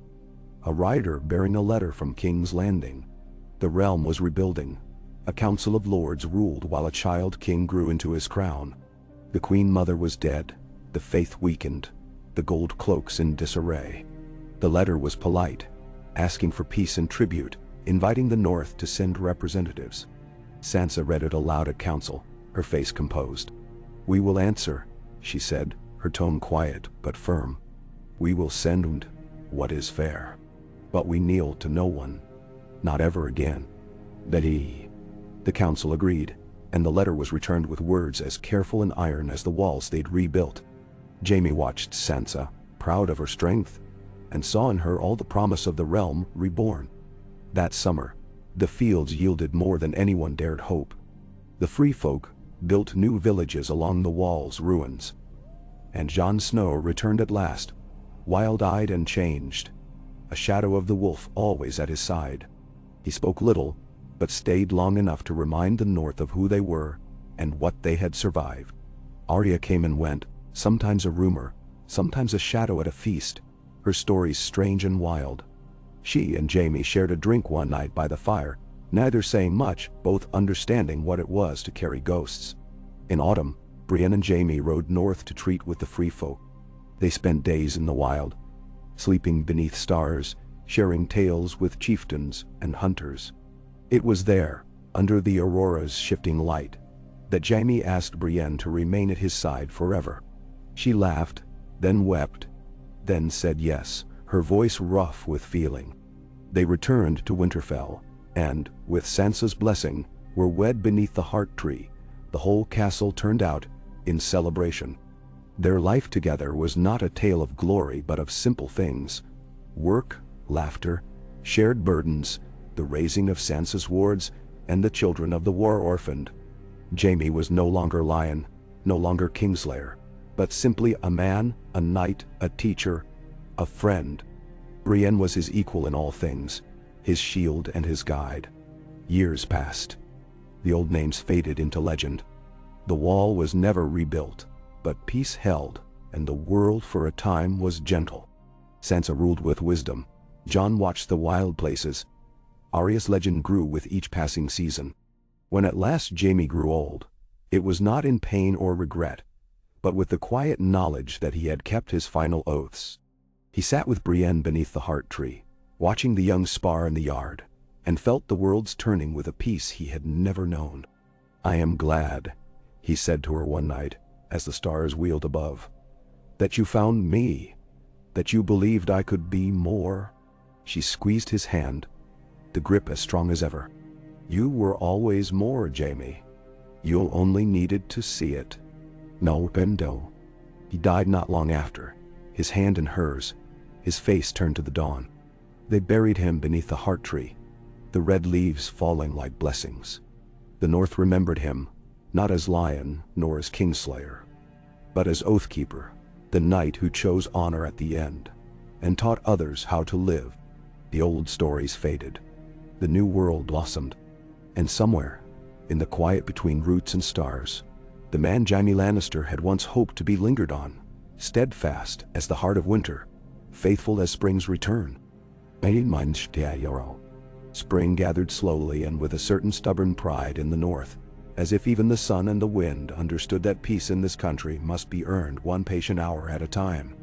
A rider bearing a letter from King's Landing. The realm was rebuilding. A council of lords ruled while a child king grew into his crown. The queen mother was dead, the faith weakened, the gold cloaks in disarray. The letter was polite, asking for peace and tribute, inviting the north to send representatives. Sansa read it aloud at council, her face composed. "We will answer," she said, her tone quiet but firm. "We will send what is fair. But we kneel to no one. Not ever again." The council agreed, and the letter was returned with words as careful and iron as the walls they'd rebuilt. Jaime watched Sansa, proud of her strength, and saw in her all the promise of the realm reborn. That summer, the fields yielded more than anyone dared hope. The free folk built new villages along the wall's ruins. And Jon Snow returned at last, wild-eyed and changed, a shadow of the wolf always at his side. He spoke little, but stayed long enough to remind the North of who they were and what they had survived. Arya came and went, sometimes a rumor, sometimes a shadow at a feast, her stories strange and wild. She and Jaime shared a drink one night by the fire, neither saying much, both understanding what it was to carry ghosts. In autumn, Brienne and Jaime rode north to treat with the free folk. They spent days in the wild, sleeping beneath stars, sharing tales with chieftains and hunters. It was there, under the aurora's shifting light, that Jaime asked Brienne to remain at his side forever. She laughed, then wept, then said yes, her voice rough with feeling. They returned to Winterfell, and, with Sansa's blessing, were wed beneath the heart tree. The whole castle turned out in celebration. Their life together was not a tale of glory but of simple things: work, laughter, shared burdens, the raising of Sansa's wards, and the children of the war-orphaned. Jaime was no longer lion, no longer kingslayer. but simply a man, a knight, a teacher, a friend. Brienne was his equal in all things, his shield and his guide. Years passed. The old names faded into legend. The wall was never rebuilt, but peace held, and the world for a time was gentle. Sansa ruled with wisdom. Jon watched the wild places. Arya's legend grew with each passing season. When at last Jaime grew old, it was not in pain or regret, but with the quiet knowledge that he had kept his final oaths. He sat with Brienne beneath the heart tree, watching the young spar in the yard, and felt the worlds turning with a peace he had never known. "I am glad," he said to her one night, as the stars wheeled above, "that you found me, that you believed I could be more." She squeezed his hand, the grip as strong as ever. "You were always more, Jaime. You only needed to see it." No, Bendo. He died not long after, his hand in hers, his face turned to the dawn. They buried him beneath the heart tree, the red leaves falling like blessings. The North remembered him, not as lion nor as kingslayer, but as oathkeeper, the knight who chose honor at the end, and taught others how to live. The old stories faded. The new world blossomed. And somewhere, in the quiet between roots and stars, the man Jaime Lannister had once hoped to be lingered on, steadfast as the heart of winter, faithful as spring's return. Spring gathered slowly and with a certain stubborn pride in the north, as if even the sun and the wind understood that peace in this country must be earned one patient hour at a time.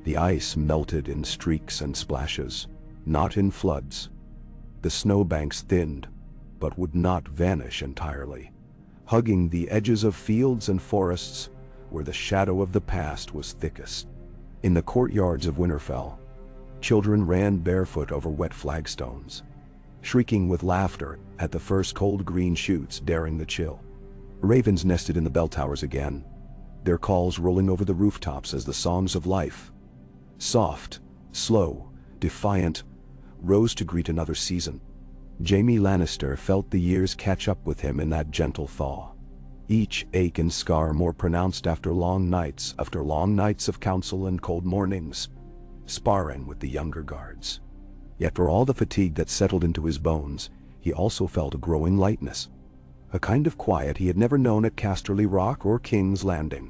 The ice melted in streaks and splashes, not in floods. The snowbanks thinned, but would not vanish entirely, hugging the edges of fields and forests where the shadow of the past was thickest. In the courtyards of Winterfell, children ran barefoot over wet flagstones, shrieking with laughter at the first cold green shoots daring the chill. Ravens nested in the bell towers again, their calls rolling over the rooftops as the songs of life, soft, slow, defiant, rose to greet another season. Jaime Lannister felt the years catch up with him in that gentle thaw, each ache and scar more pronounced after long nights of council and cold mornings, sparring with the younger guards. Yet for all the fatigue that settled into his bones, he also felt a growing lightness, a kind of quiet he had never known at Casterly Rock or King's Landing,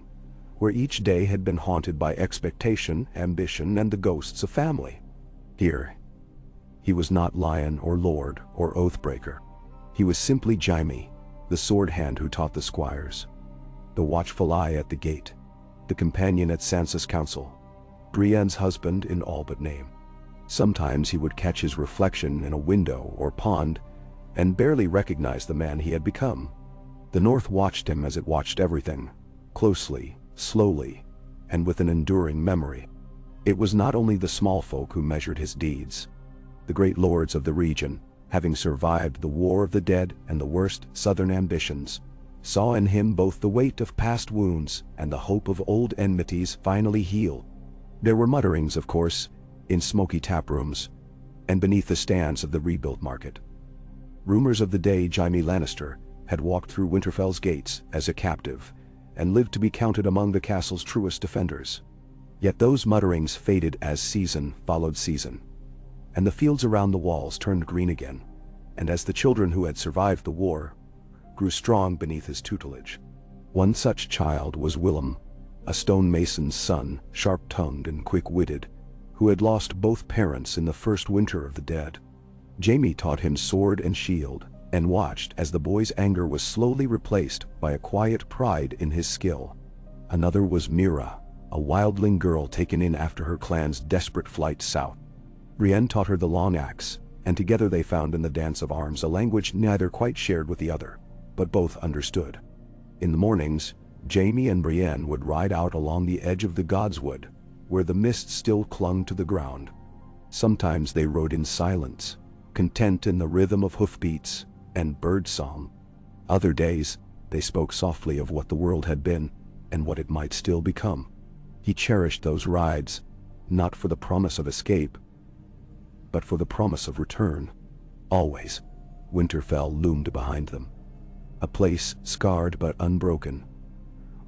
where each day had been haunted by expectation, ambition, and the ghosts of family. Here, he was not lion or lord or oathbreaker. He was simply Jaime, the sword hand who taught the squires, the watchful eye at the gate, the companion at Sansa's council, Brienne's husband in all but name. Sometimes he would catch his reflection in a window or pond and barely recognize the man he had become. The North watched him as it watched everything, closely, slowly, and with an enduring memory. It was not only the small folk who measured his deeds. The great lords of the region, having survived the War of the Dead and the worst southern ambitions, saw in him both the weight of past wounds and the hope of old enmities finally healed. There were mutterings, of course, in smoky taprooms, and beneath the stands of the rebuilt market. Rumors of the day Jaime Lannister had walked through Winterfell's gates as a captive, and lived to be counted among the castle's truest defenders. Yet those mutterings faded as season followed season, and the fields around the walls turned green again, and as the children who had survived the war grew strong beneath his tutelage. One such child was Willem, a stonemason's son, sharp-tongued and quick-witted, who had lost both parents in the first winter of the dead. Jaime taught him sword and shield, and watched as the boy's anger was slowly replaced by a quiet pride in his skill. Another was Mira, a wildling girl taken in after her clan's desperate flight south. Brienne taught her the long axe, and together they found in the dance of arms a language neither quite shared with the other, but both understood. In the mornings, Jaime and Brienne would ride out along the edge of the Godswood, where the mist still clung to the ground. Sometimes they rode in silence, content in the rhythm of hoofbeats and birdsong. Other days, they spoke softly of what the world had been and what it might still become. He cherished those rides, not for the promise of escape, but for the promise of return. Always, Winterfell loomed behind them, a place scarred but unbroken,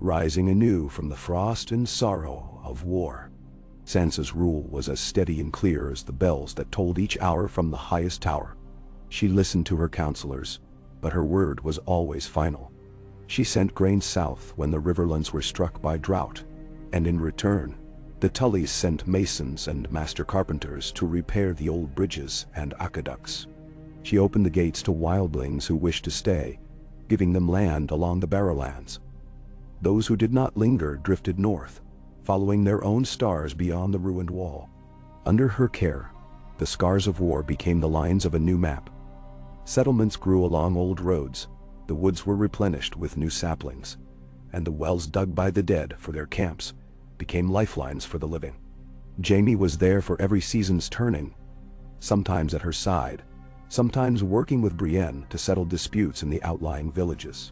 rising anew from the frost and sorrow of war. Sansa's rule was as steady and clear as the bells that tolled each hour from the highest tower. She listened to her counselors, but her word was always final. She sent grain south when the riverlands were struck by drought, and in return, the Tullys sent masons and master carpenters to repair the old bridges and aqueducts. She opened the gates to wildlings who wished to stay, giving them land along the Barrowlands. Those who did not linger drifted north, following their own stars beyond the ruined wall. Under her care, the scars of war became the lines of a new map. Settlements grew along old roads, the woods were replenished with new saplings, and the wells dug by the dead for their camps became lifelines for the living. Jaime was there for every season's turning, sometimes at her side, sometimes working with Brienne to settle disputes in the outlying villages.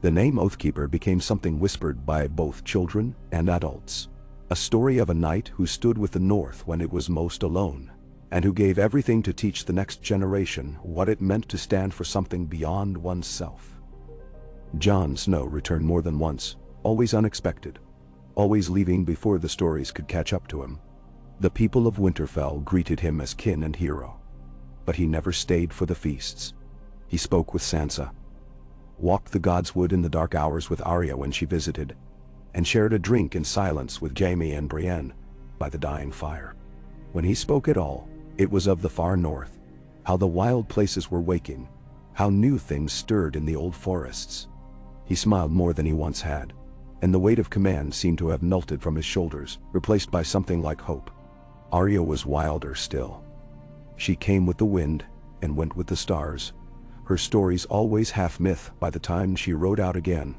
The name Oathkeeper became something whispered by both children and adults, a story of a knight who stood with the North when it was most alone, and who gave everything to teach the next generation what it meant to stand for something beyond oneself. Jon Snow returned more than once, always unexpected, always leaving before the stories could catch up to him. The people of Winterfell greeted him as kin and hero, but he never stayed for the feasts. He spoke with Sansa, walked the Godswood in the dark hours with Arya when she visited, and shared a drink in silence with Jaime and Brienne by the dying fire. When he spoke at all, it was of the far north, how the wild places were waking, how new things stirred in the old forests. He smiled more than he once had, and the weight of command seemed to have melted from his shoulders, replaced by something like hope. Arya was wilder still. She came with the wind and went with the stars, her stories always half myth by the time she rode out again.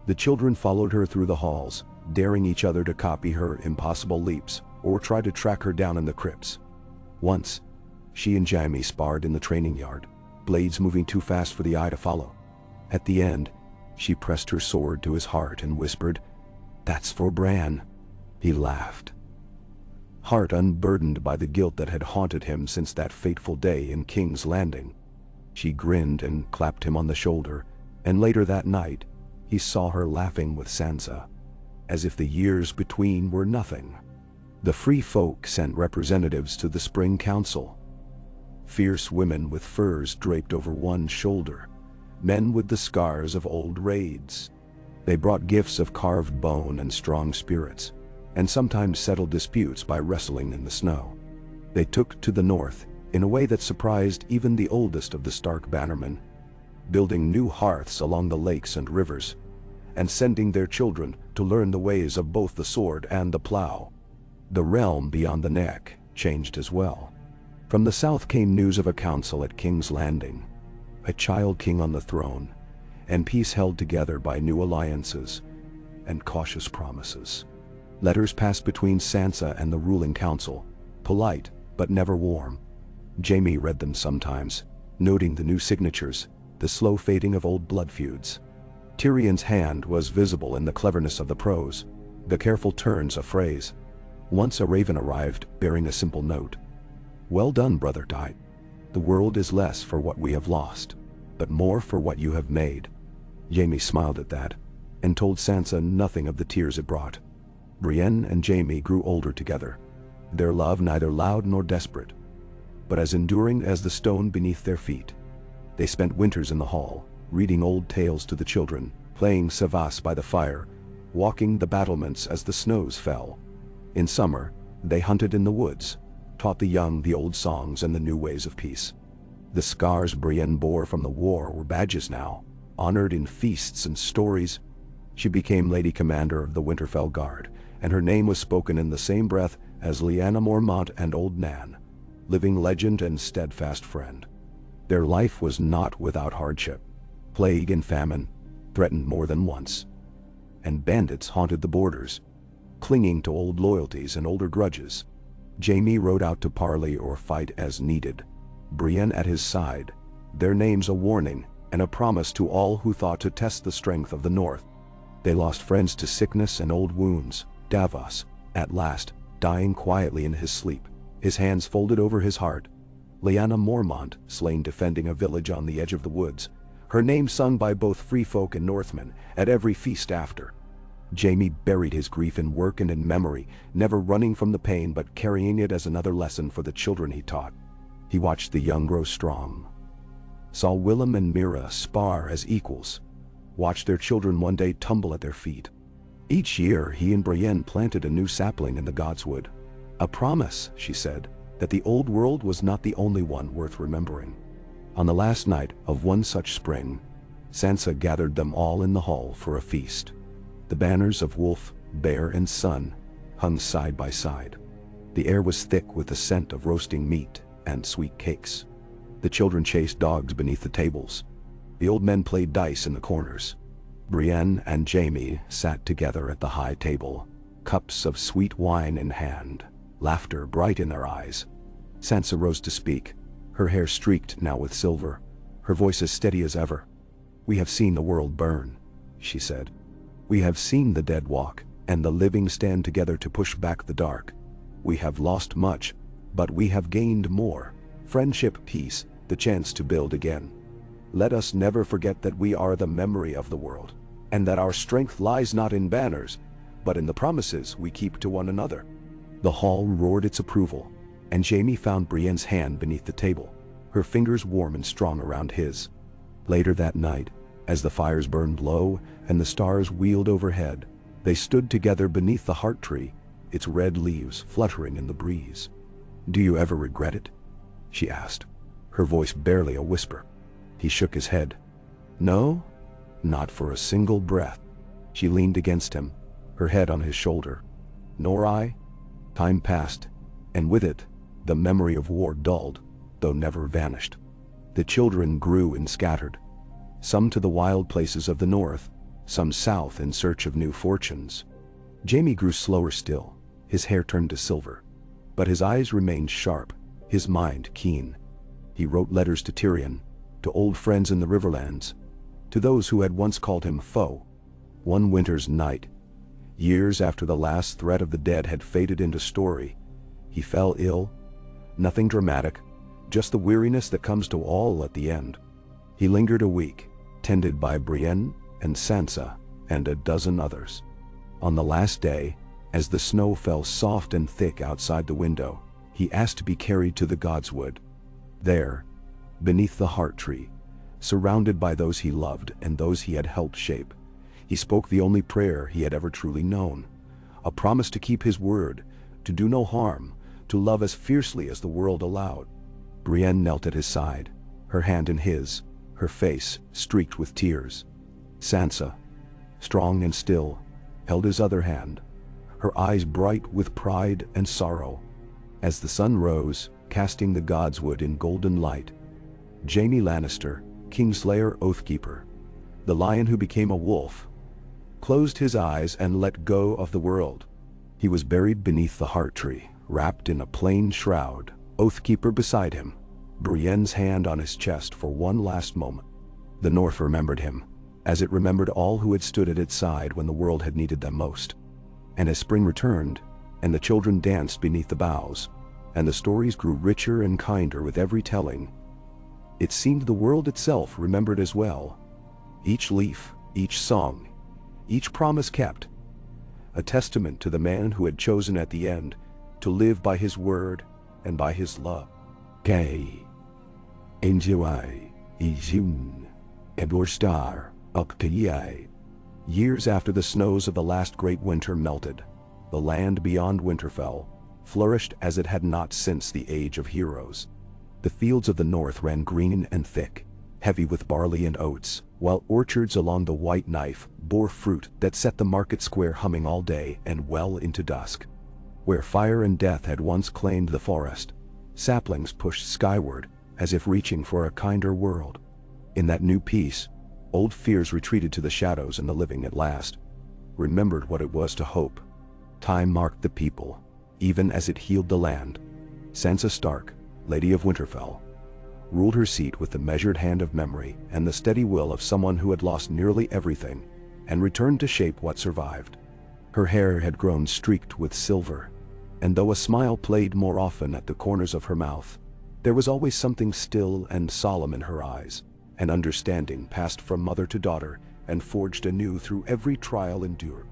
The children followed her through the halls, daring each other to copy her impossible leaps or try to track her down in the crypts. Once, she and Jaime sparred in the training yard, blades moving too fast for the eye to follow. At the end, she pressed her sword to his heart and whispered, "That's for Bran." He laughed, heart unburdened by the guilt that had haunted him since that fateful day in King's Landing. She grinned and clapped him on the shoulder, and later that night, he saw her laughing with Sansa, as if the years between were nothing. The free folk sent representatives to the Spring Council. Fierce women with furs draped over one shoulder, men with the scars of old raids. They brought gifts of carved bone and strong spirits, and sometimes settled disputes by wrestling in the snow. They took to the north in a way that surprised even the oldest of the Stark bannermen, building new hearths along the lakes and rivers, and sending their children to learn the ways of both the sword and the plow. The realm beyond the neck changed as well. From the south came news of a council at King's Landing, a child king on the throne, and peace held together by new alliances and cautious promises. Letters passed between Sansa and the ruling council, polite but never warm. Jaime read them sometimes, noting the new signatures, the slow fading of old blood feuds. Tyrion's hand was visible in the cleverness of the prose, the careful turns of phrase. Once a raven arrived, bearing a simple note. "Well done, brother Dight. The world is less for what we have lost, but more for what you have made." Jaime smiled at that, and told Sansa nothing of the tears it brought. Brienne and Jaime grew older together, their love neither loud nor desperate, but as enduring as the stone beneath their feet. They spent winters in the hall, reading old tales to the children, playing savas by the fire, walking the battlements as the snows fell. In summer, they hunted in the woods, taught the young the old songs and the new ways of peace. The scars Brienne bore from the war were badges now, honored in feasts and stories. She became Lady Commander of the Winterfell Guard, and her name was spoken in the same breath as Lyanna Mormont and Old Nan, living legend and steadfast friend. Their life was not without hardship. Plague and famine threatened more than once, and bandits haunted the borders, clinging to old loyalties and older grudges. Jaime rode out to parley or fight as needed, Brienne at his side, their names a warning and a promise to all who thought to test the strength of the North. They lost friends to sickness and old wounds. Davos, at last, dying quietly in his sleep, his hands folded over his heart. Lyanna Mormont, slain defending a village on the edge of the woods, her name sung by both free folk and Northmen at every feast after. Jaime buried his grief in work and in memory, never running from the pain but carrying it as another lesson for the children he taught. He watched the young grow strong, saw Willem and Mira spar as equals, watched their children one day tumble at their feet. Each year he and Brienne planted a new sapling in the Godswood. A promise, she said, that the old world was not the only one worth remembering. On the last night of one such spring, Sansa gathered them all in the hall for a feast. The banners of wolf, bear, and sun hung side by side. The air was thick with the scent of roasting meat and sweet cakes. The children chased dogs beneath the tables. The old men played dice in the corners. Brienne and Jaime sat together at the high table, cups of sweet wine in hand, laughter bright in their eyes. Sansa rose to speak, her hair streaked now with silver, her voice as steady as ever. "We have seen the world burn," she said. "We have seen the dead walk, and the living stand together to push back the dark. We have lost much, but we have gained more: friendship, peace, the chance to build again. Let us never forget that we are the memory of the world, and that our strength lies not in banners, but in the promises we keep to one another." The hall roared its approval, and Jaime found Brienne's hand beneath the table, her fingers warm and strong around his. Later that night, as the fires burned low and the stars wheeled overhead, they stood together beneath the heart tree, its red leaves fluttering in the breeze. "Do you ever regret it?" she asked, her voice barely a whisper. He shook his head. "No, not for a single breath." She leaned against him, her head on his shoulder. "Nor I." Time passed, and with it, the memory of war dulled, though never vanished. The children grew and scattered, some to the wild places of the north, some south in search of new fortunes. Jaime grew slower still, his hair turned to silver, but his eyes remained sharp, his mind keen. He wrote letters to Tyrion, to old friends in the Riverlands, to those who had once called him foe. One winter's night, years after the last threat of the dead had faded into story, he fell ill. Nothing dramatic, just the weariness that comes to all at the end. He lingered a week, tended by Brienne and Sansa and a dozen others. On the last day, as the snow fell soft and thick outside the window, he asked to be carried to the Godswood. There, beneath the heart tree, surrounded by those he loved and those he had helped shape, he spoke the only prayer he had ever truly known, a promise to keep his word, to do no harm, to love as fiercely as the world allowed. Brienne knelt at his side, her hand in his, her face streaked with tears. Sansa, strong and still, held his other hand, her eyes bright with pride and sorrow. As the sun rose, casting the Godswood in golden light, Jaime Lannister, Kingslayer Oathkeeper, the lion who became a wolf, closed his eyes and let go of the world. He was buried beneath the heart tree, wrapped in a plain shroud, Oathkeeper beside him, Brienne's hand on his chest for one last moment. The North remembered him, as it remembered all who had stood at its side when the world had needed them most. And as spring returned, and the children danced beneath the boughs, and the stories grew richer and kinder with every telling, it seemed the world itself remembered as well. Each leaf, each song, each promise kept, a testament to the man who had chosen at the end to live by his word and by his love. K. Enjoy, Izun, Edward Star, up to ye. Years after the snows of the last great winter melted, the land beyond Winterfell flourished as it had not since the Age of Heroes. The fields of the north ran green and thick, heavy with barley and oats, while orchards along the White Knife bore fruit that set the market square humming all day and well into dusk. Where fire and death had once claimed the forest, saplings pushed skyward as if reaching for a kinder world. In that new peace, old fears retreated to the shadows, and the living at last remembered what it was to hope. Time marked the people, even as it healed the land. Sansa Stark, Lady of Winterfell, ruled her seat with the measured hand of memory and the steady will of someone who had lost nearly everything and returned to shape what survived. Her hair had grown streaked with silver, and though a smile played more often at the corners of her mouth, there was always something still and solemn in her eyes, an understanding passed from mother to daughter and forged anew through every trial endured.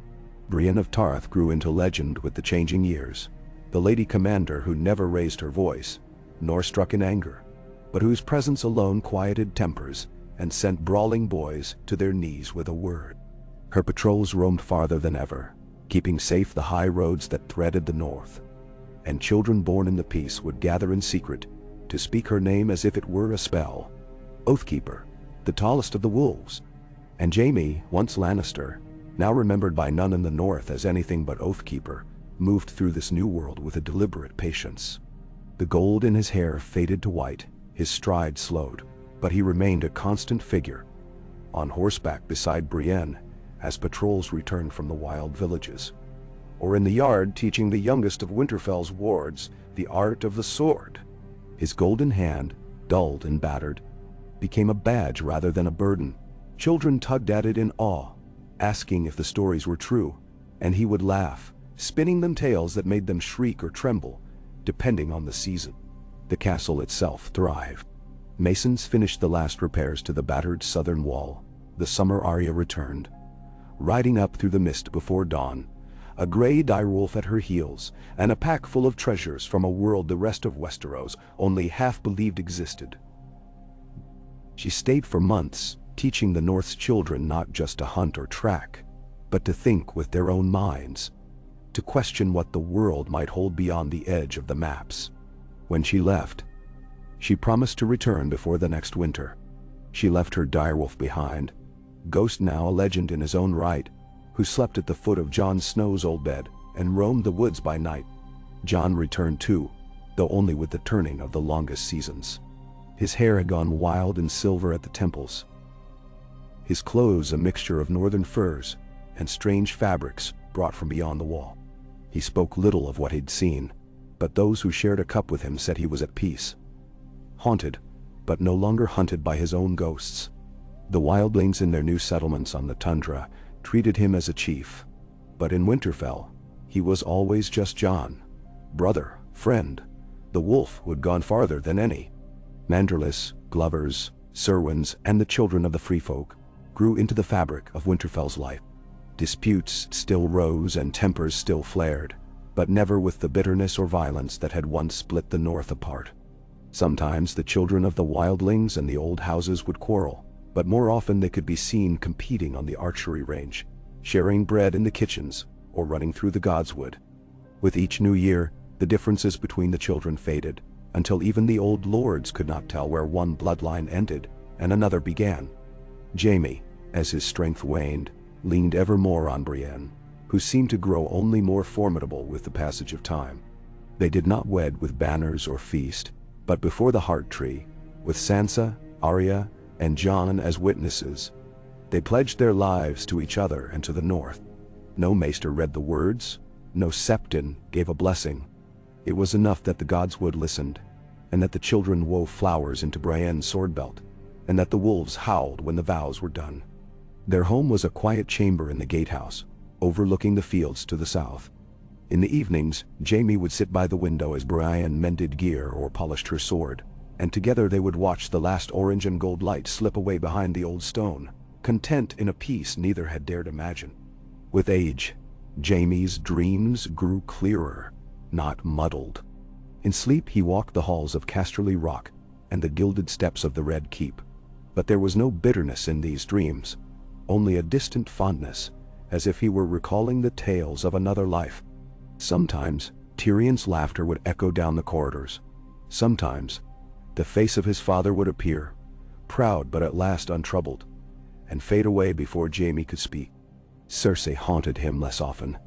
Brienne of Tarth grew into legend with the changing years, the lady commander who never raised her voice, nor struck in anger, but whose presence alone quieted tempers and sent brawling boys to their knees with a word. Her patrols roamed farther than ever, keeping safe the high roads that threaded the north, and children born in the peace would gather in secret to speak her name as if it were a spell. Oathkeeper, the tallest of the wolves, and Jaime, once Lannister, now remembered by none in the north as anything but Oathkeeper, moved through this new world with a deliberate patience. The gold in his hair faded to white, his stride slowed, but he remained a constant figure, on horseback beside Brienne as patrols returned from the wild villages, or in the yard teaching the youngest of Winterfell's wards the art of the sword. His golden hand, dulled and battered, became a badge rather than a burden. Children tugged at it in awe, asking if the stories were true, and he would laugh, spinning them tales that made them shriek or tremble, depending on the season. The castle itself thrived. Masons finished the last repairs to the battered southern wall. The summer Arya returned, riding up through the mist before dawn, a gray direwolf at her heels, and a pack full of treasures from a world the rest of Westeros only half believed existed. She stayed for months, teaching the North's children not just to hunt or track, but to think with their own minds, to question what the world might hold beyond the edge of the maps. When she left, she promised to return before the next winter. She left her direwolf behind, Ghost now a legend in his own right, who slept at the foot of Jon Snow's old bed and roamed the woods by night. Jon returned too, though only with the turning of the longest seasons. His hair had gone wild and silver at the temples, his clothes a mixture of northern furs and strange fabrics brought from beyond the wall. He spoke little of what he'd seen, but those who shared a cup with him said he was at peace. Haunted, but no longer hunted by his own ghosts. The wildlings in their new settlements on the tundra treated him as a chief, but in Winterfell, he was always just Jon, brother, friend, the wolf who had gone farther than any. Manderlys, Glovers, Serwans, and the children of the free folk grew into the fabric of Winterfell's life. Disputes still rose and tempers still flared, but never with the bitterness or violence that had once split the North apart. Sometimes the children of the wildlings and the old houses would quarrel, but more often they could be seen competing on the archery range, sharing bread in the kitchens, or running through the godswood. With each new year, the differences between the children faded, until even the old lords could not tell where one bloodline ended and another began. Jaime, as his strength waned, leaned ever more on Brienne, who seemed to grow only more formidable with the passage of time. They did not wed with banners or feast, but before the heart tree, with Sansa, Arya, and Jon as witnesses, they pledged their lives to each other and to the North. No maester read the words, no septon gave a blessing. It was enough that the godswood listened, and that the children wove flowers into Brienne's sword belt, and that the wolves howled when the vows were done. Their home was a quiet chamber in the gatehouse, overlooking the fields to the south. In the evenings, Jaime would sit by the window as Brienne mended gear or polished her sword, and together they would watch the last orange and gold light slip away behind the old stone, content in a peace neither had dared imagine. With age, Jaime's dreams grew clearer, not muddled. In sleep he walked the halls of Casterly Rock and the gilded steps of the Red Keep. But there was no bitterness in these dreams, only a distant fondness, as if he were recalling the tales of another life. Sometimes, Tyrion's laughter would echo down the corridors. Sometimes, the face of his father would appear, proud but at last untroubled, and fade away before Jaime could speak. Cersei haunted him less often,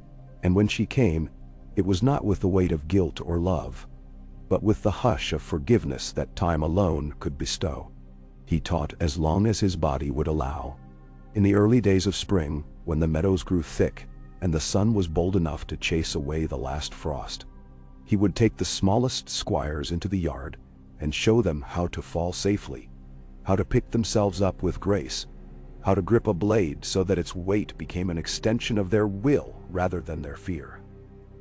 and when she came, it was not with the weight of guilt or love, but with the hush of forgiveness that time alone could bestow. He taught as long as his body would allow. In the early days of spring, when the meadows grew thick and the sun was bold enough to chase away the last frost, he would take the smallest squires into the yard and show them how to fall safely, how to pick themselves up with grace, how to grip a blade so that its weight became an extension of their will rather than their fear.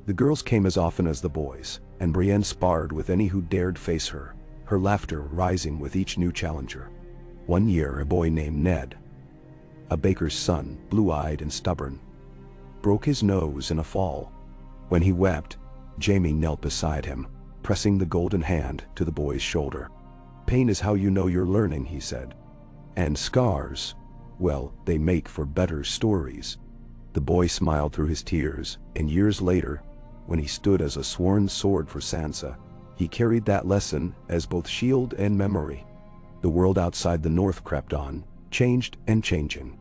The girls came as often as the boys, and Brienne sparred with any who dared face her, her laughter rising with each new challenger. One year a boy named Ned, a baker's son, blue-eyed and stubborn, broke his nose in a fall. When he wept, Jaime knelt beside him, pressing the golden hand to the boy's shoulder. "Pain is how you know you're learning," he said. "And scars, well, they make for better stories." The boy smiled through his tears, and years later, when he stood as a sworn sword for Sansa, he carried that lesson as both shield and memory. The world outside the north crept on, changed and changing.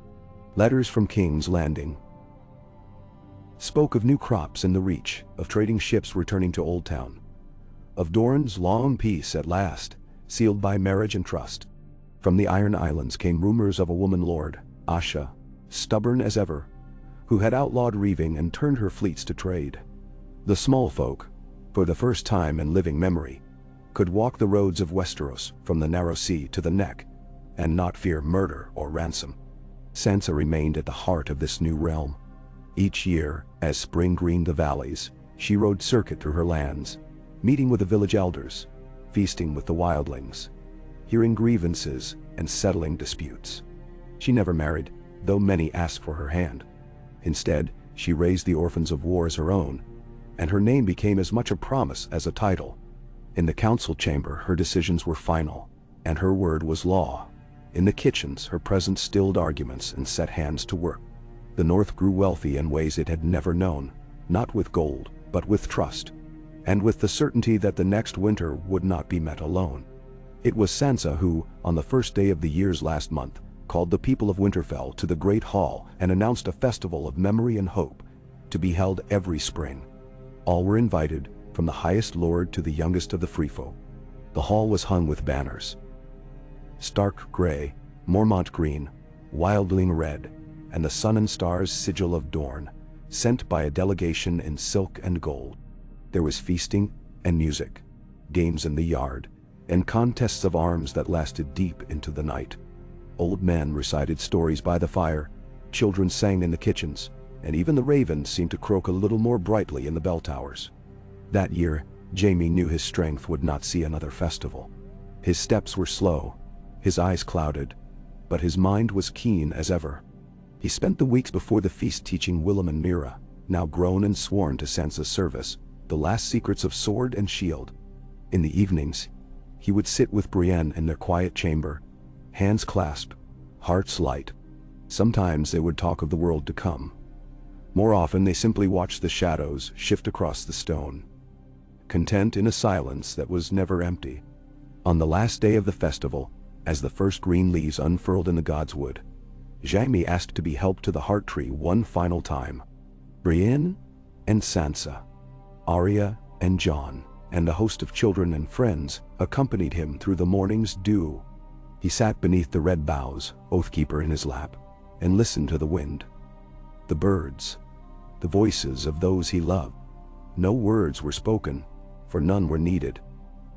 Letters from King's Landing spoke of new crops in the Reach, of trading ships returning to Old Town, of Doran's long peace at last, sealed by marriage and trust. From the Iron Islands came rumors of a woman lord, Asha, stubborn as ever, who had outlawed reaving and turned her fleets to trade. The small folk, for the first time in living memory, could walk the roads of Westeros from the narrow sea to the neck, and not fear murder or ransom. Sansa remained at the heart of this new realm. Each year, as spring greened the valleys, she rode circuit through her lands, meeting with the village elders, feasting with the wildlings, hearing grievances and settling disputes. She never married, though many asked for her hand. Instead, she raised the orphans of war as her own, and her name became as much a promise as a title. In the council chamber, her decisions were final, and her word was law. In the kitchens, her presence stilled arguments and set hands to work. The North grew wealthy in ways it had never known, not with gold, but with trust, and with the certainty that the next winter would not be met alone. It was Sansa who, on the first day of the year's last month, called the people of Winterfell to the Great Hall and announced a festival of memory and hope, to be held every spring. All were invited, from the highest lord to the youngest of the freefolk. The hall was hung with banners. Stark gray, Mormont green, wildling red, and the sun and stars sigil of Dorne, sent by a delegation in silk and gold. There was feasting and music, games in the yard, and contests of arms that lasted deep into the night. Old men recited stories by the fire, children sang in the kitchens, and even the ravens seemed to croak a little more brightly in the bell towers. That year, Jaime knew his strength would not see another festival. His steps were slow, his eyes clouded, but his mind was keen as ever. He spent the weeks before the feast teaching Willem and Mira, now grown and sworn to Sansa's service, the last secrets of sword and shield. In the evenings, he would sit with Brienne in their quiet chamber, hands clasped, hearts light. Sometimes they would talk of the world to come. More often they simply watched the shadows shift across the stone, content in a silence that was never empty. On the last day of the festival, as the first green leaves unfurled in the godswood, Jaime asked to be helped to the heart tree one final time. Brienne and Sansa, Arya and Jon, and a host of children and friends accompanied him through the morning's dew. He sat beneath the red boughs, Oathkeeper in his lap, and listened to the wind, the birds, the voices of those he loved. No words were spoken, for none were needed.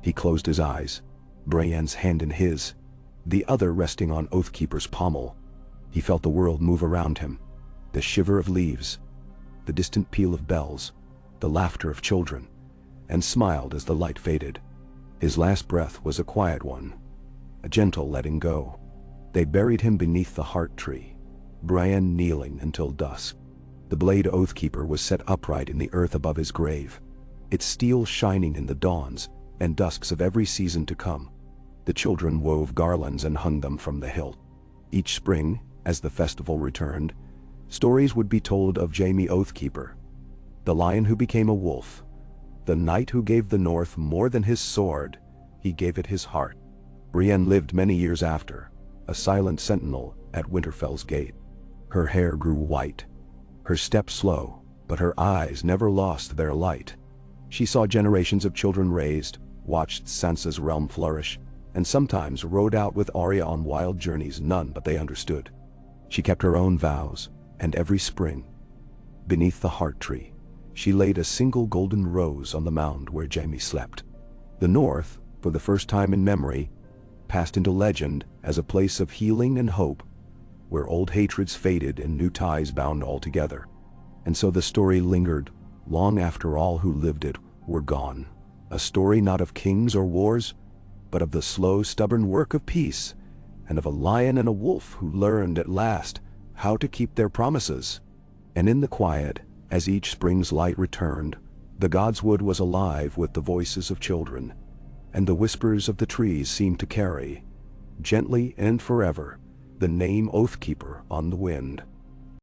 He closed his eyes, Brienne's hand in his, the other resting on Oathkeeper's pommel. He felt the world move around him, the shiver of leaves, the distant peal of bells, the laughter of children, and smiled as the light faded. His last breath was a quiet one, a gentle letting go. They buried him beneath the heart tree, Brienne kneeling until dusk. The blade Oathkeeper was set upright in the earth above his grave, its steel shining in the dawns and dusks of every season to come. The children wove garlands and hung them from the hilt. Each spring, as the festival returned, stories would be told of Jaime Oathkeeper, the lion who became a wolf, the knight who gave the North more than his sword, he gave it his heart. Brienne lived many years after, a silent sentinel at Winterfell's gate. Her hair grew white, her step slow, but her eyes never lost their light. She saw generations of children raised, watched Sansa's realm flourish, and sometimes rode out with Arya on wild journeys none but they understood. She kept her own vows, and every spring, beneath the heart tree, she laid a single golden rose on the mound where Jaime slept. The North, for the first time in memory, passed into legend as a place of healing and hope, where old hatreds faded and new ties bound all together. And so the story lingered, long after all who lived it were gone. A story not of kings or wars, but of the slow, stubborn work of peace, and of a lion and a wolf who learned at last how to keep their promises. And in the quiet, as each spring's light returned, the god's wood was alive with the voices of children, and the whispers of the trees seemed to carry, gently and forever, the name Oathkeeper on the wind.